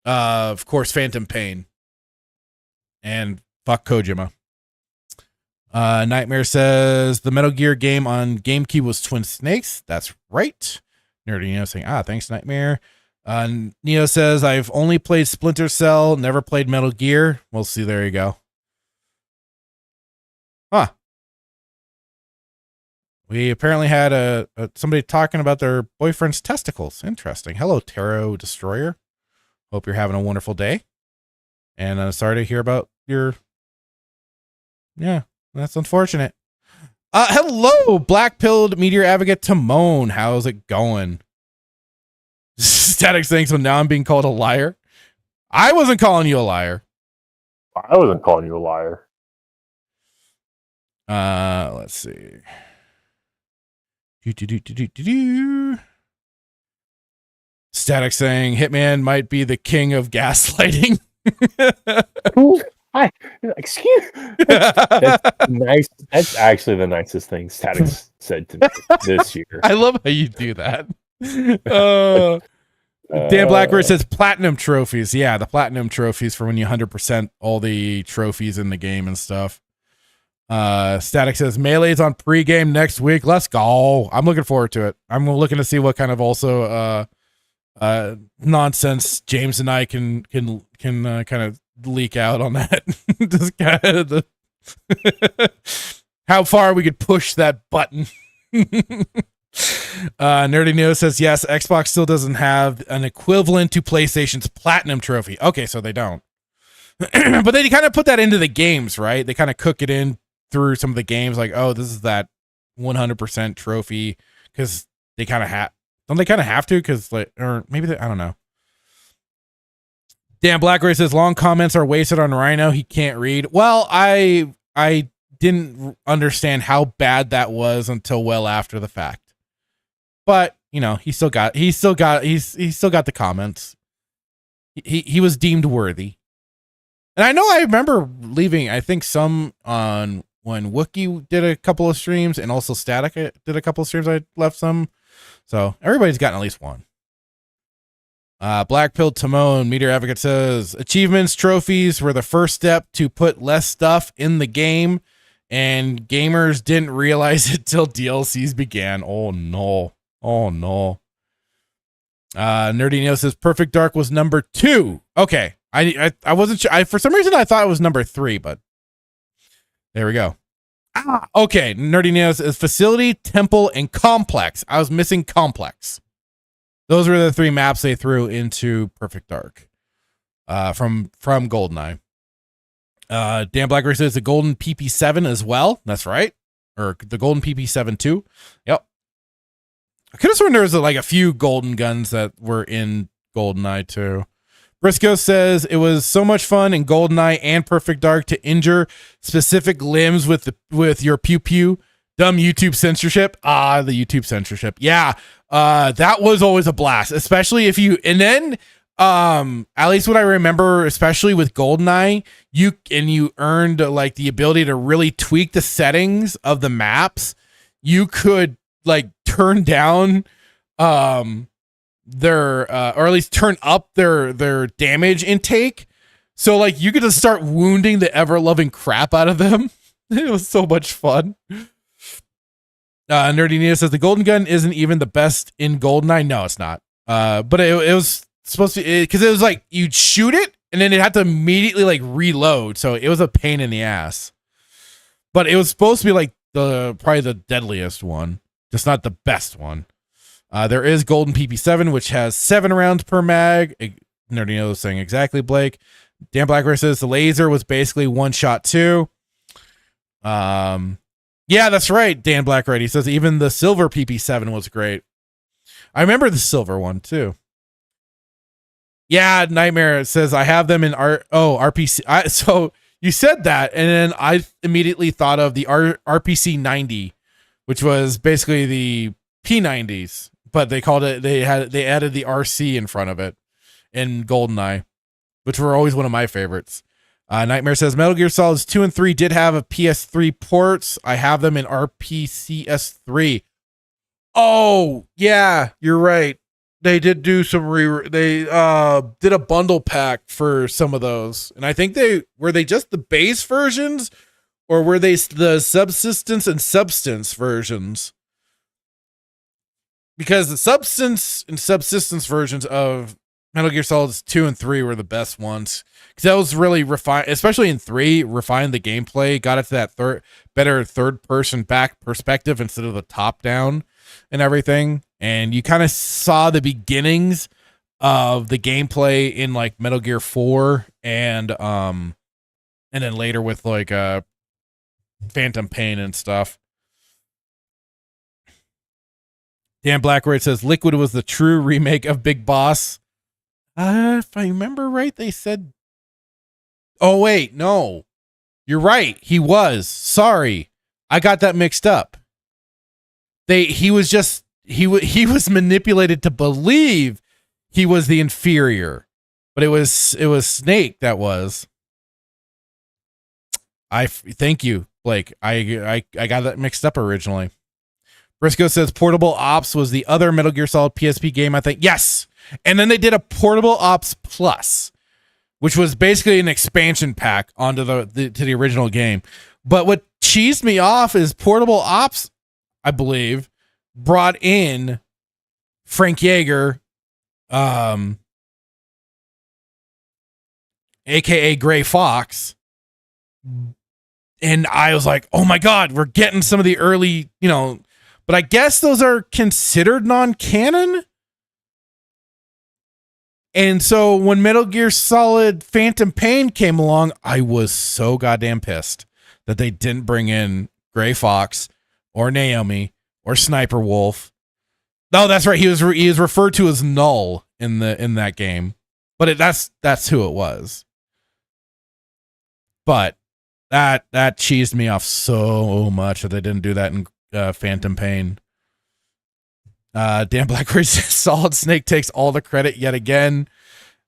of course, Phantom Pain. And fuck Kojima. Nightmare says the Metal Gear game on GameCube was Twin Snakes. That's right. Nerdy Neo saying, thanks, Nightmare. Neo says, I've only played Splinter Cell, never played Metal Gear. We'll see. There you go. Huh. We apparently had somebody talking about their boyfriend's testicles. Interesting. Hello, Tarot Destroyer. Hope you're having a wonderful day. And sorry to hear about your... Yeah, that's unfortunate. Hello, Black-Pilled Meteor Advocate Timon. How's it going? Static saying, so now I'm being called a liar. I wasn't calling you a liar. I wasn't calling you a liar. Let's see. Static saying Hitman might be the king of gaslighting. Hi, excuse. That's nice. That's actually the nicest thing Static said to me this year. I love how you do that. Dan Blackbird says platinum trophies. Yeah, the platinum trophies for when you 100% all the trophies in the game and stuff. Static says Melee's on pregame next week. Let's go. I'm looking forward to it. I'm looking to see what kind of also nonsense James and I can kind of leak out on that. Just kind of how far we could push that button. Nerdy Neo says, yes, Xbox still doesn't have an equivalent to PlayStation's Platinum Trophy. Okay, so they don't. But they kind of put that into the games, right? They kind of cook it in through some of the games, like, oh, this is that 100% trophy, because they kind of have, don't they kind of have to? Because, like, or maybe they, I don't know. Dan Blackray says, long comments are wasted on Rhino. He can't read. Well, I didn't understand how bad that was until well after the fact. But, you know, he still got the comments. He was deemed worthy. And I know I remember leaving, I think, some on when Wookiee did a couple of streams, and also Static did a couple of streams. I left some. So everybody's gotten at least one. Black Pill Timon, Meteor Advocate says, achievements, trophies were the first step to put less stuff in the game, and gamers didn't realize it till DLCs began. Oh no. Oh no. Nerdy Neo says Perfect Dark was number 2. Okay. I wasn't sure. For some reason I thought it was number 3, but there we go. Okay. Nerdy Neo says Facility, Temple, and Complex. I was missing Complex. Those were the 3 maps they threw into Perfect Dark from GoldenEye. Dan Blackberry says the Golden PP7 as well. That's right. Or the Golden PP7 too. Yep. I could have sworn there was like a few golden guns that were in GoldenEye too. Briscoe says it was so much fun in GoldenEye and Perfect Dark to injure specific limbs with your pew pew. Dumb YouTube censorship. The YouTube censorship. Yeah. That was always a blast, especially if you, and then, at least what I remember, especially with GoldenEye, you earned like the ability to really tweak the settings of the maps. You could like turn down, their, or at least turn up their damage intake. So like you could just start wounding the ever loving crap out of them. It was so much fun. Nerdy Nina says the golden gun isn't even the best in GoldenEye. No, it's not. But it was supposed to be, because it was like you'd shoot it and then it had to immediately like reload. So it was a pain in the ass. But it was supposed to be like probably the deadliest one, just not the best one. There is Golden PP7, which has 7 rounds per mag. Nerdy Nina was saying exactly, Blake. Dan Blackbear says the laser was basically one shot too. Yeah, that's right, Dan Blackred. He says even the silver PP7 was great. I remember the silver one too. Yeah, Nightmare says I have them in RPC. So you said that, and then I immediately thought of the RPC 90, which was basically the P90s, but they called it. They added the RC in front of it in GoldenEye, which were always one of my favorites. Nightmare says Metal Gear Solids 2 and 3 did have a PS3 ports. I have them in RPCS3. Oh, yeah, you're right. They did do some they did a bundle pack for some of those. And I think they just the base versions, or were they the subsistence and substance versions? Because the substance and subsistence versions of Metal Gear Solids 2 and 3 were the best ones. Because that was really refined, especially in 3, refined the gameplay, got it to that better third-person back perspective instead of the top-down and everything. And you kind of saw the beginnings of the gameplay in like Metal Gear 4 and then later with like Phantom Pain and stuff. Dan Blackroyd says Liquid was the true remake of Big Boss. If I remember right, they said, oh wait, no, you're right. He was. Sorry. I got that mixed up. He was manipulated to believe he was the inferior, but it was Snake that was. Thank you, Blake. I got that mixed up originally. Briscoe says Portable Ops was the other Metal Gear Solid PSP game, I think. Yes. And then they did a Portable Ops Plus, which was basically an expansion pack onto to the original game. But what cheesed me off is Portable Ops, I believe, brought in Frank Yeager, aka Gray Fox. And I was like, oh my God, we're getting some of the early, but I guess those are considered non-canon. And so when Metal Gear Solid Phantom Pain came along, I was so goddamn pissed that they didn't bring in Gray Fox or Naomi or Sniper Wolf. No, that's right. He was referred to as Null in that game, but that's who it was. But that cheesed me off so much that they didn't do that in Phantom Pain. Dan Blackberry says Solid Snake takes all the credit yet again,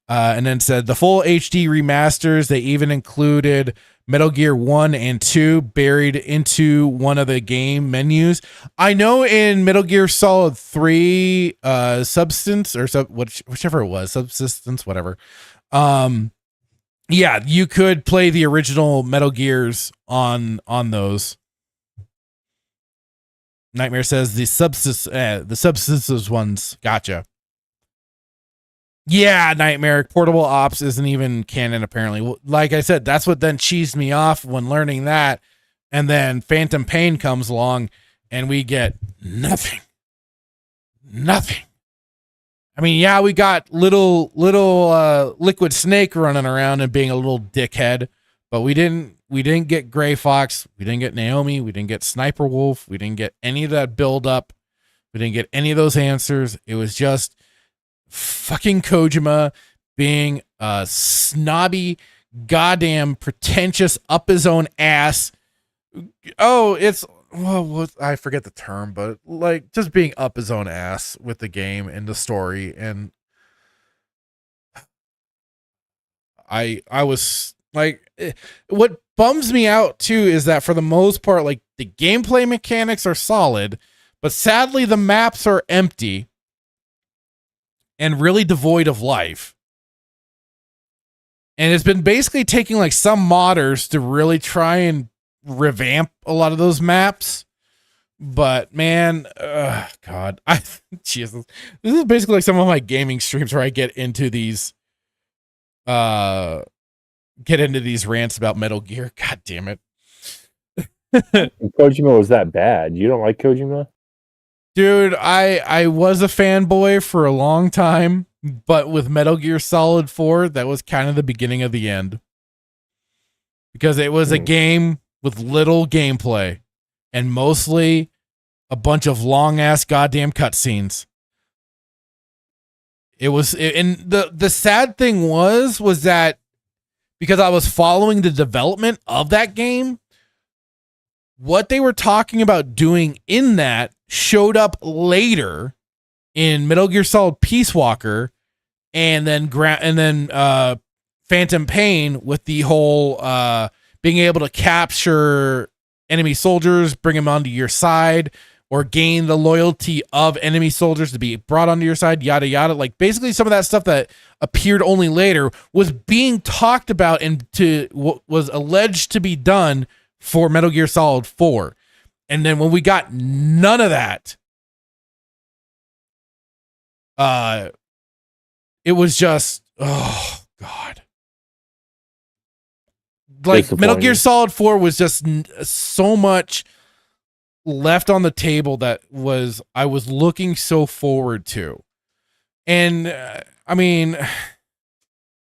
and then said the full HD remasters. They even included Metal Gear 1 and 2 buried into one of the game menus. I know in Metal Gear Solid 3, Substance or whichever it was, Subsistence, whatever. Yeah, you could play the original Metal Gears on those. Nightmare says the substances ones. Gotcha. Yeah, Nightmare. Portable Ops isn't even canon, apparently. Like I said, that's what then cheesed me off when learning that. And then Phantom Pain comes along and we get nothing. Nothing. I mean, yeah, we got little Liquid Snake running around and being a little dickhead, but we didn't get Gray Fox, we didn't get Naomi, we didn't get Sniper Wolf, we didn't get any of that build up, we didn't get any of those answers. It was just fucking Kojima being a snobby, goddamn pretentious up his own ass. Oh, it's I forget the term, but like just being up his own ass with the game and the story. And I was like, what bums me out too is that for the most part, like the gameplay mechanics are solid, but sadly the maps are empty and really devoid of life. And it's been basically taking like some modders to really try and revamp a lot of those maps. But man, God, Jesus, this is basically like some of my gaming streams where I get into these rants about Metal Gear. God damn it. Kojima was that bad? You don't like Kojima? Dude, I was a fanboy for a long time, but with Metal Gear Solid 4, that was kind of the beginning of the end. Because it was a game with little gameplay and mostly a bunch of long ass goddamn cutscenes. And the sad thing was that because I was following the development of that game, what they were talking about doing in that showed up later in Metal Gear Solid Peace Walker and then Phantom Pain with the whole being able to capture enemy soldiers, bring them onto your side, or gain the loyalty of enemy soldiers to be brought onto your side, yada, yada. Like basically some of that stuff that appeared only later was being talked about and what was alleged to be done for Metal Gear Solid 4. And then when we got none of that, it was just, oh God. Like Metal Gear Solid 4 was just so much left on the table that I was looking so forward to. And I mean,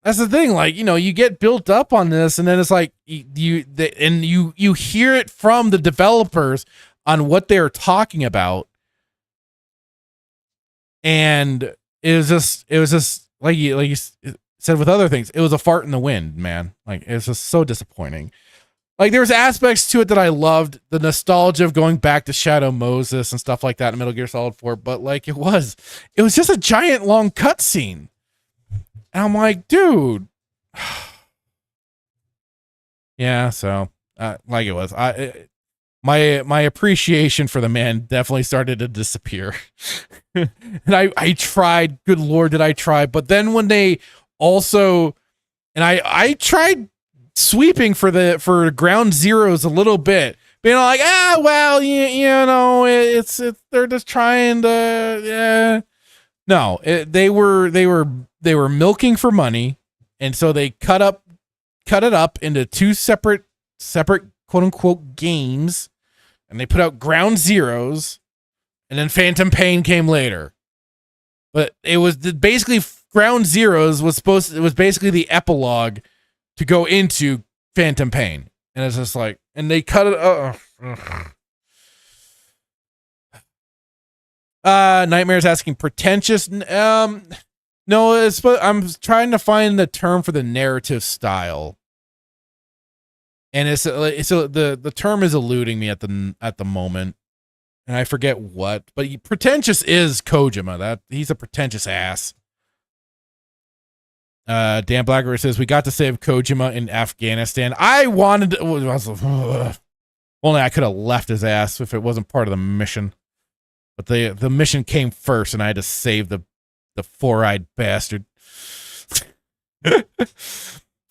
that's the thing, like, you know, you get built up on this and then it's like you hear it from the developers on what they're talking about. And it was just like you said with other things, it was a fart in the wind, man. Like, it's just so disappointing. Like, there was aspects to it that I loved, the nostalgia of going back to Shadow Moses and stuff like that in Metal Gear Solid 4, but like it was just a giant long cutscene. And I'm like, dude. Yeah, so like it was. My appreciation for the man definitely started to disappear. And I tried, good Lord, did I try. But then when they also, and I tried sweeping for ground zeros a little bit, being like, well, you know, it's they're just trying to, yeah. No, they were milking for money, and so they cut it up into two separate quote unquote games, and they put out ground zeros And then Phantom Pain came later. But it was basically Ground Zeroes was basically the epilogue to go into Phantom Pain. And it's just like, and they cut it. Nightmare's asking pretentious. No, I'm trying to find the term for the narrative style. And it's the term is eluding me at the moment. And I forget what, but pretentious is Kojima. That he's a pretentious ass. Dan Blackbird says we got to save Kojima in Afghanistan. I wanted to, only I could have left his ass if it wasn't part of the mission. But the mission came first, and I had to save the four-eyed bastard.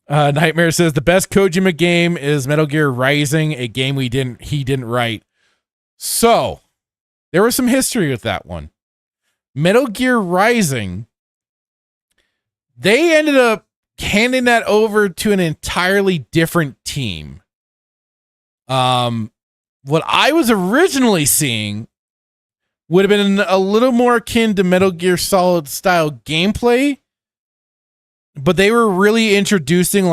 Nightmare says the best Kojima game is Metal Gear Rising, a game he didn't write. So, there was some history with that one. Metal Gear Rising, they ended up handing that over to an entirely different team. What I was originally seeing would have been a little more akin to Metal Gear Solid style gameplay, but they were really introducing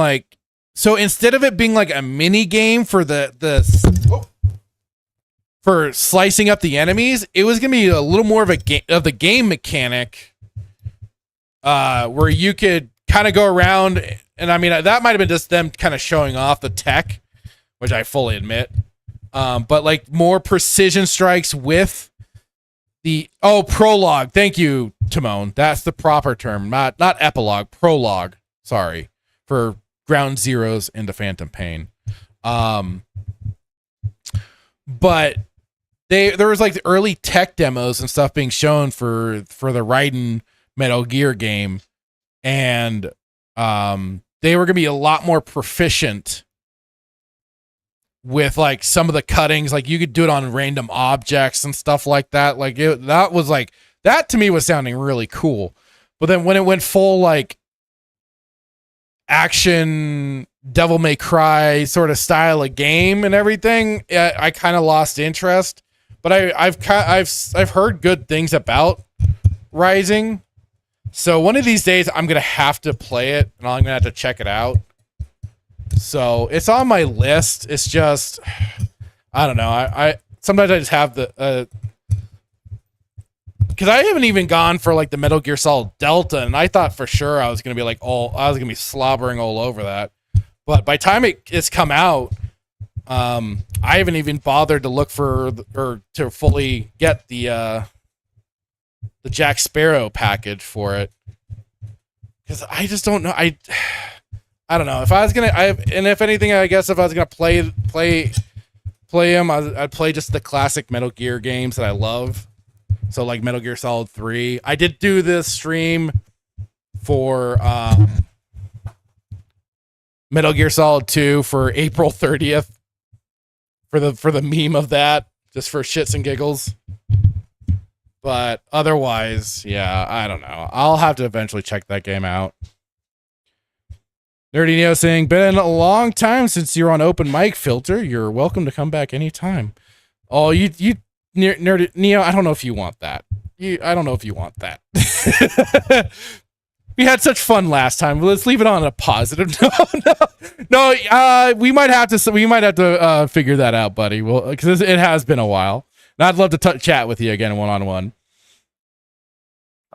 so instead of it being like a mini game for for slicing up the enemies, it was going to be a little more of the game mechanic, where you could kind of go around, and I mean, that might have been just them kind of showing off the tech, which I fully admit. But like more precision strikes with prologue. Thank you, Timon. That's the proper term, not epilogue, prologue. Sorry, for Ground Zeroes into Phantom Pain. But there was like the early tech demos and stuff being shown for the Raiden Metal Gear game, and they were gonna be a lot more proficient with like some of the cuttings. Like you could do it on random objects and stuff like that. Like that to me was sounding really cool. But then when it went full like action Devil May Cry sort of style of game and everything, I kind of lost interest. But I've heard good things about Rising, so one of these days I'm gonna have to play it, and I'm gonna have to check it out. So it's on my list. It's just, I don't know. I sometimes I just have the because I haven't even gone for like the Metal Gear Solid Delta, and I thought for sure I was gonna be slobbering all over that. But by the time it's come out, I haven't even bothered to look for or to fully get the Jack Sparrow package for it, because I just don't know. I don't know if I was gonna. And if anything, I guess if I was gonna play them, I'd play just the classic Metal Gear games that I love. So like Metal Gear Solid 3. I did do this stream for Metal Gear Solid 2 for April 30th for the meme of that, just for shits and giggles. But otherwise, yeah, I don't know. I'll have to eventually check that game out. Nerdy Neo saying, been a long time since you're on open mic, Filter. You're welcome to come back anytime. Oh, you Nerdy Neo, I don't know if you want that. I don't know if you want that. We had such fun last time. Let's leave it on a positive note. No. We might have to figure that out, buddy. Well, because it has been a while. And I'd love to chat with you again one-on-one.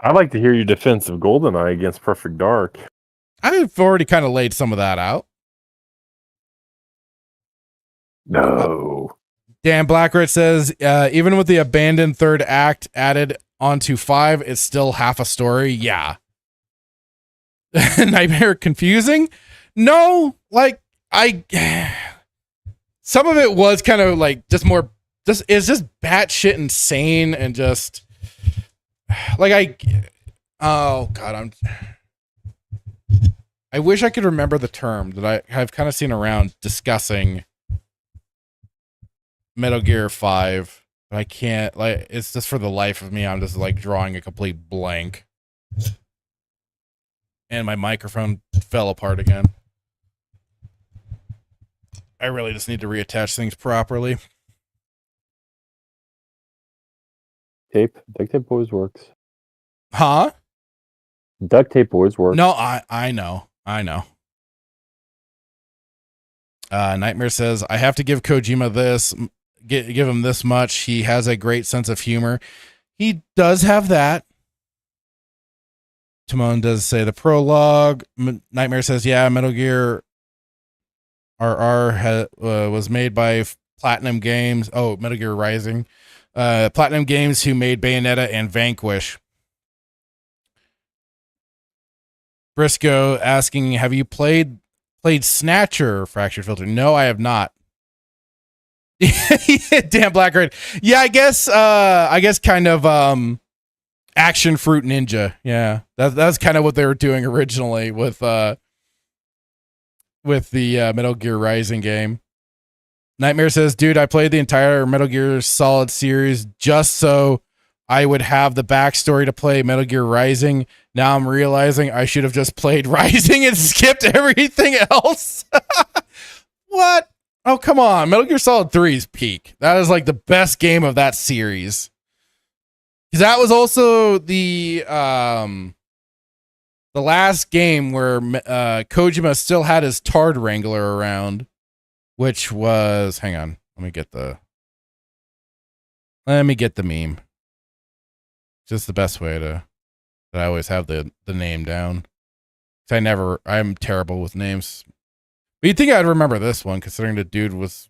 I'd like to hear your defense of GoldenEye against Perfect Dark. I've already kind of laid some of that out. No. Dan Blackrit says, even with the abandoned third act added onto 5, it's still half a story. Yeah. Nightmare confusing? No, like some of it was kind of like it's just batshit insane and just like oh god, I wish I could remember the term that I have kind of seen around discussing Metal Gear 5, but I can't, like, it's just for the life of me, I'm just like drawing a complete blank. And my microphone fell apart again. I really just need to reattach things properly. Duct tape always works. Huh? Duct tape always works. No, I know. Nightmare says, I have to give Kojima this, give him this much. He has a great sense of humor. He does have that. Timon does say the prologue. Nightmare says, yeah, Metal Gear RR was made by Platinum Games. Oh, Metal Gear Rising. Platinum Games, who made Bayonetta and Vanquish. Briscoe asking, have you played Snatcher, Fractured Filter? No, I have not. Damn, Black Red. Yeah, I guess kind of Action Fruit Ninja. Yeah, that's kind of what they were doing originally with the Metal Gear Rising game. Nightmare says, dude, I played the entire Metal Gear Solid series just so I would have the backstory to play Metal Gear Rising. Now I'm realizing I should have just played Rising and skipped everything else. What? Oh, come on. Metal Gear Solid 3's peak. That is like the best game of that series. Because that was also the last game where Kojima still had his Tard Wrangler around, which was, hang on, let me get the meme. Just the best way that I always have the name down. I'm terrible with names. But you'd think I'd remember this one, considering the dude was,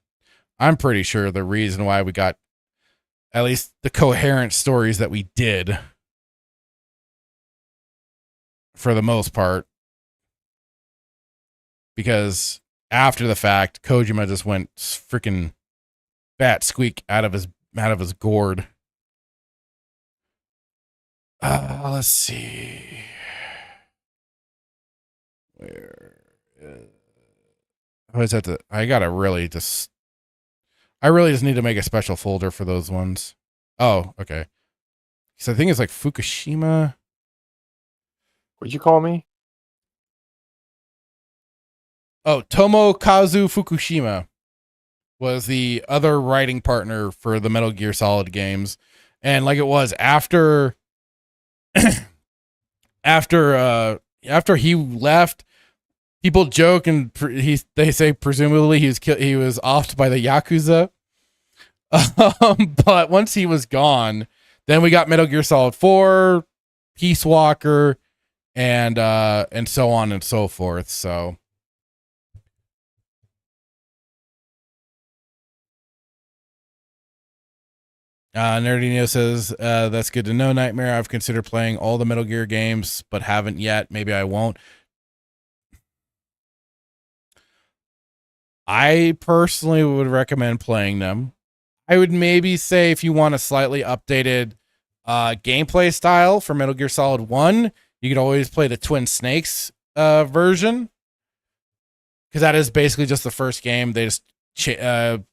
I'm pretty sure, the reason why we got at least the coherent stories that we did. For the most part. Because after the fact, Kojima just went freaking bat squeak out of his gourd. Let's see. Where is that? I really just need to make a special folder for those ones. Oh, okay. So I think it's like Fukushima. What'd you call me? Oh, Tomokazu Fukushima was the other writing partner for the Metal Gear Solid games. And like it was after after he left, people joke and they say presumably he was offed by the Yakuza. But once he was gone, then we got Metal Gear Solid 4, Peace Walker, and so on and so forth. So Nerdinio says, that's good to know, Nightmare. I've considered playing all the Metal Gear games, but haven't yet. Maybe I won't. I personally would recommend playing them. I would maybe say if you want a slightly updated gameplay style for Metal Gear Solid 1, you could always play the Twin Snakes version. Because that is basically just the first game. They just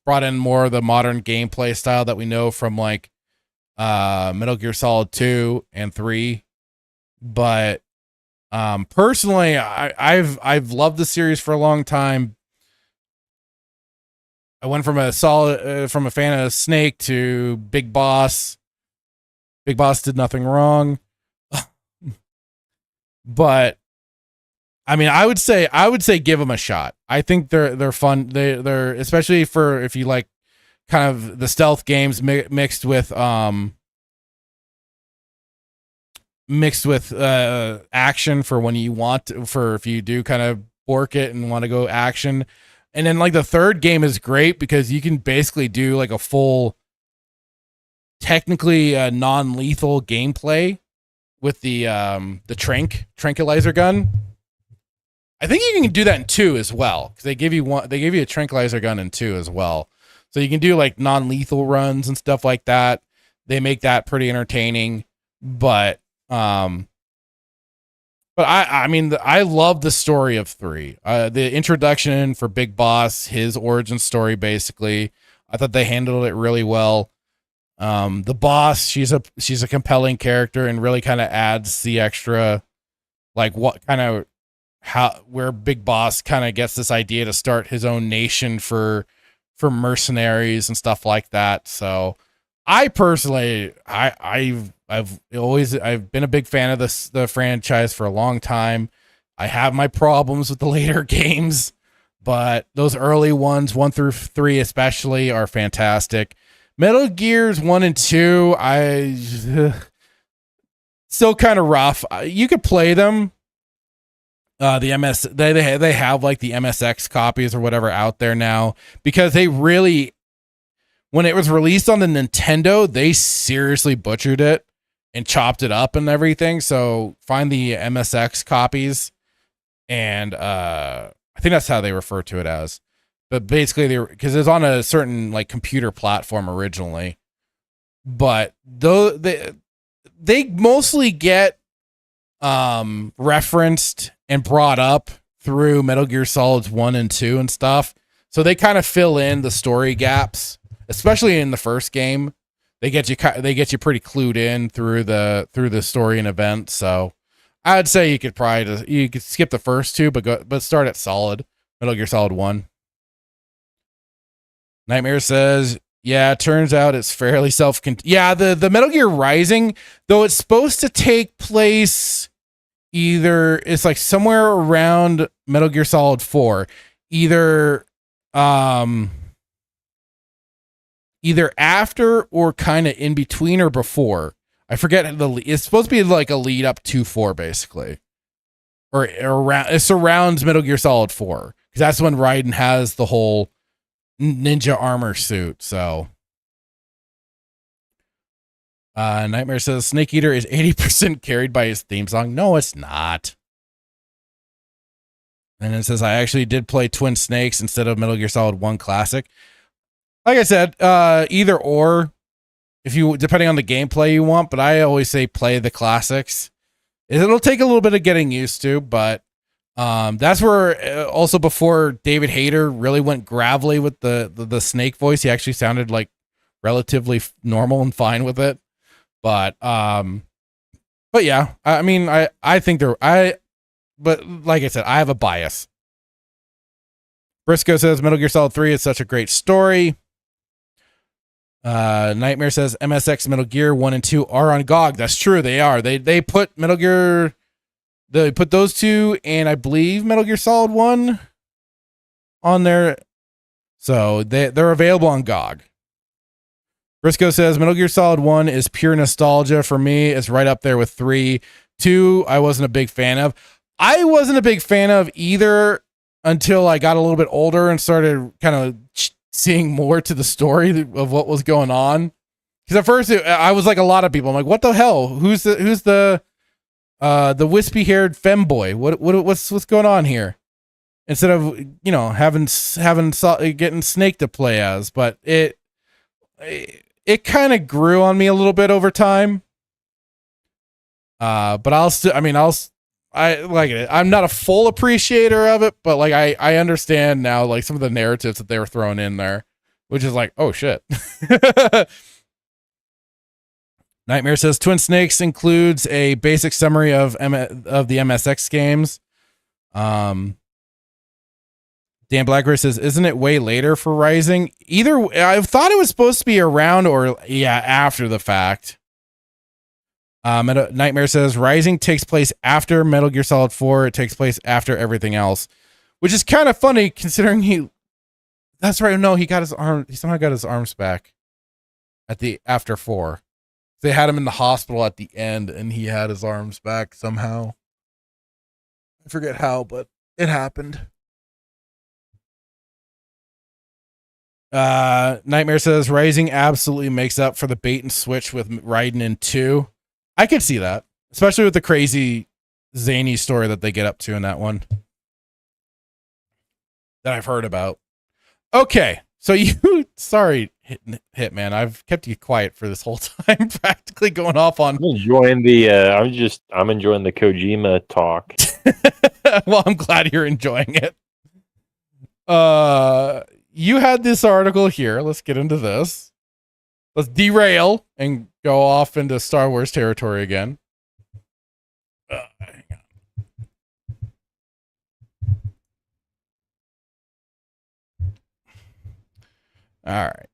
brought in more of the modern gameplay style that we know from like Metal Gear Solid 2 and 3. But personally, I've loved the series for a long time. I went from a fan of Snake to Big Boss. Big Boss did nothing wrong. But I mean, I would say give them a shot. I think they're fun. They're especially for if you like kind of the stealth games mixed with action for when you want to, for if you do kind of bork it and want to go action. And then like the third game is great because you can basically do like a full, technically non-lethal gameplay with the tranquilizer gun. I think you can do that in 2 as well, because they give you a tranquilizer gun in 2 as well. So you can do like non-lethal runs and stuff like that. They make that pretty entertaining. But I mean, I love the story of 3. The introduction for Big Boss, his origin story, basically, I thought they handled it really well. The boss, she's a compelling character and really kind of adds the extra, like where Big Boss kind of gets this idea to start his own nation for mercenaries and stuff like that. So I personally, I've been a big fan of the franchise for a long time. I have my problems with the later games, but those early ones, 1 through 3 especially, are fantastic. Metal Gears 1 and 2, still kind of rough. You could play them. The MS they have like the MSX copies or whatever out there now, because they really, when it was released on the Nintendo, they seriously butchered it and chopped it up and everything. So find the MSX copies, and I think that's how they refer to it as. But basically, because it was on a certain like computer platform originally, but though they mostly get referenced and brought up through Metal Gear Solids 1 and 2 and stuff. So they kind of fill in the story gaps, especially in the first game. They get you pretty clued in through the story and events. So I'd say you could skip the first two, but start at Metal Gear Solid 1. Nightmare says, yeah, it turns out it's fairly self-contained. Yeah, the Metal Gear Rising, though it's supposed to take place it's like somewhere around Metal Gear Solid 4, either after or kind of in between or before. I forget it's supposed to be like a lead up to 4 basically, or around. It surrounds Metal Gear Solid 4 because that's when Raiden has the whole ninja armor suit. So Nightmare says Snake Eater is 80% carried by his theme song. No, it's not. And it says I actually did play Twin Snakes instead of Metal Gear Solid 1 Classic. Like I said, either or, depending on the gameplay you want, but I always say play the classics. It'll take a little bit of getting used to, but that's where also before David Hayter really went gravelly with the Snake voice, he actually sounded like relatively normal and fine with it. But yeah, I mean, I think but like I said, I have a bias. Briscoe says Metal Gear Solid 3 is such a great story. Nightmare says MSX Metal Gear 1 and 2 are on GOG. That's true, they are. They put Metal Gear, they put those two, and I believe Metal Gear Solid 1 on there. So they're available on GOG. Briscoe says Metal Gear Solid 1 is pure nostalgia for me. It's right up there with 3. 2, I wasn't a big fan of. I wasn't a big fan of either until I got a little bit older and started kind of seeing more to the story of what was going on. Because at first I was like a lot of people. I'm like, what the hell? Who's the wispy haired femboy? What's going on here? Instead of getting Snake to play as, but it kind of grew on me a little bit over time. But I like it. I'm not a full appreciator of it, but like I understand now like some of the narratives that they were throwing in there, which is like, oh shit. Nightmare says Twin Snakes includes a basic summary of the MSX games. Dan Blackberry says, isn't it way later for Rising? Either I thought it was supposed to be around or after the fact. Nightmare says Rising takes place after Metal Gear Solid 4. It takes place after everything else, which is kind of funny considering that's right. No, he somehow got his arms back after 4. They had him in the hospital at the end and he had his arms back somehow. I forget how, but it happened. Nightmare says Rising absolutely makes up for the bait and switch with Raiden in 2. I could see that, especially with the crazy zany story that they get up to in that one that I've heard about. Okay, so sorry, Hitman, I've kept you quiet for this whole time, practically going off on. I'm enjoying the Kojima talk. Well, I'm glad you're enjoying it. You had this article here. Let's get into this. Let's derail and go off into Star Wars territory again. Hang on. All right.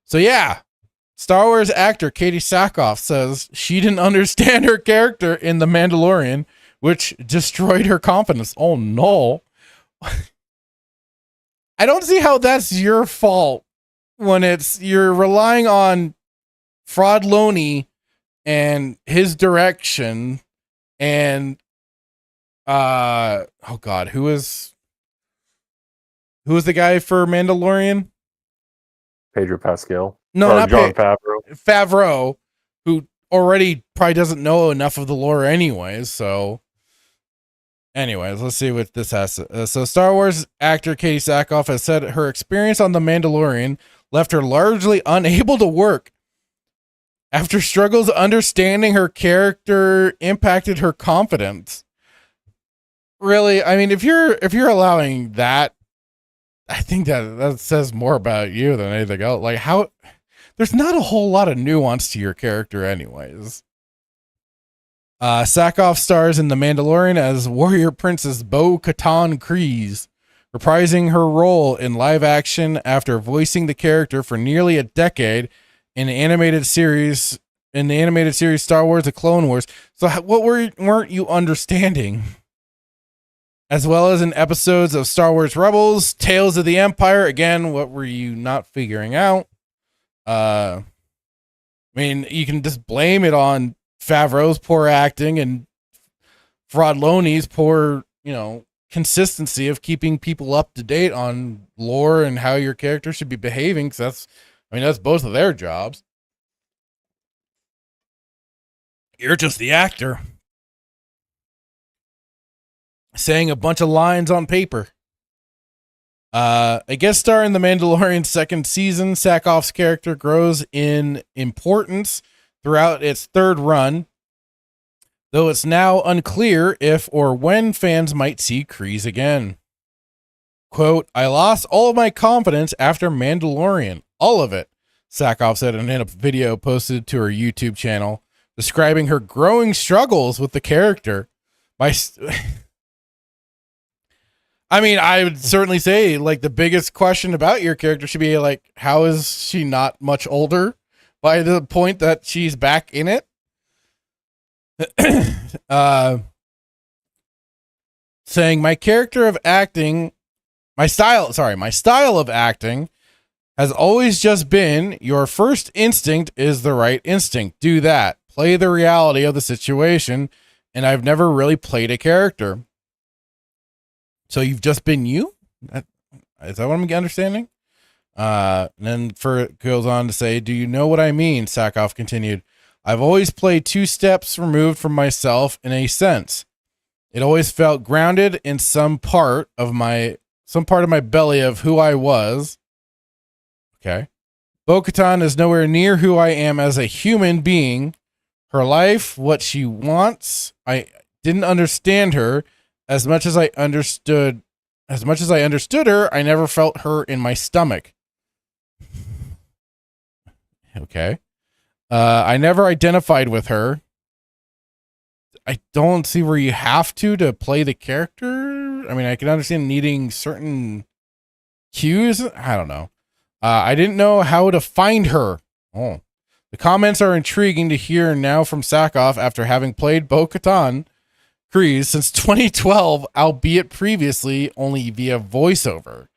So yeah, Star Wars actor Katie Sackhoff says she didn't understand her character in The Mandalorian, which destroyed her confidence. Oh no. I don't see how that's your fault when you're relying on Fraud Loney and his direction and oh god, who was the guy for Mandalorian? Pedro Pascal. No, or not John Favreau. Favreau, who already probably doesn't know enough of the lore anyways. So, anyways, let's see what this has to. So, Star Wars actor Katie Sackhoff has said her experience on The Mandalorian left her largely unable to work. After struggles understanding her character impacted her confidence. Really, I mean, if you're allowing that, I think that says more about you than anything else. Like how there's not a whole lot of nuance to your character anyways. Sackhoff stars in The Mandalorian as warrior princess Bo-Katan Kryze, reprising her role in live action after voicing the character for nearly a decade in the animated series Star Wars: The Clone Wars. So what weren't you understanding? As well as in episodes of Star Wars Rebels, Tales of the Empire. Again, what were you not figuring out? I mean, you can just blame it on Favreau's poor acting and Fraud Loney's poor, consistency of keeping people up to date on lore and how your character should be behaving. Cause that's both of their jobs. You're just the actor saying a bunch of lines on paper. A guest star in The Mandalorian's second season, Sackhoff's character grows in importance throughout its third run, though it's now unclear if or when fans might see Kryze again. Quote, I lost all of my confidence after Mandalorian. All of it, Sackhoff said in a video posted to her YouTube channel, describing her growing struggles with the character. I would certainly say, the biggest question about your character should be, how is she not much older by the point that she's back in it? Saying, my style of acting has always just been, your first instinct is the right instinct. Do that. Play the reality of the situation, and I've never really played a character. So you've just been you? Is that what I'm understanding? And then it goes on to say, do you know what I mean? Sackhoff continued. I've always played 2 steps removed from myself in a sense. It always felt grounded in some part of my belly of who I was. Okay. Bo-Katan is nowhere near who I am as a human being. Her life, what she wants, I didn't understand her. As much as I understood her, I never felt her in my stomach. Okay. I never identified with her. I don't see where you have to play the character. I can understand needing certain cues. I don't know. I didn't know how to find her. Oh. The comments are intriguing to hear now from Sackhoff after having played Bo-Katan Kryze since 2012, albeit previously only via voiceover.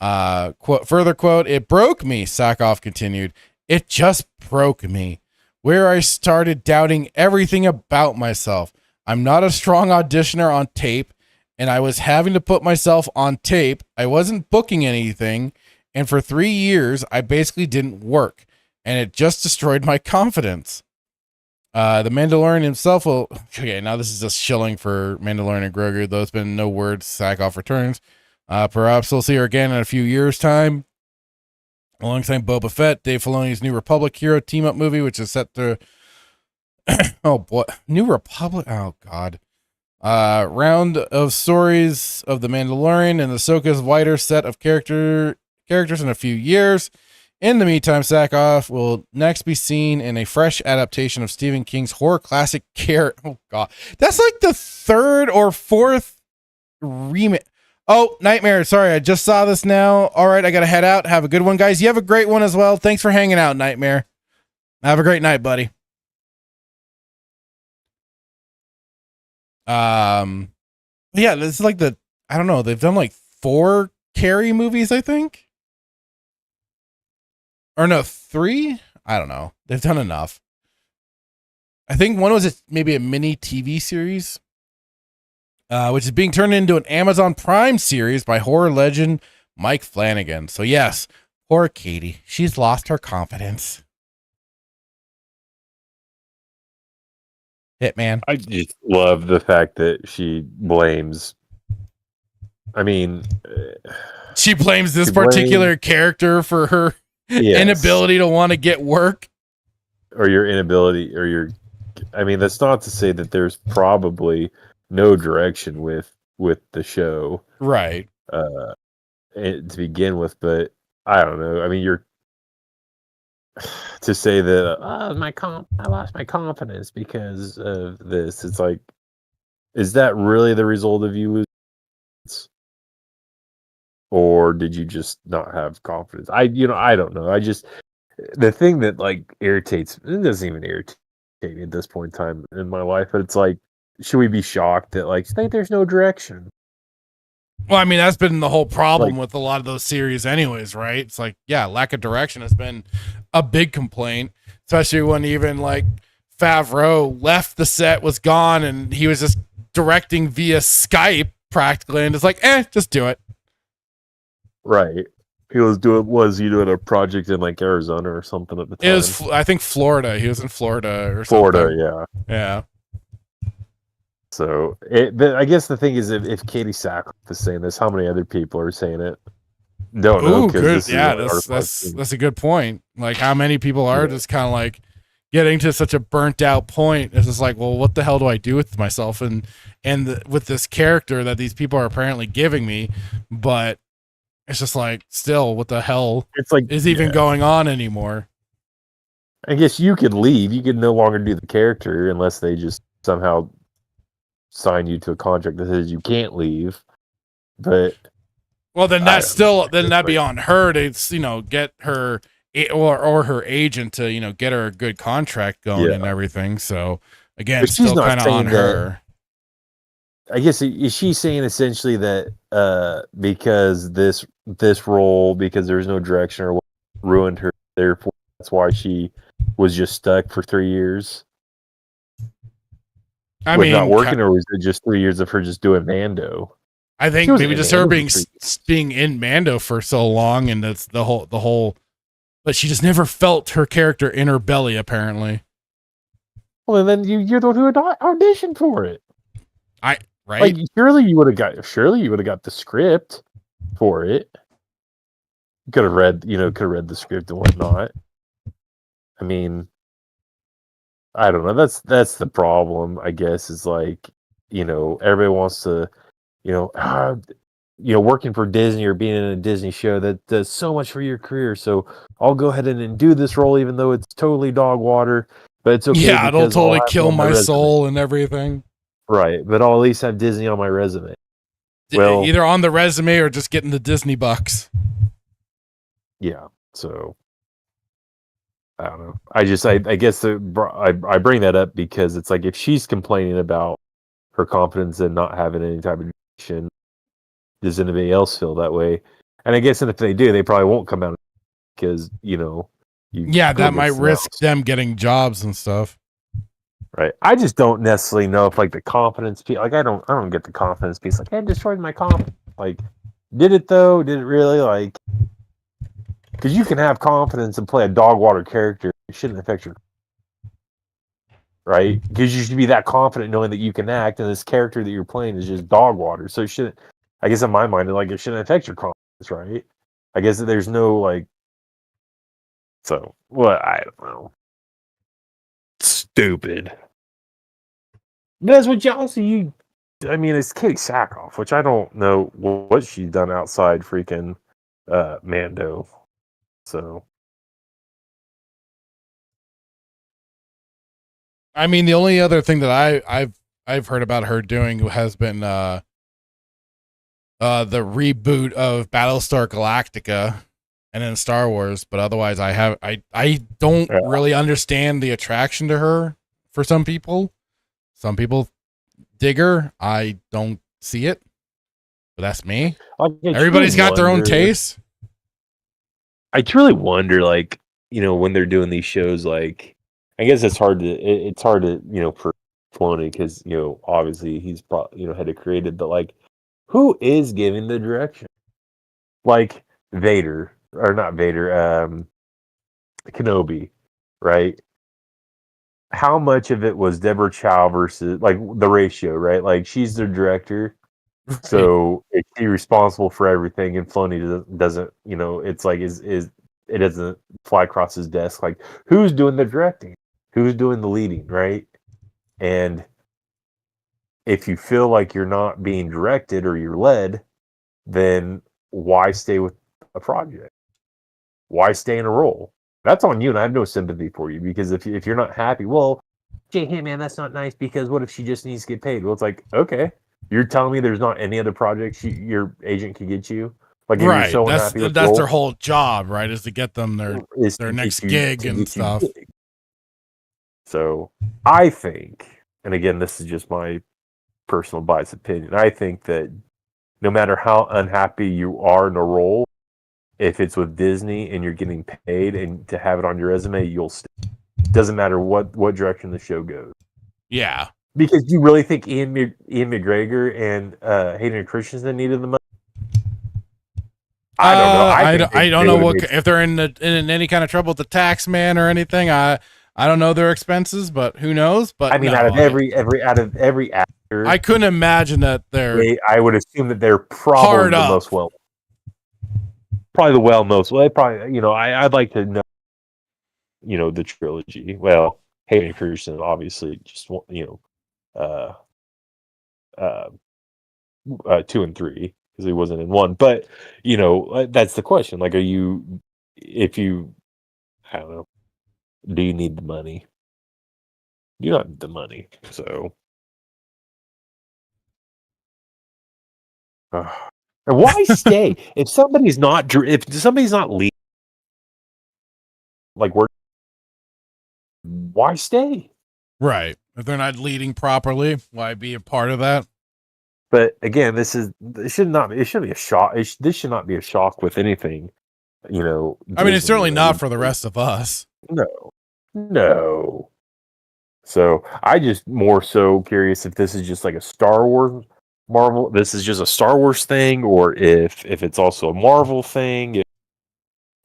Further quote, it broke me, Sackhoff continued. It just broke me. Where I started doubting everything about myself. I'm not a strong auditioner on tape, and I was having to put myself on tape. I wasn't booking anything, and for 3 years, I basically didn't work, and it just destroyed my confidence. The Mandalorian himself will... Okay, now this is just shilling for Mandalorian and Grogu, though it's been no word. Sackhoff returns. Perhaps we'll see her again in a few years' time. Alongside Boba Fett, Dave Filoni's New Republic hero team-up movie, which is set to... oh, boy. New Republic? Oh, God. Round of stories of The Mandalorian and Ahsoka's wider set of characters in a few years. In the meantime, Sackhoff will next be seen in a fresh adaptation of Stephen King's horror classic Oh, God. That's like the 3rd or 4th remake. Oh, Nightmare. Sorry, I just saw this now. All right, I got to head out. Have a good one, guys. You have a great one as well. Thanks for hanging out, Nightmare. Have a great night, buddy. Yeah, this is like I don't know, they've done like 4 Carrie movies, I think. Or no, 3? I don't know. They've done enough. I think one was maybe a mini TV series, which is being turned into an Amazon Prime series by horror legend Mike Flanagan. So yes, poor Katie. She's lost her confidence. Hitman. I just love the fact that she blames. I mean, she blames this particular character for her inability to want to get work, or your inability, or your. I mean, that's not to say that there's probably no direction with the show, right? To begin with, but I don't know. I mean, you're to say that I lost my confidence because of this. It's like, is that really the result of you losing, or did you just not have confidence? I don't know. I just, the thing that like irritates, it doesn't even irritate me at this point in time in my life, but it's like, should we be shocked that like there's no direction? Well, I mean, that's been the whole problem with a lot of those series anyways, right? It's like, yeah, lack of direction has been a big complaint, especially when even like Favreau left the set, was gone, and he was just directing via Skype practically, and it's like, just do it. Right. Was he doing a project in like Arizona or something at the time? It was, I think, Florida. He was in Florida or Florida, something. Yeah. So, but I guess the thing is, if Katie Sackhoff is saying this, how many other people are saying it? Don't know. Ooh, good. Yeah, that's a good point. Like, how many people are just kind of like getting to such a burnt out point? It's just like, well, what the hell do I do with myself and with this character that these people are apparently giving me? But it's just like, still, what the hell is even going on anymore? I guess you could leave. You could no longer do the character unless they just somehow sign you to a contract that says you can't leave. But well, then that'd be on her to get her or her agent to get her a good contract going and everything. So again, it's still kind of on her. I guess, is she saying essentially that because this role, because there's no direction or what, ruined her, therefore that's why she was just stuck for 3 years? I mean, not working, or was it just 3 years of her just doing Mando? I think maybe just her being in Mando for so long, and that's the whole. But she just never felt her character in her belly, apparently. Well, and then you're the one who auditioned for it. Right? Like, surely you would have got the script for it. Could have read the script and whatnot. I mean, I don't know. That's the problem, I guess, is like, everybody wants to, working for Disney or being in a Disney show that does so much for your career. So I'll go ahead and do this role, even though it's totally dog water, but it's okay. Yeah, it'll totally kill my soul and everything. Right, but I'll at least have Disney on my resume. Well, either on the resume or just getting the Disney bucks. Yeah, so I don't know. I guess I bring that up because it's like, if she's complaining about her confidence and not having any type of direction, does anybody else feel that way? And I guess if they do, they probably won't come out because that might risk them getting jobs and stuff. Right. I just don't necessarily know if like the confidence piece, like I don't get the confidence piece. Like, it destroyed my confidence. Like, did it though? Did it really? Like, because you can have confidence and play a dog water character, it shouldn't affect your, right? Because you should be that confident knowing that you can act, and this character that you're playing is just dog water. So it shouldn't. I guess in my mind, like, it shouldn't affect your confidence, right? I guess that there's no like. So I don't know. Stupid. But that's what y'all see. I mean, it's Katie Sackhoff, which I don't know what she's done outside freaking Mando. So, I mean, the only other thing that I've heard about her doing has been the reboot of Battlestar Galactica and then Star Wars, but otherwise I don't really understand the attraction to her for some people. Some people dig her. I don't see it. But that's me. Everybody's got their own taste. I truly wonder, like, when they're doing these shows, like, I guess it's hard to, for Filoni because, obviously he's had to create it, but like, who is giving the direction? Like Vader, or not Vader, Kenobi, right? How much of it was Deborah Chow versus, like, the ratio, right? Like, she's the director, so is she responsible for everything, and Filoni doesn't, it's like, is it doesn't fly across his desk. Like, who's doing the directing? Who's doing the leading, right? And if you feel like you're not being directed or you're led, then why stay with a project? Why stay in a role? That's on you, and I have no sympathy for you, because if you're not happy, well, hey man, that's not nice, because what if she just needs to get paid? Well, it's like, okay, you're telling me there's not any other projects your agent could get you? Like, if right. You're so unhappy with that's their whole job, right? Is to get them their next gig and stuff. So I think, and again, this is just my personal biased opinion, I think that no matter how unhappy you are in a role, if it's with Disney and you're getting paid and to have it on your resume, you'll stay. Doesn't matter what direction the show goes. Yeah. Because you really think Ian McGregor and Hayden Christensen needed the money? I don't know. I don't know if they're in any kind of trouble with the tax man or anything. I don't know their expenses, but who knows? But I mean, out of every actor, I couldn't imagine that I would assume that they're probably the most well. Probably the most. Well, probably, I'd like to know, the trilogy. Well, Hayden Christensen, obviously, just 2 and 3, because he wasn't in 1. But that's the question. Like, I don't know, do you need the money? You don't need the money, so. And why stay if somebody's not leading? Like, why stay? Right. If they're not leading properly, why be a part of that? But again, it shouldn't be a shock. This should not be a shock with anything. I mean, it's certainly not for the rest of us. No. So I just more so curious if this is just like a Star Wars Marvel. This is just a Star Wars thing, or if it's also a Marvel thing.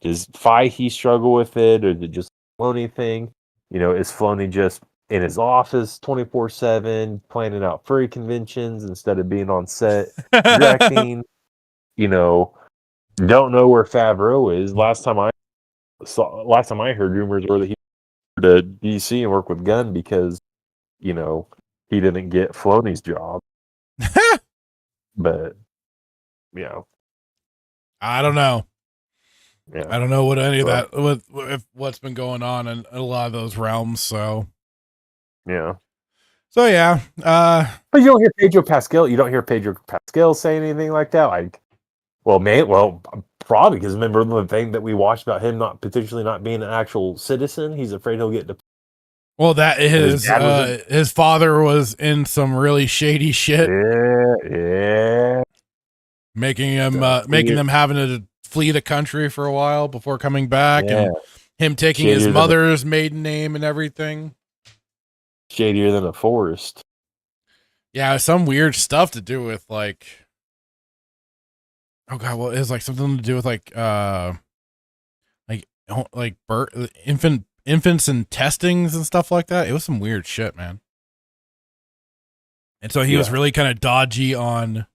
Does Feige struggle with it, or is it just a Filoni thing? Is Filoni just in his office 24/7 planning out furry conventions instead of being on set directing? Don't know where Favreau is. Last time I heard rumors were that he went to DC and work with Gunn because he didn't get Filoni's job. But I don't know. Yeah. I don't know what any of that what's been going on in a lot of those realms. So yeah. So yeah. But you don't hear Pedro Pascal say anything like that. Like, probably because remember the thing that we watched about him potentially not being an actual citizen. He's afraid he'll get deported. Well, that his father was in some really shady shit. Yeah. Making them having to flee the country for a while before coming back, and him taking his mother's maiden name and everything. Shadier than a forest. Yeah, some weird stuff to do with like, oh god, well, it was like something to do with like infants and testings and stuff like that. It was some weird shit, man. And so he was really kind of dodgy on.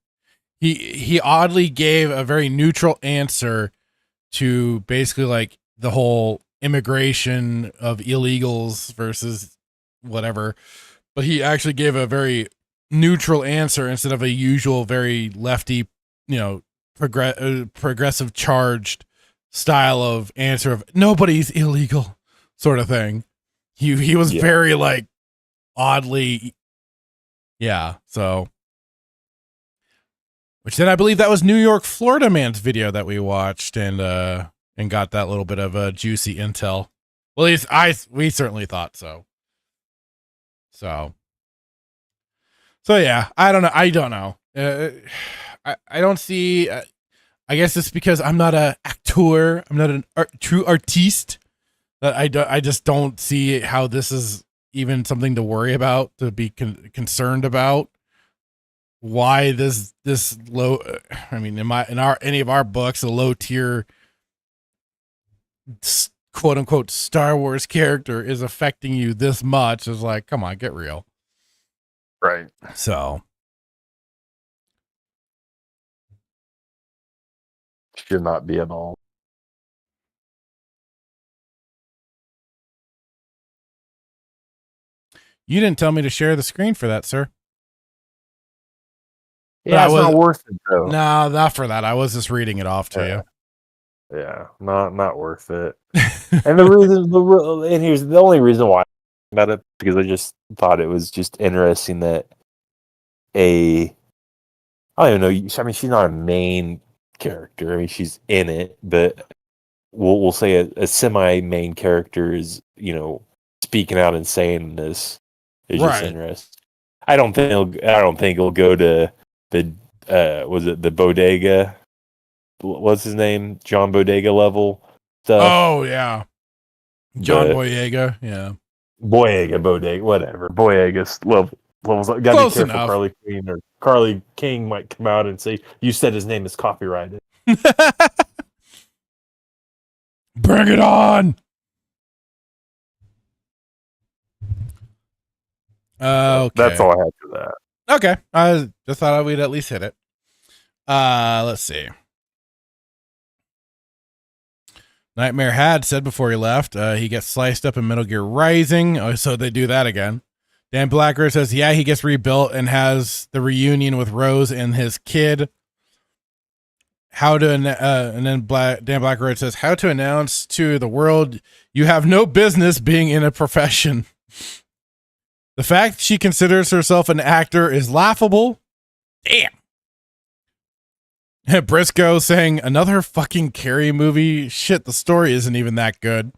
He oddly gave a very neutral answer to basically like the whole immigration of illegals versus whatever, but he actually gave a very neutral answer instead of a usual very lefty, progressive charged style of answer of nobody's illegal sort of thing. He was very like oddly, so. Which then I believe that was New York, Florida man's video that we watched and got that little bit of juicy intel. Well, at least we certainly thought so. So yeah, I don't know. I don't see. I guess it's because I'm not a actor. I'm not a true artiste. That I just don't see how this is even something to worry about, to be concerned about. Why this low? I mean, in any of our books, a low tier, quote unquote, Star Wars character is affecting you this much is like, come on, get real. Right. So should not be at all. You didn't tell me to share the screen for that, sir. Yeah, it's not worth it though. No, not for that. I was just reading it off to you. Yeah, not worth it. And and here's the only reason why about it, because I just thought it was just interesting that I don't even know. I mean, she's not a main character. I mean, she's in it, but we'll say a semi-main character is, speaking out and saying this is just interesting. I don't think it'll go to the was it the Bodega? What's his name? John Bodega level stuff. Oh yeah, John Boyega. Yeah, Boyega, Bodega, whatever. Boyega's levels up. Gotta be careful. Enough. Carly Queen or Carly King might come out and say you said his name is copyrighted. Bring it on. Okay. That's all I had for that. Okay. I just thought we'd at least hit it. Let's see. Nightmare had said before he left, he gets sliced up in Metal Gear Rising. Oh, so they do that again. Dan Blacker says, yeah, he gets rebuilt and has the reunion with Rose and his kid. Dan Blacker says, how to announce to the world you have no business being in a profession. The fact she considers herself an actor is laughable. Damn. Briscoe saying, another fucking Carrie movie. Shit, the story isn't even that good.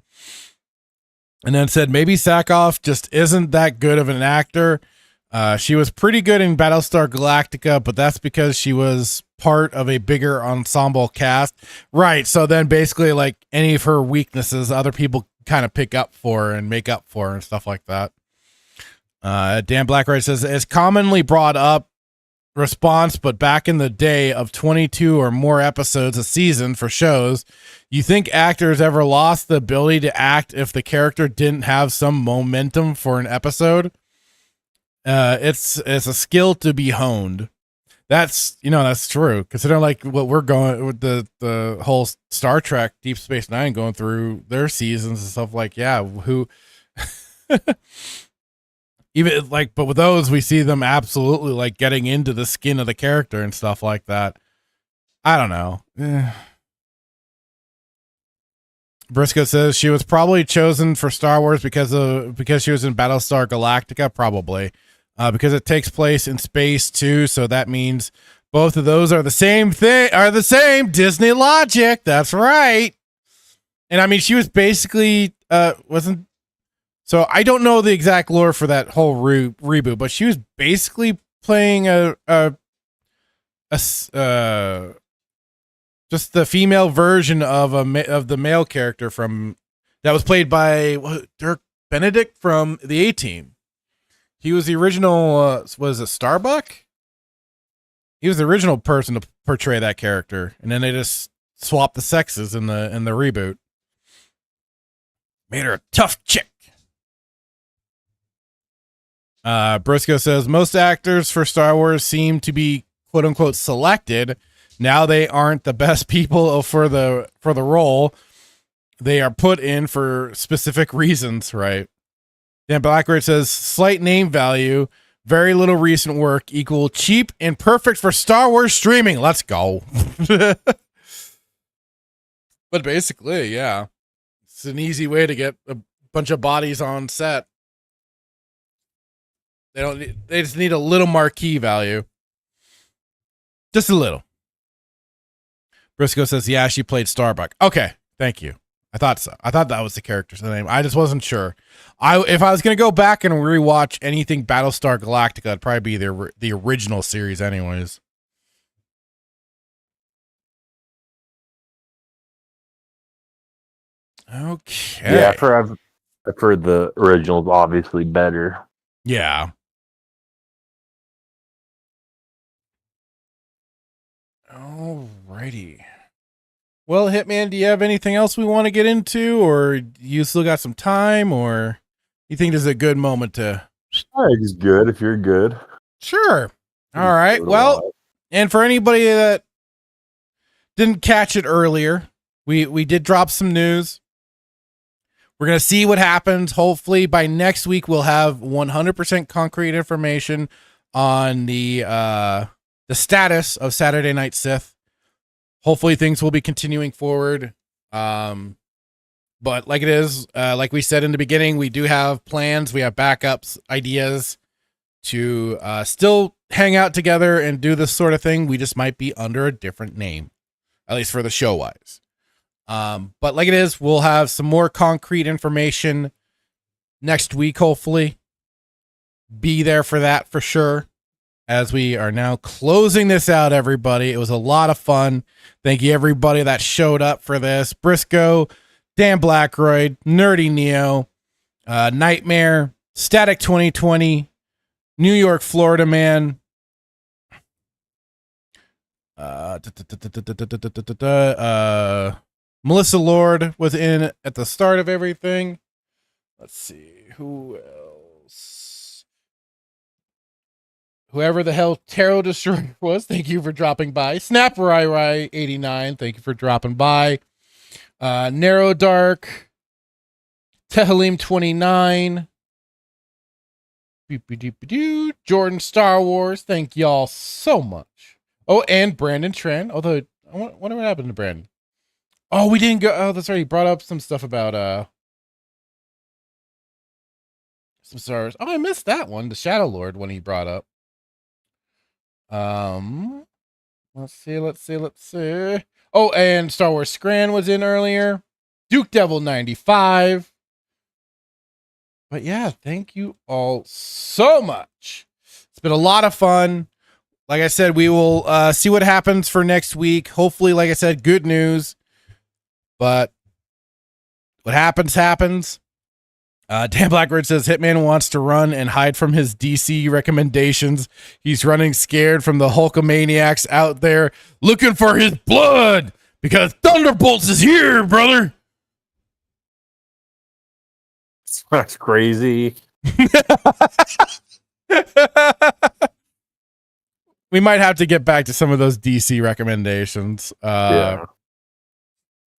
And then said, maybe Sackhoff just isn't that good of an actor. She was pretty good in Battlestar Galactica, but that's because she was part of a bigger ensemble cast. Right. So then basically, like, any of her weaknesses, other people kind of pick up for her and make up for her and stuff like that. Dan Blackwright says, it's commonly brought up response, but back in the day of 22 or more episodes a season for shows, you think actors ever lost the ability to act if the character didn't have some momentum for an episode? It's a skill to be honed. That's true. Considering like what we're going with the whole Star Trek Deep Space Nine going through their seasons and stuff, like, yeah, who even like, but with those, we see them absolutely like getting into the skin of the character and stuff like that. I don't know. Briscoe says she was probably chosen for Star Wars because she was in Battlestar Galactica, probably because it takes place in space too. So that means both of those are the same Disney logic. That's right. And I mean, she was basically wasn't. So I don't know the exact lore for that whole reboot, but she was basically playing just the female version of the male character that was played by Dirk Benedict from the A-Team. He was the original. Was it Starbuck? He was the original person to portray that character, and then they just swapped the sexes in the reboot. Made her a tough chick. Briscoe says most actors for Star Wars seem to be quote unquote selected. Now they aren't the best people for the role. They are put in for specific reasons, right? Dan Blackbird says slight name value, very little recent work equal cheap and perfect for Star Wars streaming. Let's go. But basically, yeah, it's an easy way to get a bunch of bodies on set. They just need a little marquee value. Just a little. Briscoe says, yeah, she played Starbuck. Okay, thank you. I thought so. I thought that was the character's name. I just wasn't sure. If I was going to go back and rewatch anything Battlestar Galactica, it'd probably be the original series anyways. Okay. Yeah, I've heard the original's obviously better. Yeah. Alrighty. Well, Hitman, do you have anything else we want to get into, or you still got some time, or you think this is a good moment to? It's good if you're good. Sure. All right. Well, and for anybody that didn't catch it earlier, we did drop some news. We're going to see what happens. Hopefully by next week, we'll have 100% concrete information on the status of Saturday Night Sith. Hopefully things will be continuing forward. But like it is, like we said in the beginning, we do have plans. We have backups, ideas to still hang out together and do this sort of thing. We just might be under a different name, at least for the show wise. But like it is, we'll have some more concrete information next week, hopefully. Be there for that for sure. As we are now closing this out, everybody. It was a lot of fun. Thank you, everybody that showed up for this. Briscoe, Dan Blackroyd, Nerdy Neo, Nightmare, Static 2020, New York, Florida Man, Melissa Lord was in at the start of everything. Let's see who else. Whoever the hell Tarot Destroyer was, thank you for dropping by. Snap Rai 89, thank you for dropping by. Narrow Dark, Tehalim 29, Jordan Star Wars, thank y'all so much. Oh, and Brandon Tran. Although I wonder what happened to Brandon. Oh, we didn't go. Oh, that's right. He brought up some stuff about some stars. Oh, I missed that one. The Shadow Lord one he brought up. Let's see. Oh, and Star Wars Scran was in earlier. Duke Devil 95. But yeah, thank you all so much. It's been a lot of fun. Like I said, we will see what happens for next week. Hopefully, like I said, good news. But what happens. Dan Blackbird says Hitman wants to run and hide from his DC recommendations. He's running scared from the Hulkamaniacs out there looking for his blood because Thunderbolts is here, brother. That's crazy. We might have to get back to some of those DC recommendations. Yeah.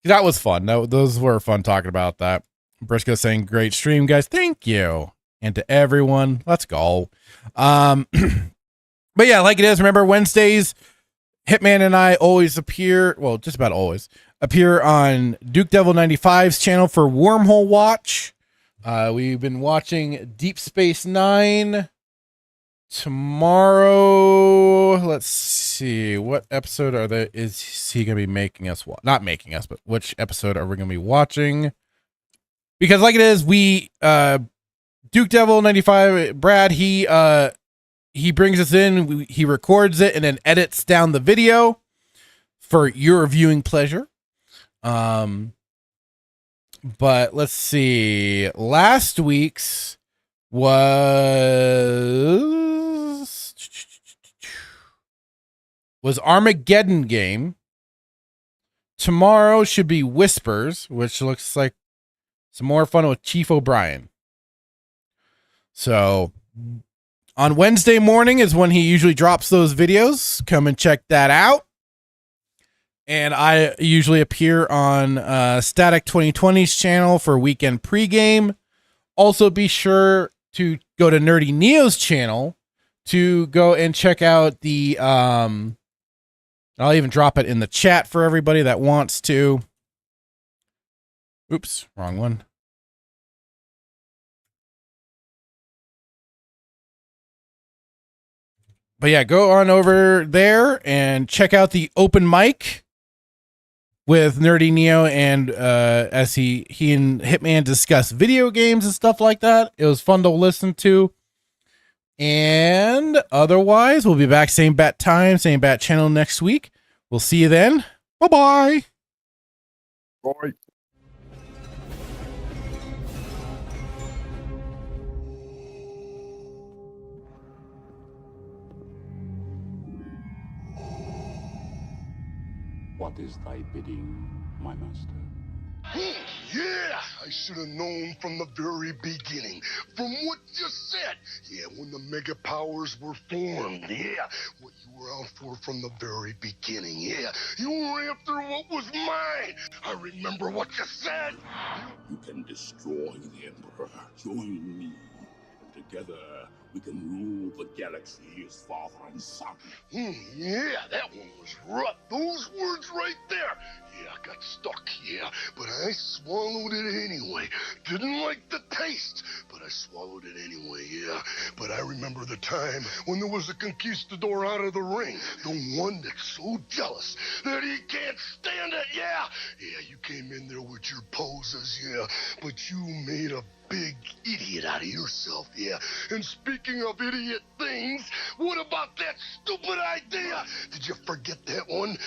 That was fun. Those were fun talking about that. Briscoe saying, great stream, guys. Thank you. And to everyone, let's go. But yeah, like it is. Remember, Wednesdays, Hitman and I always appear, well, just about always, appear on Duke Devil 95's channel for Wormhole Watch. We've been watching Deep Space Nine. Tomorrow, let's see, what episode is he going to be making us watch? Not making us, but which episode are we going to be watching? Because like it is, we, Duke Devil 95, Brad, he brings us in, he records it and then edits down the video for your viewing pleasure. But let's see, last week's was Armageddon Game. Tomorrow should be Whispers, which looks like some more fun with Chief O'Brien. So on Wednesday morning is when he usually drops those videos. Come and check that out. And I usually appear on Static 2020's channel for weekend pregame. Also be sure to go to Nerdy Neo's channel to go and check out the I'll even drop it in the chat for everybody that wants to. Oops, wrong one. But yeah, go on over there and check out the open mic with Nerdy Neo, and as he and Hitman discuss video games and stuff like that. It was fun to listen to. And otherwise, we'll be back same bat time, same bat channel next week. We'll see you then. Bye-bye. Bye. What is thy bidding, my master? Yeah, I should have known from the very beginning. From what you said. Yeah, when the mega powers were formed. Yeah, what you were out for from the very beginning. Yeah, you were after what was mine. I remember what you said. You can destroy the Emperor. Join me. Together, we can rule the galaxy as father and son. Yeah, that one was rough. Those words right there. Yeah, I got stuck, yeah, but I swallowed it anyway. Didn't like the taste, but I swallowed it anyway, yeah. But I remember the time when there was a conquistador out of the ring. The one that's so jealous that he can't stand it, yeah. Yeah, you came in there with your poses, yeah, but you made a big idiot out of yourself, yeah. And speaking of idiot things, what about that stupid idea? Did you forget that one?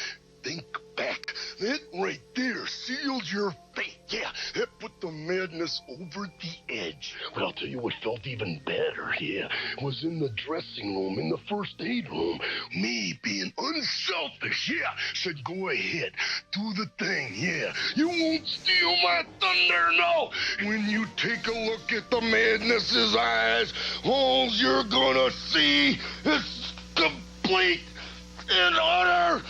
Think back. That right there sealed your fate. Yeah, that put the madness over the edge. But I'll tell you what felt even better, yeah, was in the dressing room, in the first aid room. Me being unselfish, yeah, said go ahead, do the thing, yeah. You won't steal my thunder, no. When you take a look at the madness's eyes, all you're gonna see is complete and utter